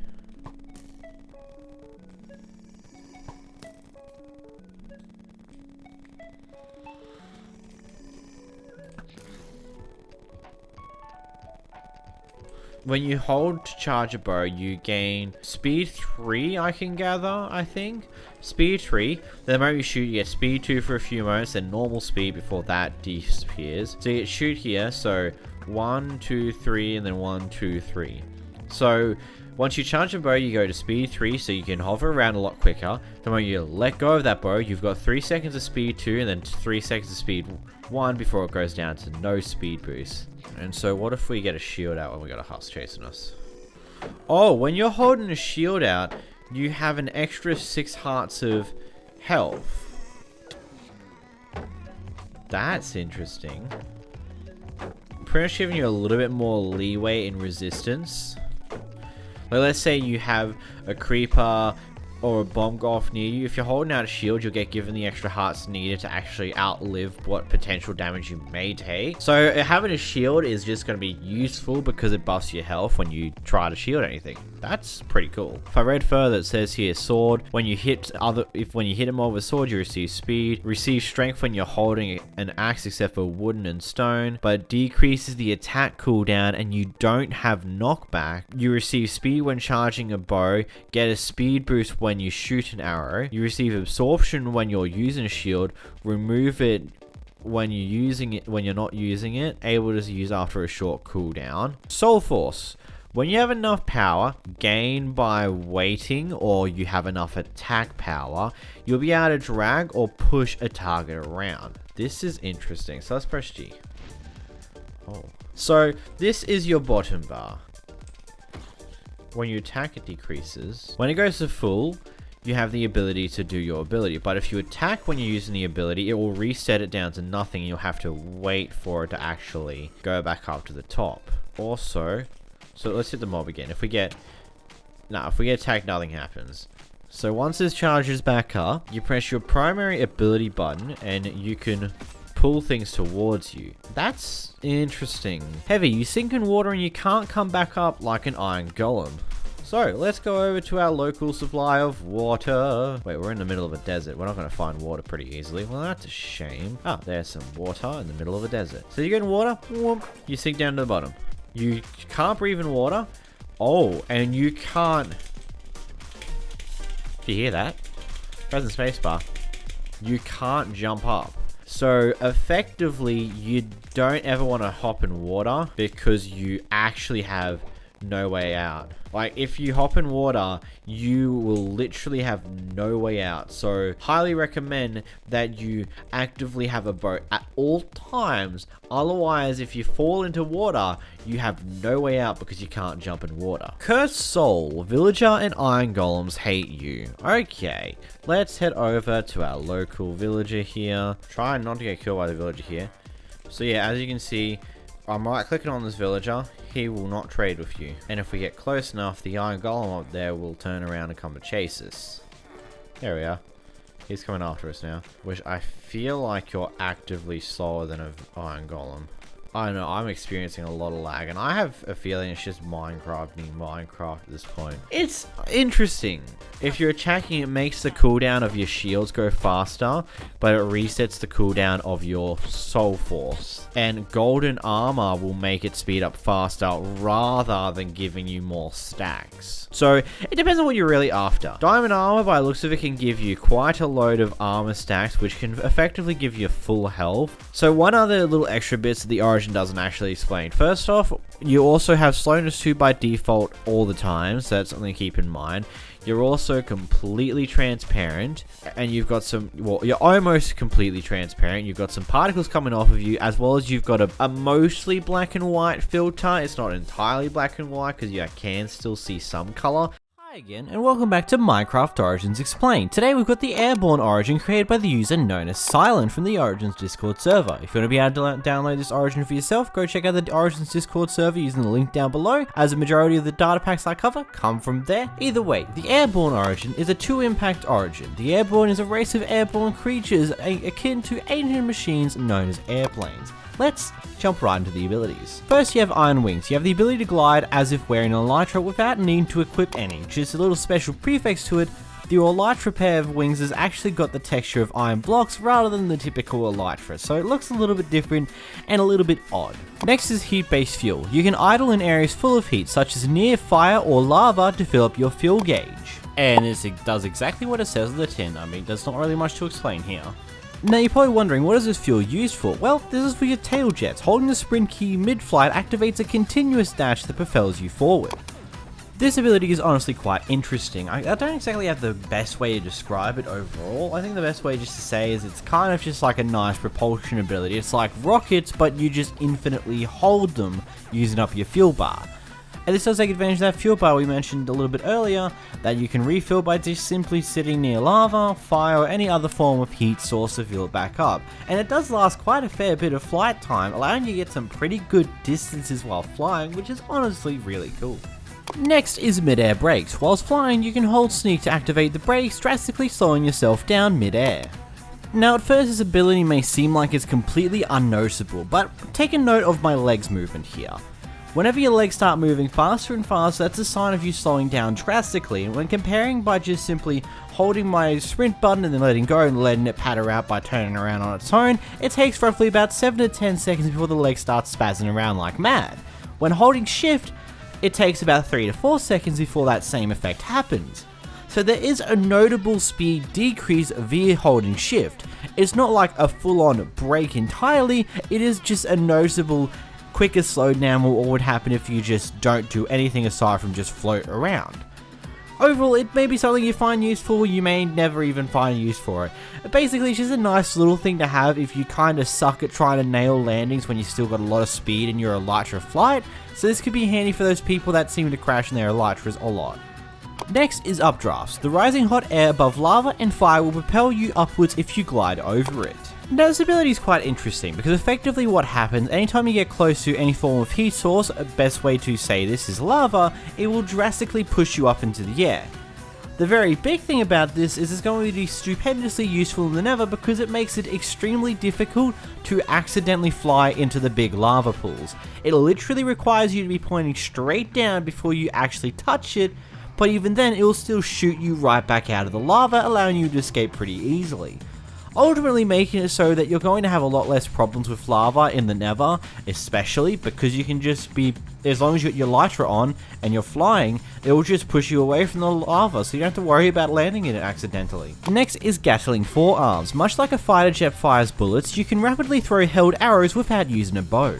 when you hold to charge a bow, you gain speed 3, I can gather, I think. Speed 3, the moment you shoot, you get speed 2 for a few moments, then normal speed before that disappears. So you shoot here, so 1, 2, 3, and then 1, 2, 3. So once you charge a bow, you go to speed 3, so you can hover around a lot quicker. The moment you let go of that bow, you've got 3 seconds of speed 2, and then 3 seconds of speed 1 before it goes down to no speed boost. And so what if we get a shield out when we got a husk chasing us? Oh, when you're holding a shield out, you have an extra 6 hearts of health. That's interesting. Pretty much giving you a little bit more leeway in resistance. Like, let's say you have a creeper or a bomb go off near you. If you're holding out a shield, you'll get given the extra hearts needed to actually outlive what potential damage you may take. So having a shield is just going to be useful because it buffs your health when you try to shield anything. That's pretty cool. If I read further, it says here, sword. When you hit him with a sword, you receive speed. Receive strength when you're holding an axe, except for wooden and stone, but decreases the attack cooldown and you don't have knockback. You receive speed when charging a bow. Get a speed boost when you shoot an arrow. You receive absorption when you're using a shield. Remove it when you're not using it. Able to use after a short cooldown. Soul Force. When you have enough power, gained by waiting, or you have enough attack power, you'll be able to drag or push a target around. This is interesting. So let's press G. Oh. So this is your bottom bar. When you attack, it decreases. When it goes to full, you have the ability to do your ability. But if you attack when you're using the ability, it will reset it down to nothing. You'll have to wait for it to actually go back up to the top. Also, so let's hit the mob again. If we get attacked, nothing happens. So once this charges back up, you press your primary ability button and you can pull things towards you. That's interesting. Heavy, you sink in water and you can't come back up like an iron golem. So let's go over to our local supply of water. Wait, we're in the middle of a desert. We're not going to find water pretty easily. Well, that's a shame. Ah, there's some water in the middle of a desert. So you get in water, whoop, you sink down to the bottom. You can't breathe in water. Oh, and you can't... Do you hear that? Press the spacebar. You can't jump up. So effectively, you don't ever want to hop in water because you actually have no way out. Like, if you hop in water, you will literally have no way out. So highly recommend that you actively have a boat at all times. Otherwise, if you fall into water, you have no way out because you can't jump in water. Cursed Soul, Villager and Iron Golems hate you. Okay, let's head over to our local villager here. Try not to get killed by the villager here. So yeah, as you can see, I'm right clicking on this villager. He will not trade with you. And if we get close enough, the Iron Golem up there will turn around and come to chase us. There we are. He's coming after us now. Which I feel like you're actively slower than an Iron Golem. I don't know, I'm experiencing a lot of lag, and I have a feeling it's just Minecraft being Minecraft at this point. It's interesting. If you're attacking, it makes the cooldown of your shields go faster, but it resets the cooldown of your soul force. And golden armor will make it speed up faster rather than giving you more stacks. So it depends on what you're really after. Diamond armor, by the looks of it, can give you quite a load of armor stacks, which can effectively give you full health. So one other little extra bits that the Origin doesn't actually explain. First off, you also have slowness 2 by default all the time, so that's something to keep in mind. You're also completely transparent, and you've got some, well, you're almost completely transparent. You've got some particles coming off of you, as well as you've got a mostly black and white filter. It's not entirely black and white, because you can still see some color. Hi again, and welcome back to Minecraft Origins Explained. Today we've got the Airborne Origin created by the user known as Silent from the Origins Discord server. If you want to be able to download this Origin for yourself, go check out the Origins Discord server using the link down below, as a majority of the data packs I cover come from there. Either way, the Airborne Origin is a 2-impact origin. The Airborne is a race of airborne creatures akin to ancient machines known as airplanes. Let's jump right into the abilities. First, you have Iron Wings. You have the ability to glide as if wearing an elytra without needing to equip any. Just a little special prefix to it, The elytra pair of wings has actually got the texture of iron blocks rather than the typical elytra, so it looks a little bit different and a little bit odd. Next is heat-based fuel. You can idle in areas full of heat, such as near fire or lava, to fill up your fuel gauge. And this does exactly what it says on the tin. I mean, there's not really much to explain here. Now you're probably wondering, what is this fuel used for? Well, this is for your tail jets. Holding the sprint key mid-flight activates a continuous dash that propels you forward. This ability is honestly quite interesting. I don't exactly have the best way to describe it overall. I think the best way just to say is it's kind of just like a nice propulsion ability. It's like rockets, but you just infinitely hold them using up your fuel bar. And this does take advantage of that fuel bar we mentioned a little bit earlier, that you can refill by just simply sitting near lava, fire, or any other form of heat source to fill it back up. And it does last quite a fair bit of flight time, allowing you to get some pretty good distances while flying, which is honestly really cool. Next is mid-air brakes. Whilst flying, you can hold sneak to activate the brakes, drastically slowing yourself down mid-air. Now at first this ability may seem like it's completely unnoticeable, but take a note of my legs movement here. Whenever your legs start moving faster and faster, that's a sign of you slowing down drastically, and when comparing by just simply holding my sprint button and then letting go and letting it patter out by turning around on its own, it takes roughly about 7 to 10 seconds before the leg starts spazzing around like mad. When holding shift, it takes about 3 to 4 seconds before that same effect happens. So there is a notable speed decrease via holding shift. It's not like a full-on brake entirely, it is just a noticeable quicker slowdown than what would happen if you just don't do anything aside from just float around. Overall, it may be something you find useful, you may never even find use for it. Basically, it's just a nice little thing to have if you kind of suck at trying to nail landings when you still got a lot of speed in your elytra flight, so this could be handy for those people that seem to crash in their elytras a lot. Next is updrafts. The rising hot air above lava and fire will propel you upwards if you glide over it. Now this ability is quite interesting because effectively what happens anytime you get close to any form of heat source, a best way to say this is lava, it will drastically push you up into the air. The very big thing about this is it's going to be stupendously useful than ever because it makes it extremely difficult to accidentally fly into the big lava pools. It literally requires you to be pointing straight down before you actually touch it, but even then it will still shoot you right back out of the lava, allowing you to escape pretty easily. Ultimately making it so that you're going to have a lot less problems with lava in the Nether, especially because you can just be, as long as you got your elytra on and you're flying, it will just push you away from the lava, so you don't have to worry about landing in it accidentally. Next is Gatling forearms. Much like a fighter jet fires bullets, you can rapidly throw held arrows without using a bow.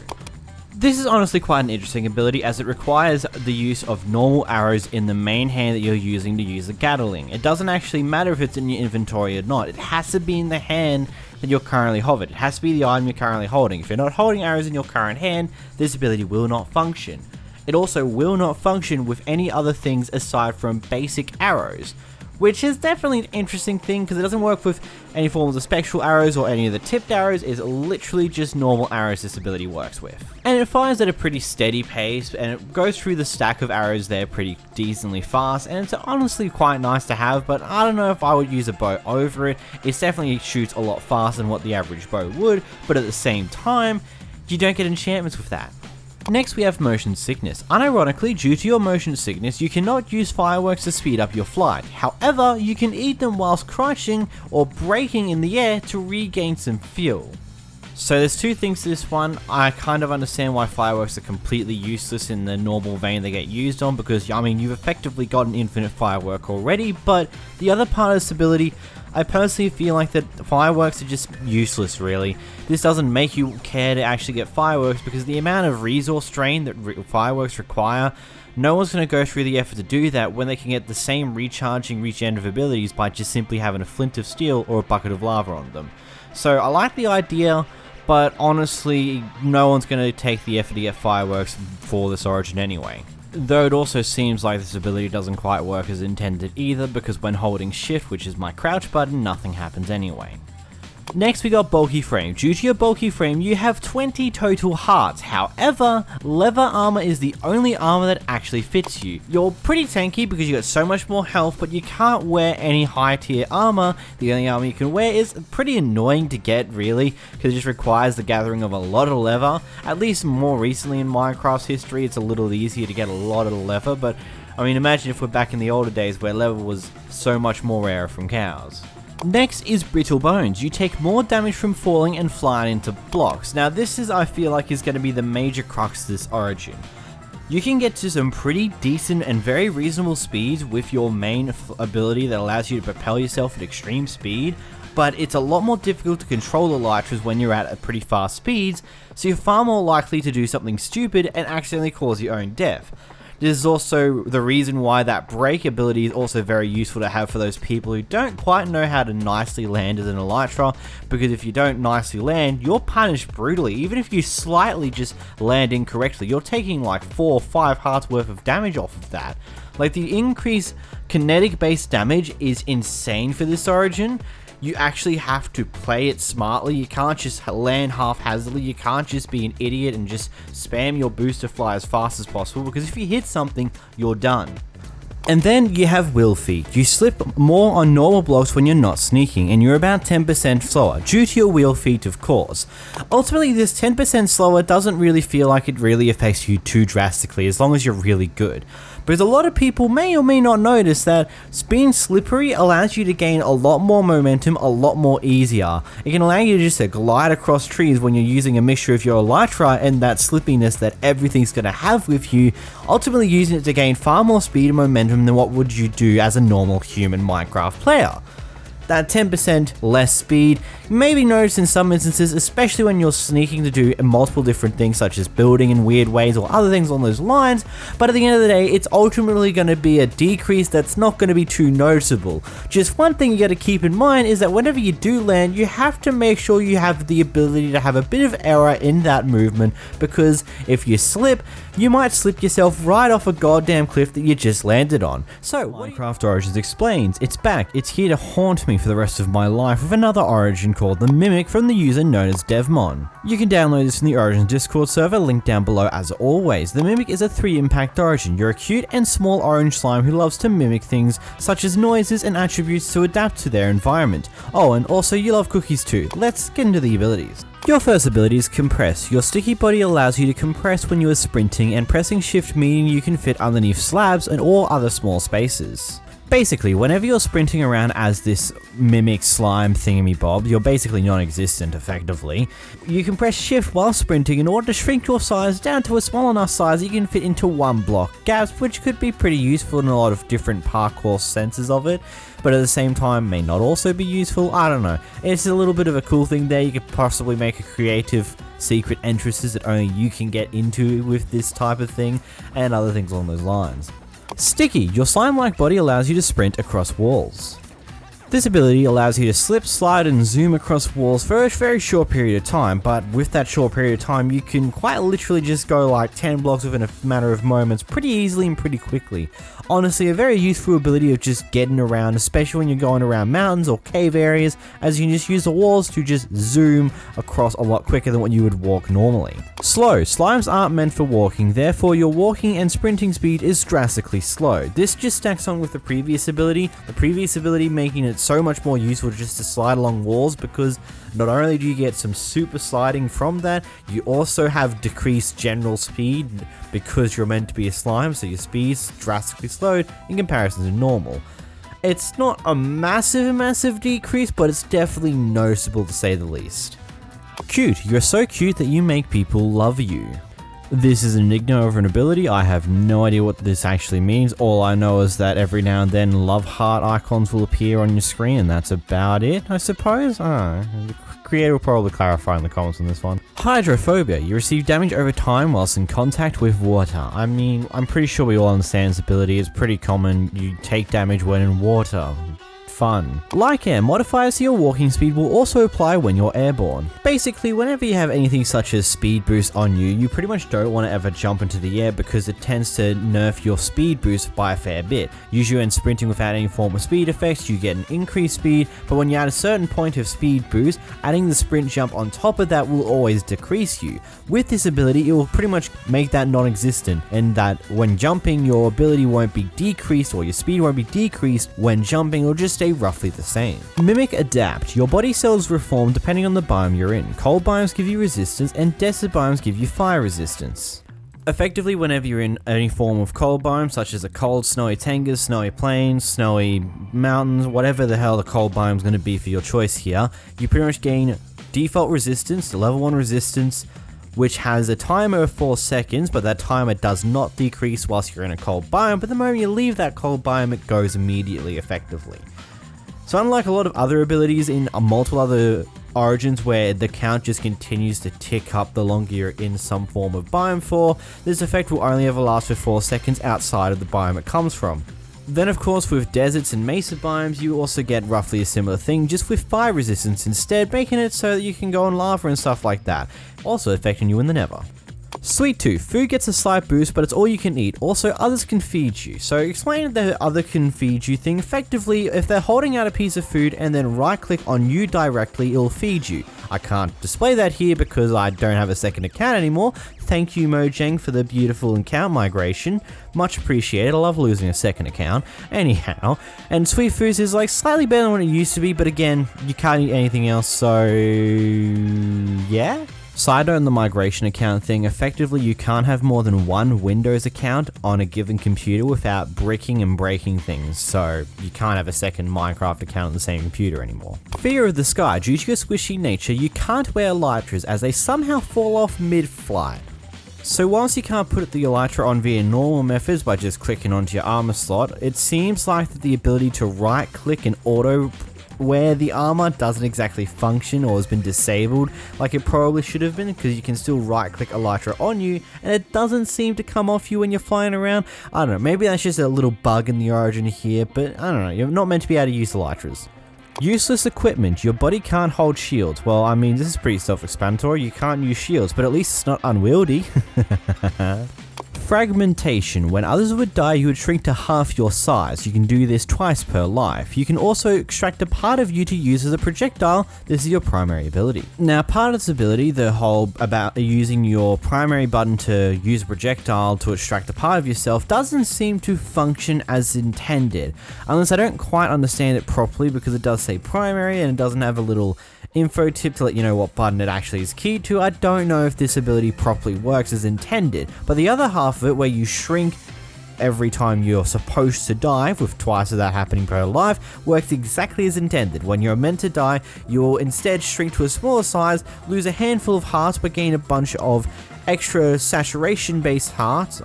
This is honestly quite an interesting ability as it requires the use of normal arrows in the main hand that you're using to use the Gatling. It doesn't actually matter if it's in your inventory or not, it has to be in the hand that you're currently hovered. It has to be the item you're currently holding. If you're not holding arrows in your current hand, this ability will not function. It also will not function with any other things aside from basic arrows, which is definitely an interesting thing because it doesn't work with any forms of spectral arrows or any of the tipped arrows. It's literally just normal arrows this ability works with. And it fires at a pretty steady pace and it goes through the stack of arrows there pretty decently fast, and it's honestly quite nice to have, but I don't know if I would use a bow over it. It definitely shoots a lot faster than what the average bow would, but at the same time, you don't get enchantments with that. Next we have motion sickness. Unironically, due to your motion sickness, you cannot use fireworks to speed up your flight. However, you can eat them whilst crouching or braking in the air to regain some fuel. So there's two things to this one. I kind of understand why fireworks are completely useless in the normal vein they get used on, because I mean you've effectively got an infinite firework already, but the other part of this ability, I personally feel like that fireworks are just useless really. This doesn't make you care to actually get fireworks because the amount of resource drain that fireworks require, no one's going to go through the effort to do that when they can get the same recharging regenerative abilities by just simply having a flint of steel or a bucket of lava on them. So I like the idea, but honestly no one's going to take the effort to get fireworks for this origin anyway. Though it also seems like this ability doesn't quite work as intended either, because when holding shift, which is my crouch button, nothing happens anyway. Next we got bulky frame. Due to your bulky frame, you have 20 total hearts. However, leather armor is the only armor that actually fits you. You're pretty tanky because you got so much more health, but you can't wear any high tier armor. The only armor you can wear is pretty annoying to get really, because it just requires the gathering of a lot of leather. At least more recently in Minecraft's history, it's a little easier to get a lot of leather, but I mean, imagine if we're back in the older days where leather was so much more rare from cows. Next is Brittle Bones. You take more damage from falling and flying into blocks. Now this is, I feel like, is going to be the major crux of this origin. You can get to some pretty decent and very reasonable speeds with your main ability that allows you to propel yourself at extreme speed, but it's a lot more difficult to control the elytras when you're at pretty fast speeds, so you're far more likely to do something stupid and accidentally cause your own death. This is also the reason why that break ability is also very useful to have for those people who don't quite know how to nicely land as an elytra, because if you don't nicely land, you're punished brutally. Even if you slightly just land incorrectly, you're taking like 4 or 5 hearts worth of damage off of that. Like, the increased kinetic based damage is insane for this origin. You actually have to play it smartly. You can't just land haphazardly. You can't just be an idiot and just spam your booster fly as fast as possible, because if you hit something, you're done. And then you have Will Feet. You slip more on normal blocks when you're not sneaking, and you're about 10% slower, due to your Will Feet, of course. Ultimately, this 10% slower doesn't really feel like it really affects you too drastically, as long as you're really good. Because a lot of people may or may not notice that being slippery allows you to gain a lot more momentum a lot more easier. It can allow you to just glide across trees when you're using a mixture of your elytra and that slippiness that everything's going to have with you, ultimately using it to gain far more speed and momentum than what would you do as a normal human Minecraft player. That 10% less speed may be noticed in some instances, especially when you're sneaking to do multiple different things such as building in weird ways or other things along those lines, but at the end of the day, it's ultimately going to be a decrease that's not going to be too noticeable. Just one thing you got to keep in mind is that whenever you do land, you have to make sure you have the ability to have a bit of error in that movement, because if you slip, you might slip yourself right off a goddamn cliff that you just landed on. So, Minecraft Origins explains, it's back, it's here to haunt me for the rest of my life with another origin called the Mimic from the user known as DevMon. You can download this from the Origins Discord server, linked down below as always. The Mimic is a 3 impact origin. You're a cute and small orange slime who loves to mimic things such as noises and attributes to adapt to their environment. Oh, and also you love cookies too. Let's get into the abilities. Your first ability is Compress. Your sticky body allows you to compress when you are sprinting, and pressing shift meaning you can fit underneath slabs and or other small spaces. Basically, whenever you're sprinting around as this mimic slime thingamy-bob, you're basically non-existent effectively. You can press shift while sprinting in order to shrink your size down to a small enough size that you can fit into one block gaps, which could be pretty useful in a lot of different parkour senses of it, but at the same time may not also be useful. I don't know. It's a little bit of a cool thing there. You could possibly make a creative secret entrances that only you can get into with this type of thing, and other things along those lines. Sticky, your slime-like body allows you to sprint across walls. This ability allows you to slip, slide, and zoom across walls for a very short period of time, but with that short period of time, you can quite literally just go like 10 blocks within a matter of moments pretty easily and pretty quickly. Honestly, a very useful ability of just getting around, especially when you're going around mountains or cave areas, as you can just use the walls to just zoom across a lot quicker than what you would walk normally. Slow, slimes aren't meant for walking, therefore your walking and sprinting speed is drastically slow. This just stacks on with the previous ability making it so much more useful just to slide along walls, because not only do you get some super sliding from that, you also have decreased general speed because you're meant to be a slime, so your speed's drastically slowed in comparison to normal. It's not a massive decrease, but it's definitely noticeable to say the least. Cute, you're so cute that you make people love you. This is an Enigma of an ability. I have no idea what this actually means. All I know is that every now and then love heart icons will appear on your screen, and that's about it, I suppose. I don't know. The creator will probably clarify in the comments on this one. Hydrophobia. You receive damage over time whilst in contact with water. I mean, I'm pretty sure we all understand this ability. It's pretty common. You take damage when in water. Fun. Like air, modifiers to your walking speed will also apply when you're airborne. Basically, whenever you have anything such as speed boost on you, you pretty much don't want to ever jump into the air because it tends to nerf your speed boost by a fair bit. Usually when sprinting without any form of speed effects, you get an increased speed, but when you're at a certain point of speed boost, adding the sprint jump on top of that will always decrease you. With this ability, it will pretty much make that non-existent, and that when jumping, your ability won't be decreased or your speed won't be decreased. When jumping, it'll just stay roughly the same. Mimic Adapt. Your body cells reform depending on the biome you're in. Cold biomes give you resistance, and desert biomes give you fire resistance. Effectively, whenever you're in any form of cold biome, such as a cold, snowy taigas, snowy plains, snowy mountains, whatever the hell the cold biome is going to be for your choice here, you pretty much gain default resistance, level 1 resistance, which has a timer of 4 seconds, but that timer does not decrease whilst you're in a cold biome, but the moment you leave that cold biome, it goes immediately, effectively. So unlike a lot of other abilities in multiple other origins where the count just continues to tick up the longer you're in some form of biome for, this effect will only ever last for 4 seconds outside of the biome it comes from. Then of course with deserts and mesa biomes you also get roughly a similar thing, just with fire resistance instead, making it so that you can go on lava and stuff like that, also affecting you in the nether. Sweet Tooth. Food gets a slight boost, but it's all you can eat. Also, others can feed you. So explain the other can feed you thing. Effectively, if they're holding out a piece of food and then right click on you directly, it'll feed you. I can't display that here because I don't have a second account anymore. Thank you Mojang for the beautiful account migration. Much appreciated. I love losing a second account. Anyhow, and Sweet Foods is like slightly better than what it used to be, but again, you can't eat anything else, so yeah? Side note on the migration account thing, effectively you can't have more than one Windows account on a given computer without bricking and breaking things, so you can't have a second Minecraft account on the same computer anymore. Fear of the Sky. Due to your squishy nature, you can't wear elytras as they somehow fall off mid-flight. So whilst you can't put the elytra on via normal methods by just clicking onto your armor slot, it seems like that the ability to right click and auto where the armor doesn't exactly function or has been disabled like it probably should have been, because you can still right click elytra on you and it doesn't seem to come off you when you're flying around. I don't know, maybe that's just a little bug in the origin here, but I don't know, you're not meant to be able to use elytras. Useless equipment. Your body can't hold shields. Well, I mean, this is pretty self-explanatory. You can't use shields, but at least it's not unwieldy. Fragmentation. When others would die, you would shrink to half your size. You can do this twice per life. You can also extract a part of you to use as a projectile. This is your primary ability. Now, part of this ability, the whole about using your primary button to use a projectile to extract a part of yourself, doesn't seem to function as intended. Unless I don't quite understand it properly, because it does say primary and it doesn't have a little info tip to let you know what button it actually is keyed to. I don't know if this ability properly works as intended, but the other half of it, where you shrink every time you're supposed to die, with twice of that happening per life, works exactly as intended. When you're meant to die, you'll instead shrink to a smaller size, lose a handful of hearts, but gain a bunch of extra saturation based hearts,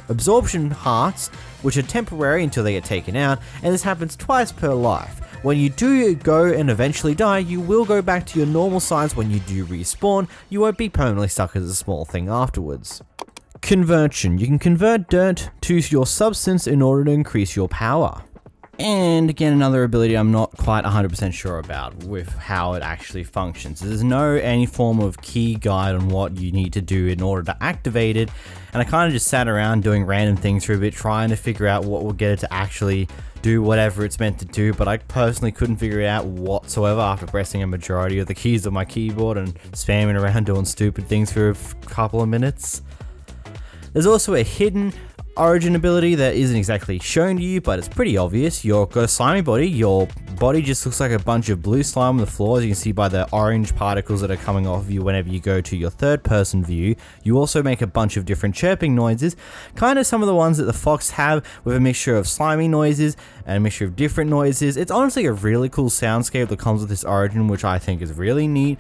absorption hearts, which are temporary until they get taken out, and this happens twice per life. When you do go and eventually die, you will go back to your normal size when you do respawn. You won't be permanently stuck as a small thing afterwards. Conversion. You can convert dirt to your substance in order to increase your power. And again, another ability I'm not quite 100% sure about with how it actually functions. There's no any form of key guide on what you need to do in order to activate it, and I kind of just sat around doing random things for a bit, trying to figure out what will get it to actually do whatever it's meant to do, but I personally couldn't figure it out whatsoever after pressing a majority of the keys on my keyboard and spamming around doing stupid things for a couple of minutes. There's also a hidden origin ability that isn't exactly shown to you, but it's pretty obvious. You've got a slimy body. Your body just looks like a bunch of blue slime on the floor, as you can see by the orange particles that are coming off of you whenever you go to your third person view. You also make a bunch of different chirping noises, kind of some of the ones that the fox have, with a mixture of slimy noises and a mixture of different noises. It's honestly a really cool soundscape that comes with this origin, which I think is really neat.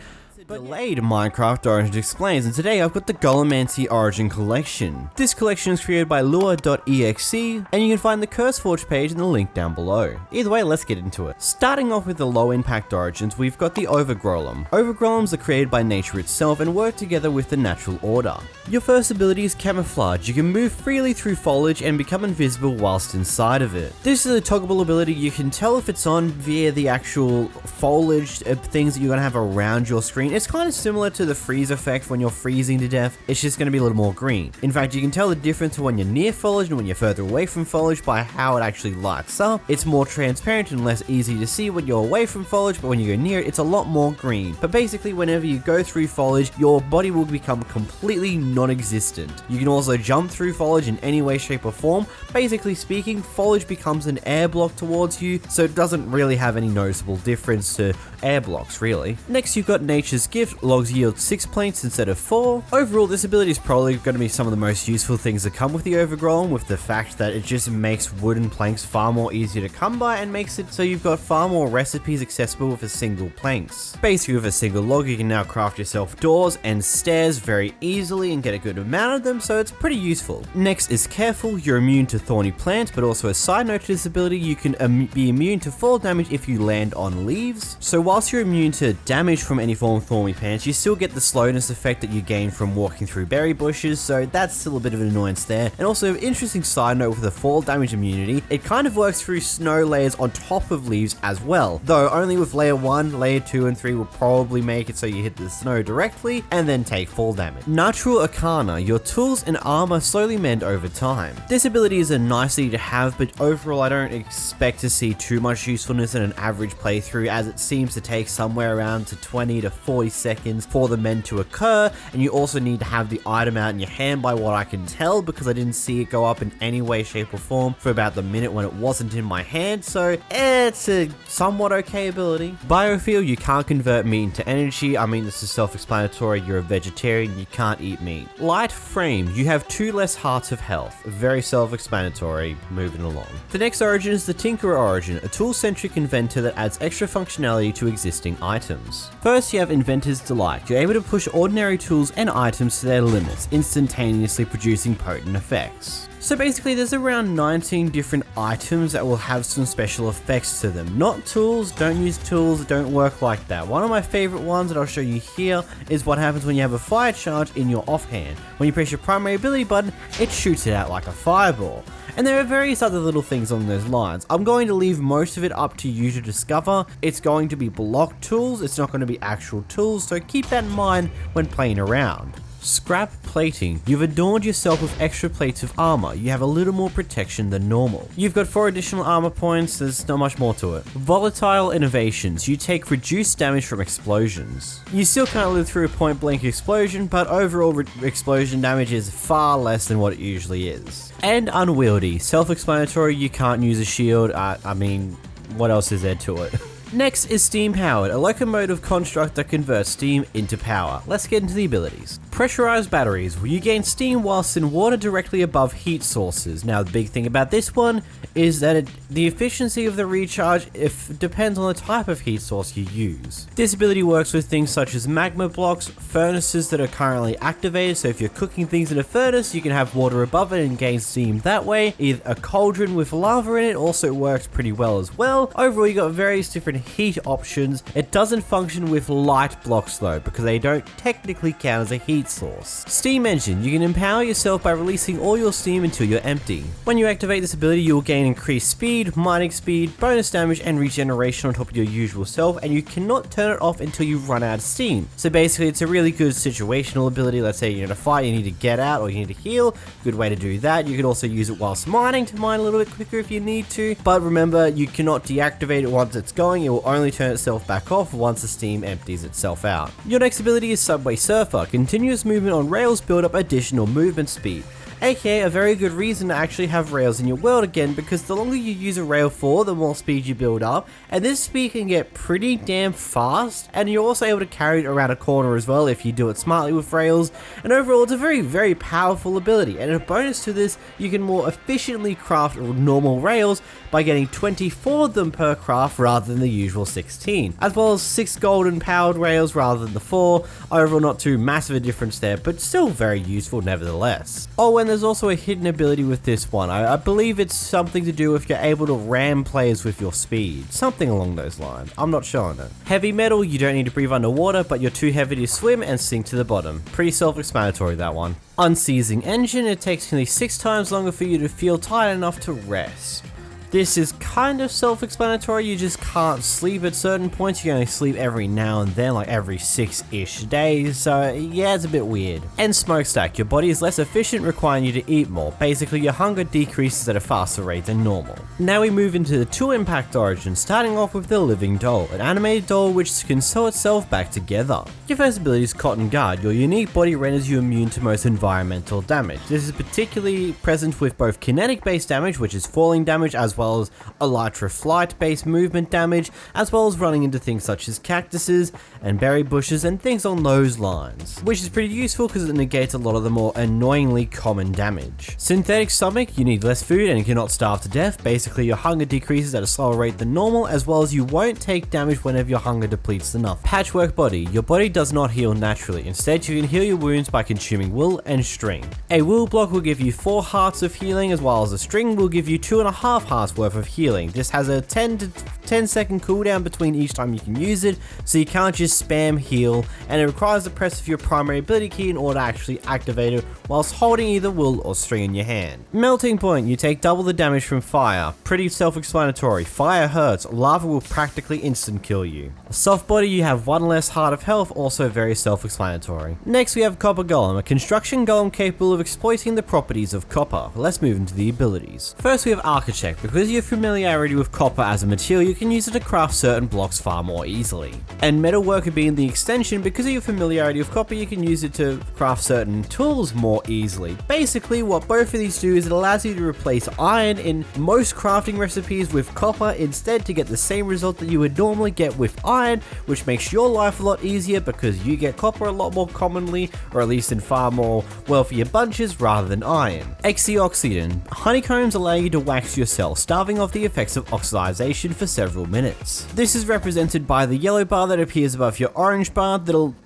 Delayed Minecraft Origin explains, and today I've got the Golemancy Origin collection. This collection is created by 𝓵𝓷𝓷𝓰𝓼, and you can find the CurseForge page in the link down below. Either way, let's get into it. Starting off with the low impact origins, we've got the Overgrolem. Overgrolems are created by nature itself and work together with the natural order. Your first ability is Camouflage. You can move freely through foliage and become invisible whilst inside of it. This is a toggleable ability. You can tell if it's on via the actual foliage things that you're going to have around your screen. It's kind of similar to the freeze effect when you're freezing to death. It's just going to be a little more green. In fact, you can tell the difference when you're near foliage and when you're further away from foliage by how it actually lights up. It's more transparent and less easy to see when you're away from foliage, but when you go near it, it's a lot more green. But basically, whenever you go through foliage, your body will become completely non-existent. You can also jump through foliage in any way, shape, or form. Basically speaking, foliage becomes an air block towards you, so it doesn't really have any noticeable difference to air blocks, really. Next, you've got Nature's Generous Gift, logs yield 6 plates instead of 4. Overall, this ability is probably going to be some of the most useful things that come with the Overgrolem, with the fact that it just makes wooden planks far more easier to come by and makes it so you've got far more recipes accessible with a single planks. Basically, with a single log, you can now craft yourself doors and stairs very easily and get a good amount of them, so it's pretty useful. Next is Careful. You're immune to thorny plants, but also a side note to this ability, you can be immune to fall damage if you land on leaves. So whilst you're immune to damage from any form of thorny plants, you still get the slowness effect that you gain from walking through berry bushes, so that's still a bit of an annoyance there. And also, interesting side note with the fall damage immunity, it kind of works through snow layers on top of leaves as well, though only with layer 1, layer 2 and 3 will probably make it so you hit the snow directly and then take fall damage. Natural Arcana. Your tools and armor slowly mend over time. This ability is a nicety to have, but overall I don't expect to see too much usefulness in an average playthrough, as it seems to take somewhere around to 20 to 40 seconds for the mend to occur, and you also need to have the item out in your hand by what I can tell, because I didn't see it go up in any way, shape or form for about the minute when it wasn't in my hand, so it's a somewhat okay ability. Biofuel. You can't convert meat into energy. I mean, this is self-explanatory, you're a vegetarian, you can't eat meat. Light Frame. You have 2 less hearts of health. Very self-explanatory, moving along. The next origin is the Tinkerer Origin, a tool-centric inventor that adds extra functionality to existing items. First, you have Inventor's Delight. You're able to push ordinary tools and items to their limits, instantaneously producing potent effects. So basically, there's around 19 different items that will have some special effects to them. Not tools, don't use tools, don't work like that. One of my favorite ones that I'll show you here is what happens when you have a fire charge in your offhand. When you press your primary ability button, it shoots it out like a fireball. And there are various other little things along those lines. I'm going to leave most of it up to you to discover. It's going to be block tools, it's not going to be actual tools, so keep that in mind when playing around. Scrap Plating. You've adorned yourself with extra plates of armor. You have a little more protection than normal. You've got 4 additional armor points, there's not much more to it. Volatile Innovations. You take reduced damage from explosions. You still can't live through a point blank explosion, but overall explosion damage is far less than what it usually is. And Unwieldy. Self-explanatory, you can't use a shield. I mean, what else is there to it? Next is Steam Powered, a locomotive construct that converts steam into power. Let's get into the abilities. Pressurized batteries. You gain steam whilst in water directly above heat sources. Now, the big thing about this one is that the efficiency of the recharge depends on the type of heat source you use. This ability works with things such as magma blocks, furnaces that are currently activated, so if you're cooking things in a furnace, you can have water above it and gain steam that way. Either a cauldron with lava in it also works pretty well as well. Overall, you got various different heat options. It doesn't function with light blocks though, because they don't technically count as a heat source. Steam Engine. You can empower yourself by releasing all your steam until you're empty. When you activate this ability, you will gain increased speed, mining speed, bonus damage, and regeneration on top of your usual self, and you cannot turn it off until you run out of steam. So basically, it's a really good situational ability. Let's say you're in a fight, you need to get out, or you need to heal. Good way to do that. You can also use it whilst mining to mine a little bit quicker if you need to, but remember, you cannot deactivate it once it's going. It will only turn itself back off once the steam empties itself out. Your next ability is Subway Surfer. Continuous movement on rails build up additional movement speed. aka a very good reason to actually have rails in your world again, because the longer you use a rail for, the more speed you build up, and this speed can get pretty damn fast, and you're also able to carry it around a corner as well if you do it smartly with rails, and overall it's a very powerful ability. And a bonus to this, you can more efficiently craft normal rails by getting 24 of them per craft rather than the usual 16, as well as 6 golden powered rails rather than the 4. Overall not too massive a difference there, but still very useful nevertheless. Oh, and there's also a hidden ability with this one. I believe it's something to do if you're able to ram players with your speed, something along those lines. I'm not sure on it. Heavy Metal, you don't need to breathe underwater, but you're too heavy to swim and sink to the bottom. Pretty self-explanatory, that one. Unseizing Engine, it takes nearly 6 times longer for you to feel tired enough to rest. This is kind of self-explanatory. You just can't sleep at certain points. You only sleep every now and then, like every 6-ish days, so yeah, it's a bit weird. And Smokestack, your body is less efficient, requiring you to eat more. Basically, your hunger decreases at a faster rate than normal. Now we move into the 2 impact origins, starting off with the Living Doll, an animated doll which can sew itself back together. Your first ability is Cotton Guard. Your unique body renders you immune to most environmental damage. This is particularly present with both kinetic based damage, which is falling damage, as well well as elytra flight based movement damage, as well as running into things such as cactuses and berry bushes and things on those lines, which is pretty useful because it negates a lot of the more annoyingly common damage. Synthetic stomach, you need less food and cannot starve to death. Basically your hunger decreases at a slower rate than normal, as well as you won't take damage whenever your hunger depletes enough. Patchwork body, your body does not heal naturally. Instead, you can heal your wounds by consuming wool and string. A wool block will give you 4 hearts of healing, as well as a string will give you 2.5 hearts worth of healing. This has a 10 second cooldown between each time you can use it, so you can't just spam heal, and it requires the press of your primary ability key in order to actually activate it whilst holding either wool or string in your hand. Melting point, you take double the damage from fire. Pretty self-explanatory. Fire hurts, lava will practically instant kill you. Soft body, you have 1 less heart of health, also very self-explanatory. Next we have Copper Golem, a construction golem capable of exploiting the properties of copper. Let's move into the abilities. First we have Architect. Because of your familiarity with copper as a material, you can use it to craft certain blocks far more easily. And Metalworker being the extension, because of your familiarity with copper, you can use it to craft certain tools more easily. Basically what both of these do is it allows you to replace iron in most crafting recipes with copper instead to get the same result that you would normally get with iron, which makes your life a lot easier because you get copper a lot more commonly, or at least in far more wealthier bunches rather than iron. Antioxidant. Honeycombs allow you to wax your cell, starving off the effects of oxidization for several minutes. This is represented by the yellow bar that appears above your orange bar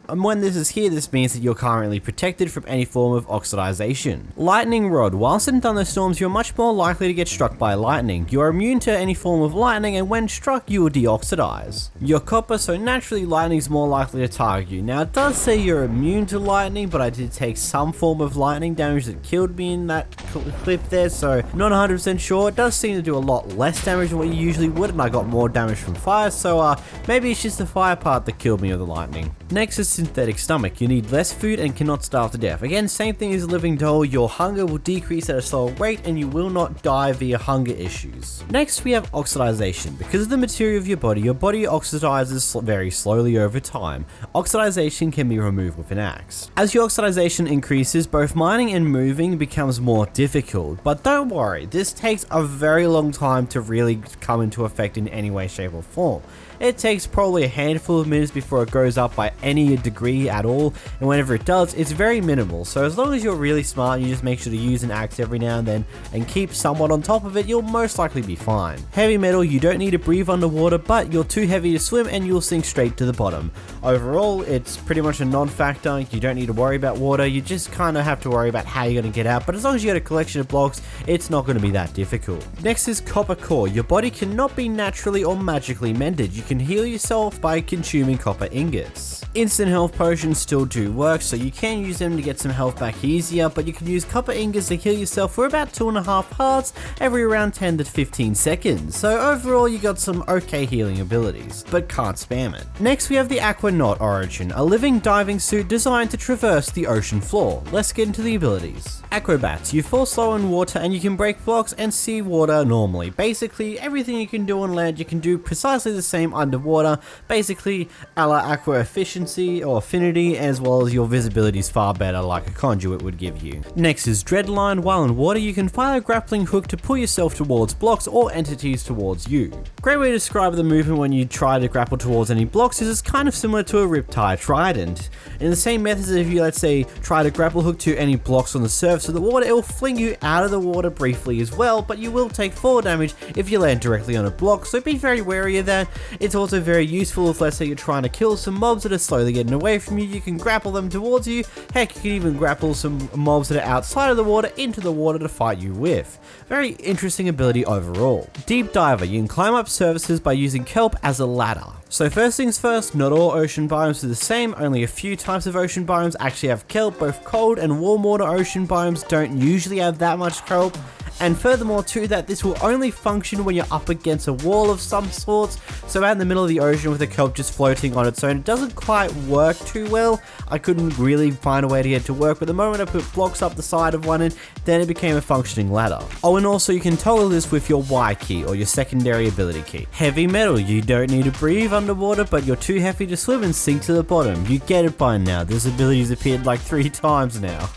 and when this is here, this means that you're currently protected from any form of oxidization. Lightning Rod. Whilst in thunderstorms, you're much more likely to get struck by lightning. You are immune to any form of lightning, and when struck, you will deoxidize. You're copper, so naturally lightning's more likely to target you. Now it does say you're immune to lightning, but I did take some form of lightning damage that killed me in that clip there, so not 100% sure. It does seem to do a lot less damage than what you usually would, and I got more damage from fire, so maybe it's just the fire part that killed me of the lightning. Next is Synthetic Stomach. You need less food and cannot starve to death. Again, same thing as Living Doll, your hunger will decrease at a slower rate and you will not die via hunger issues. Next we have Oxidization. Because of the material of your body oxidizes very slowly over time. Oxidization can be removed with an axe. As your oxidization increases, both mining and moving becomes more difficult, but don't worry, this takes a very long time to really come into effect in any way, shape or form. It takes probably a handful of minutes before it goes up by any degree at all, and whenever it does, it's very minimal. So as long as you're really smart and you just make sure to use an axe every now and then and keep somewhat on top of it, you'll most likely be fine. Heavy metal, you don't need to breathe underwater, but you're too heavy to swim and you'll sink straight to the bottom. Overall, it's pretty much a non-factor. You don't need to worry about water, you just kind of have to worry about how you're going to get out, but as long as you get a collection of blocks, it's not going to be that difficult. Next is Copper Core. Your body cannot be naturally or magically mended. You can heal yourself by consuming copper ingots. Instant health potions still do work, so you can use them to get some health back easier, but you can use copper ingots to heal yourself for about 2.5 hearts every around 10 to 15 seconds. So overall you got some okay healing abilities, but can't spam it. Next we have the Aquanaut Origin, a living diving suit designed to traverse the ocean floor. Let's get into the abilities. Acrobats, you fall slow in water and you can break blocks and see water normally. Basically everything you can do on land you can do precisely the same underwater, basically a la aqua efficiency or affinity, as well as your visibility is far better like a conduit would give you. Next is Dreadline. While in water you can fire a grappling hook to pull yourself towards blocks or entities towards you. Great way to describe the movement when you try to grapple towards any blocks is it's kind of similar to a 𝓵𝓷𝓷𝓰𝓼. In the same method as if you, let's say, try to grapple hook to any blocks on the surface of the water, it will fling you out of the water briefly as well, but you will take 4 damage if you land directly on a block, so be very wary of that. It's also very useful if, let's say, you're trying to kill some mobs that are slowly getting away from you. You can grapple them towards you. Heck, you can even grapple some mobs that are outside of the water into the water to fight you with. Very interesting ability overall. Deep Diver, you can climb up surfaces by using kelp as a ladder. So first things first, not all ocean biomes are the same, only a few types of ocean biomes actually have kelp. Both cold and warm water ocean biomes don't usually have that much kelp. And furthermore to that, this will only function when you're up against a wall of some sorts, so out in the middle of the ocean with a kelp just floating on its own, it doesn't quite work too well. I couldn't really find a way to get it to work, but the moment I put blocks up the side of one, then it became a functioning ladder. Oh, and also you can toggle this with your Y key, or your secondary ability key. Heavy metal, you don't need to breathe underwater, but you're too heavy to swim and sink to the bottom. You get it by now, this ability's appeared like 3 times now.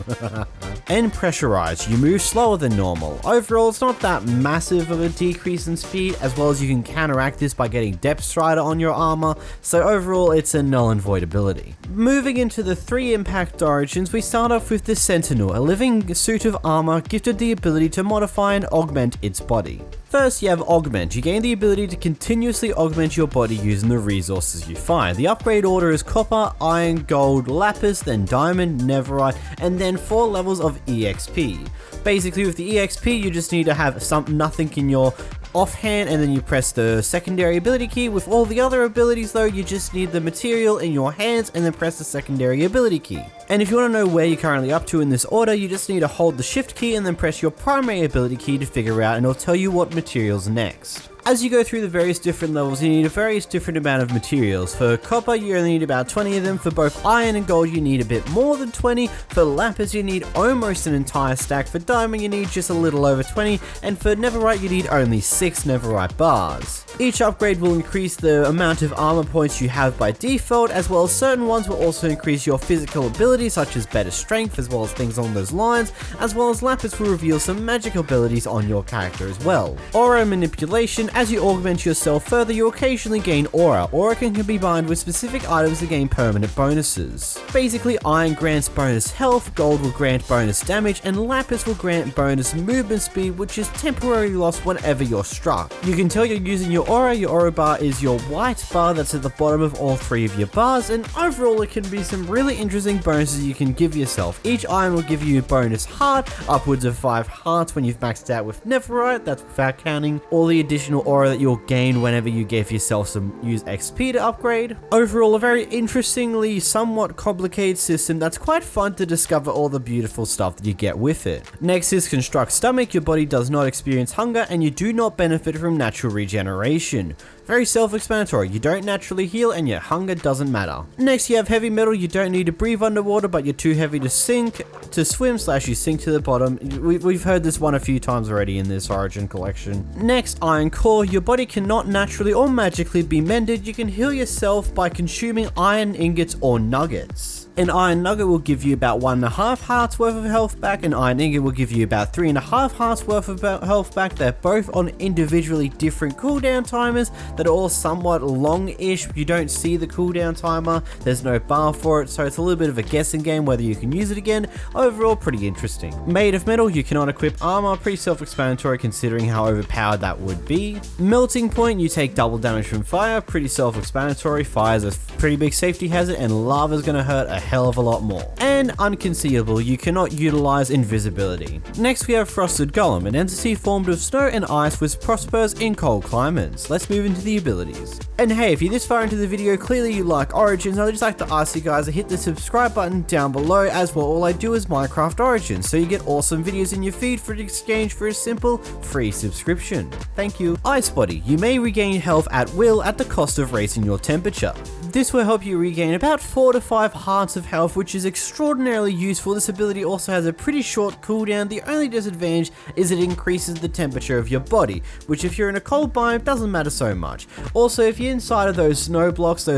And pressurized, you move slower than normal. Overall, it's not that massive of a decrease in speed, as well as you can counteract this by getting 𝓵𝓲𝓷𝓰𝓼 on your armor, so overall it's a null and void ability. Moving into the 3 impact origins, we start off with the Sentinal, a living suit of armor gifted the ability to modify and augment its body. First, you have Augment. You gain the ability to continuously augment your body using the resources you find. The upgrade order is copper, iron, gold, lapis, then diamond, netherite, and then 4 levels of EXP. Basically, with the EXP, you just need to have nothing in your offhand, and then you press the secondary ability key. With all the other abilities though, you just need the material in your hands and then press the secondary ability key. And if you want to know where you're currently up to in this order, you just need to hold the shift key and then press your primary ability key to figure out, and it'll tell you what material's next. As you go through the various different levels, you need a various different amount of materials. For copper, you only need about 20 of them. For both iron and gold, you need a bit more than 20. For lapis, you need almost an entire stack. For diamond, you need just a little over 20. And for netherite, you need only 6 netherite bars. Each upgrade will increase the amount of armor points you have by default, as well as certain ones will also increase your physical abilities, such as better strength, as well as things along those lines, as well as lapis will reveal some magic abilities on your character as well. Aura manipulation. As you augment yourself further, you occasionally gain aura. Aura can be combined with specific items to gain permanent bonuses. Basically, iron grants bonus health, gold will grant bonus damage, and lapis will grant bonus movement speed, which is temporarily lost whenever you're struck. You can tell you're using your aura bar is your white bar that's at the bottom of all 3 of your bars, and overall it can be some really interesting bonuses you can give yourself. Each iron will give you a bonus heart, upwards of 5 hearts when you've maxed out with netherite, that's without counting all the additional aura that you'll gain whenever you give yourself some use XP to upgrade. Overall, a very interestingly somewhat complicated system that's quite fun to discover all the beautiful stuff that you get with it. Next is Construct Stomach. Your body does not experience hunger and you do not benefit from natural regeneration. Very self-explanatory, you don't naturally heal and your hunger doesn't matter. Next you have Heavy Metal. You don't need to breathe underwater, but you're too heavy to swim / you sink to the bottom. We've heard this one a few times already in this Origin collection. Next, Iron Core. Your body cannot naturally or magically be mended. You can heal yourself by consuming iron ingots or nuggets. An iron nugget will give you about 1.5 hearts worth of health back, an iron ingot will give you about 3.5 hearts worth of health back. They're both on individually different cooldown timers that are all somewhat long-ish. You don't see the cooldown timer, there's no bar for it, so it's a little bit of a guessing game whether you can use it again. Overall, pretty interesting. Made of Metal. You cannot equip armor, pretty self-explanatory considering how overpowered that would be. Melting Point. You take double damage from fire, pretty self-explanatory. Fire's a pretty big safety hazard and lava's gonna hurt a hell of a lot more. And Unconcealable. You cannot utilize invisibility. Next we have Frosted Golem, an entity formed of snow and ice which prospers in cold climates. Let's move into the abilities. And hey, if you're this far into the video, clearly you like Origins. I'd just like to ask you guys to hit the subscribe button down below, as well all I do is Minecraft Origins, so you get awesome videos in your feed for exchange for a simple free subscription. Thank you. Ice Body. You may regain health at will at the cost of raising your temperature. This will help you regain about 4 to 5 hearts of health, which is extraordinarily useful. This ability also has a pretty short cooldown. The only disadvantage is it increases the temperature of your body, which if you're in a cold biome doesn't matter so much. Also, if you're inside of those snow blocks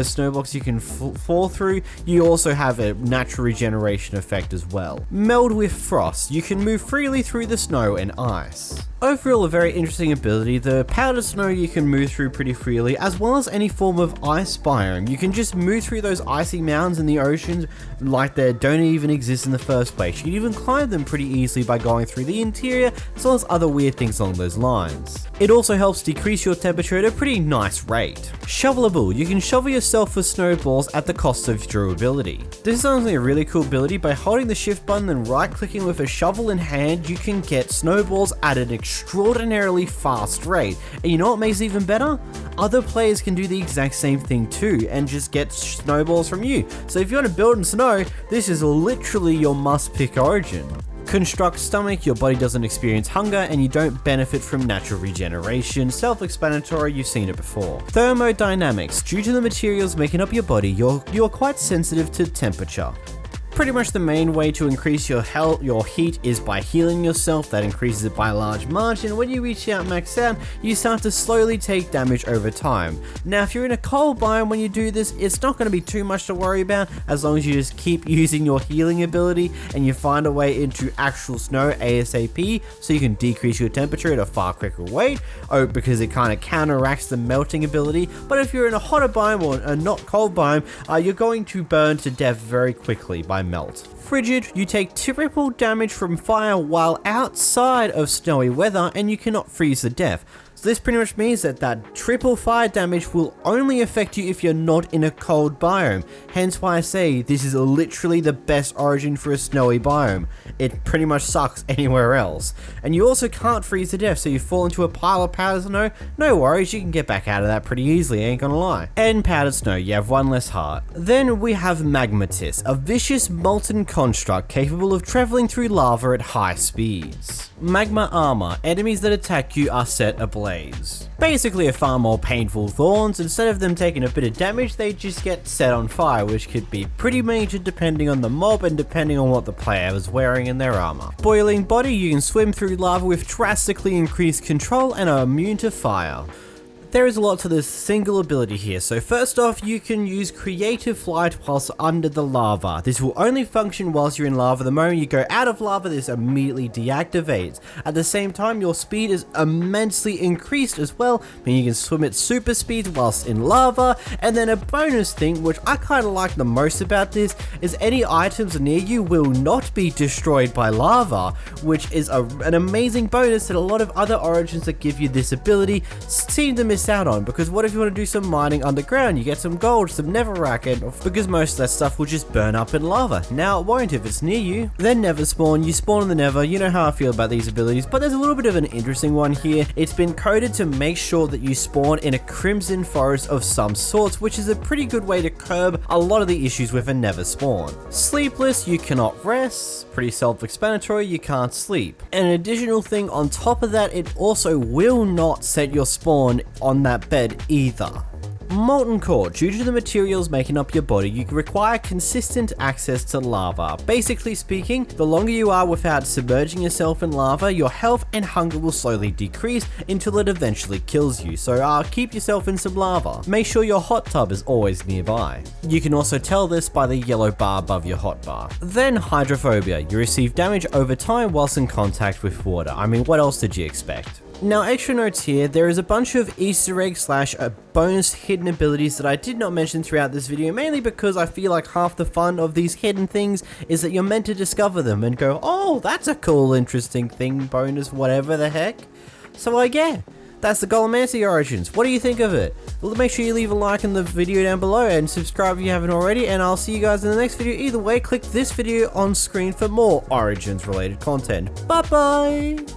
you can fall through, you also have a natural regeneration effect as well. Meld with Frost. You can move freely through the snow and ice. Overall, a very interesting ability. The powdered snow you can move through pretty freely, as well as any form of ice biome. You can just move through those icy mountains in the oceans like they don't even exist in the first place. You can even climb them pretty easily by going through the interior, as well as other weird things along those lines. It also helps decrease your temperature at a pretty nice rate. Shovelable. You can shovel yourself with snowballs at the cost of durability. This is honestly a really cool ability. By holding the shift button and right clicking with a shovel in hand, you can get snowballs at an extraordinarily fast rate. And you know what makes it even better? Other players can do the exact same thing too and just get snowballs from you. So if you want to build in snow, this is literally your must-pick Origin. Construct Stomach. Your body doesn't experience hunger and you don't benefit from natural regeneration. Self-explanatory, you've seen it before. Thermodynamics. Due to the materials making up your body, you're quite sensitive to temperature. Pretty much the main way to increase your health, your heat, is by healing yourself. That increases it by a large margin. When you reach out max out, you start to slowly take damage over time. Now, if you're in a cold biome when you do this, it's not going to be too much to worry about as long as you just keep using your healing ability and you find a way into actual snow ASAP, so you can decrease your temperature at a far quicker rate, because it kind of counteracts the melting ability. But if you're in a hotter biome or a not cold biome, you're going to burn to death very quickly by melt. Frigid, you take triple damage from fire while outside of snowy weather, and you cannot freeze to death. So this pretty much means that triple fire damage will only affect you if you're not in a cold biome. Hence why I say this is literally the best origin for a snowy biome. It pretty much sucks anywhere else. And you also can't freeze to death, so you fall into a pile of powdered snow, no worries, you can get back out of that pretty easily, ain't gonna lie. And powdered snow, you have one less heart. Then we have Magmatist, a vicious molten construct capable of traveling through lava at high speeds. Magma armor, enemies that attack you are set ablaze. Basically a far more painful thorns. Instead of them taking a bit of damage, they just get set on fire, which could be pretty major depending on the mob and depending on what the player was wearing in their armor. Boiling body, you can swim through lava with drastically increased control and are immune to fire. There is a lot to this single ability here. So first off, you can use creative flight whilst under the lava. This will only function whilst you're in lava. The moment you go out of lava, this immediately deactivates. At the same time, your speed is immensely increased as well, meaning you can swim at super speeds whilst in lava. And then a bonus thing, which I kind of like the most about this, is any items near you will not be destroyed by lava, which is an amazing bonus that a lot of other origins that give you this ability seem to miss out on. Because what if you want to do some mining underground? You get some gold, some netherrack, and because most of that stuff will just burn up in lava. Now it won't if it's near you. Then never spawn, you spawn in the nether. You know how I feel about these abilities, but there's a little bit of an interesting one here. It's been coded to make sure that you spawn in a crimson forest of some sorts, which is a pretty good way to curb a lot of the issues with a nether spawn. Sleepless, you cannot rest. Pretty self-explanatory, you can't sleep. And an additional thing on top of that, it also will not set your spawn on that bed either. Molten core. Due to the materials making up your body, you require consistent access to lava. Basically speaking, the longer you are without submerging yourself in lava, your health and hunger will slowly decrease until it eventually kills you. So keep yourself in some lava. Make sure your hot tub is always nearby. You can also tell this by the yellow bar above your hot bar. Then hydrophobia. You receive damage over time whilst in contact with water. I mean, what else did you expect? Now, extra notes here, there is a bunch of Easter egg / bonus hidden abilities that I did not mention throughout this video, mainly because I feel like half the fun of these hidden things is that you're meant to discover them and go, oh, that's a cool, interesting thing, bonus, whatever the heck. So yeah, that's the Golemancy Origins. What do you think of it? Well, make sure you leave a like in the video down below and subscribe if you haven't already, and I'll see you guys in the next video. Either way, click this video on screen for more Origins related content. Bye bye!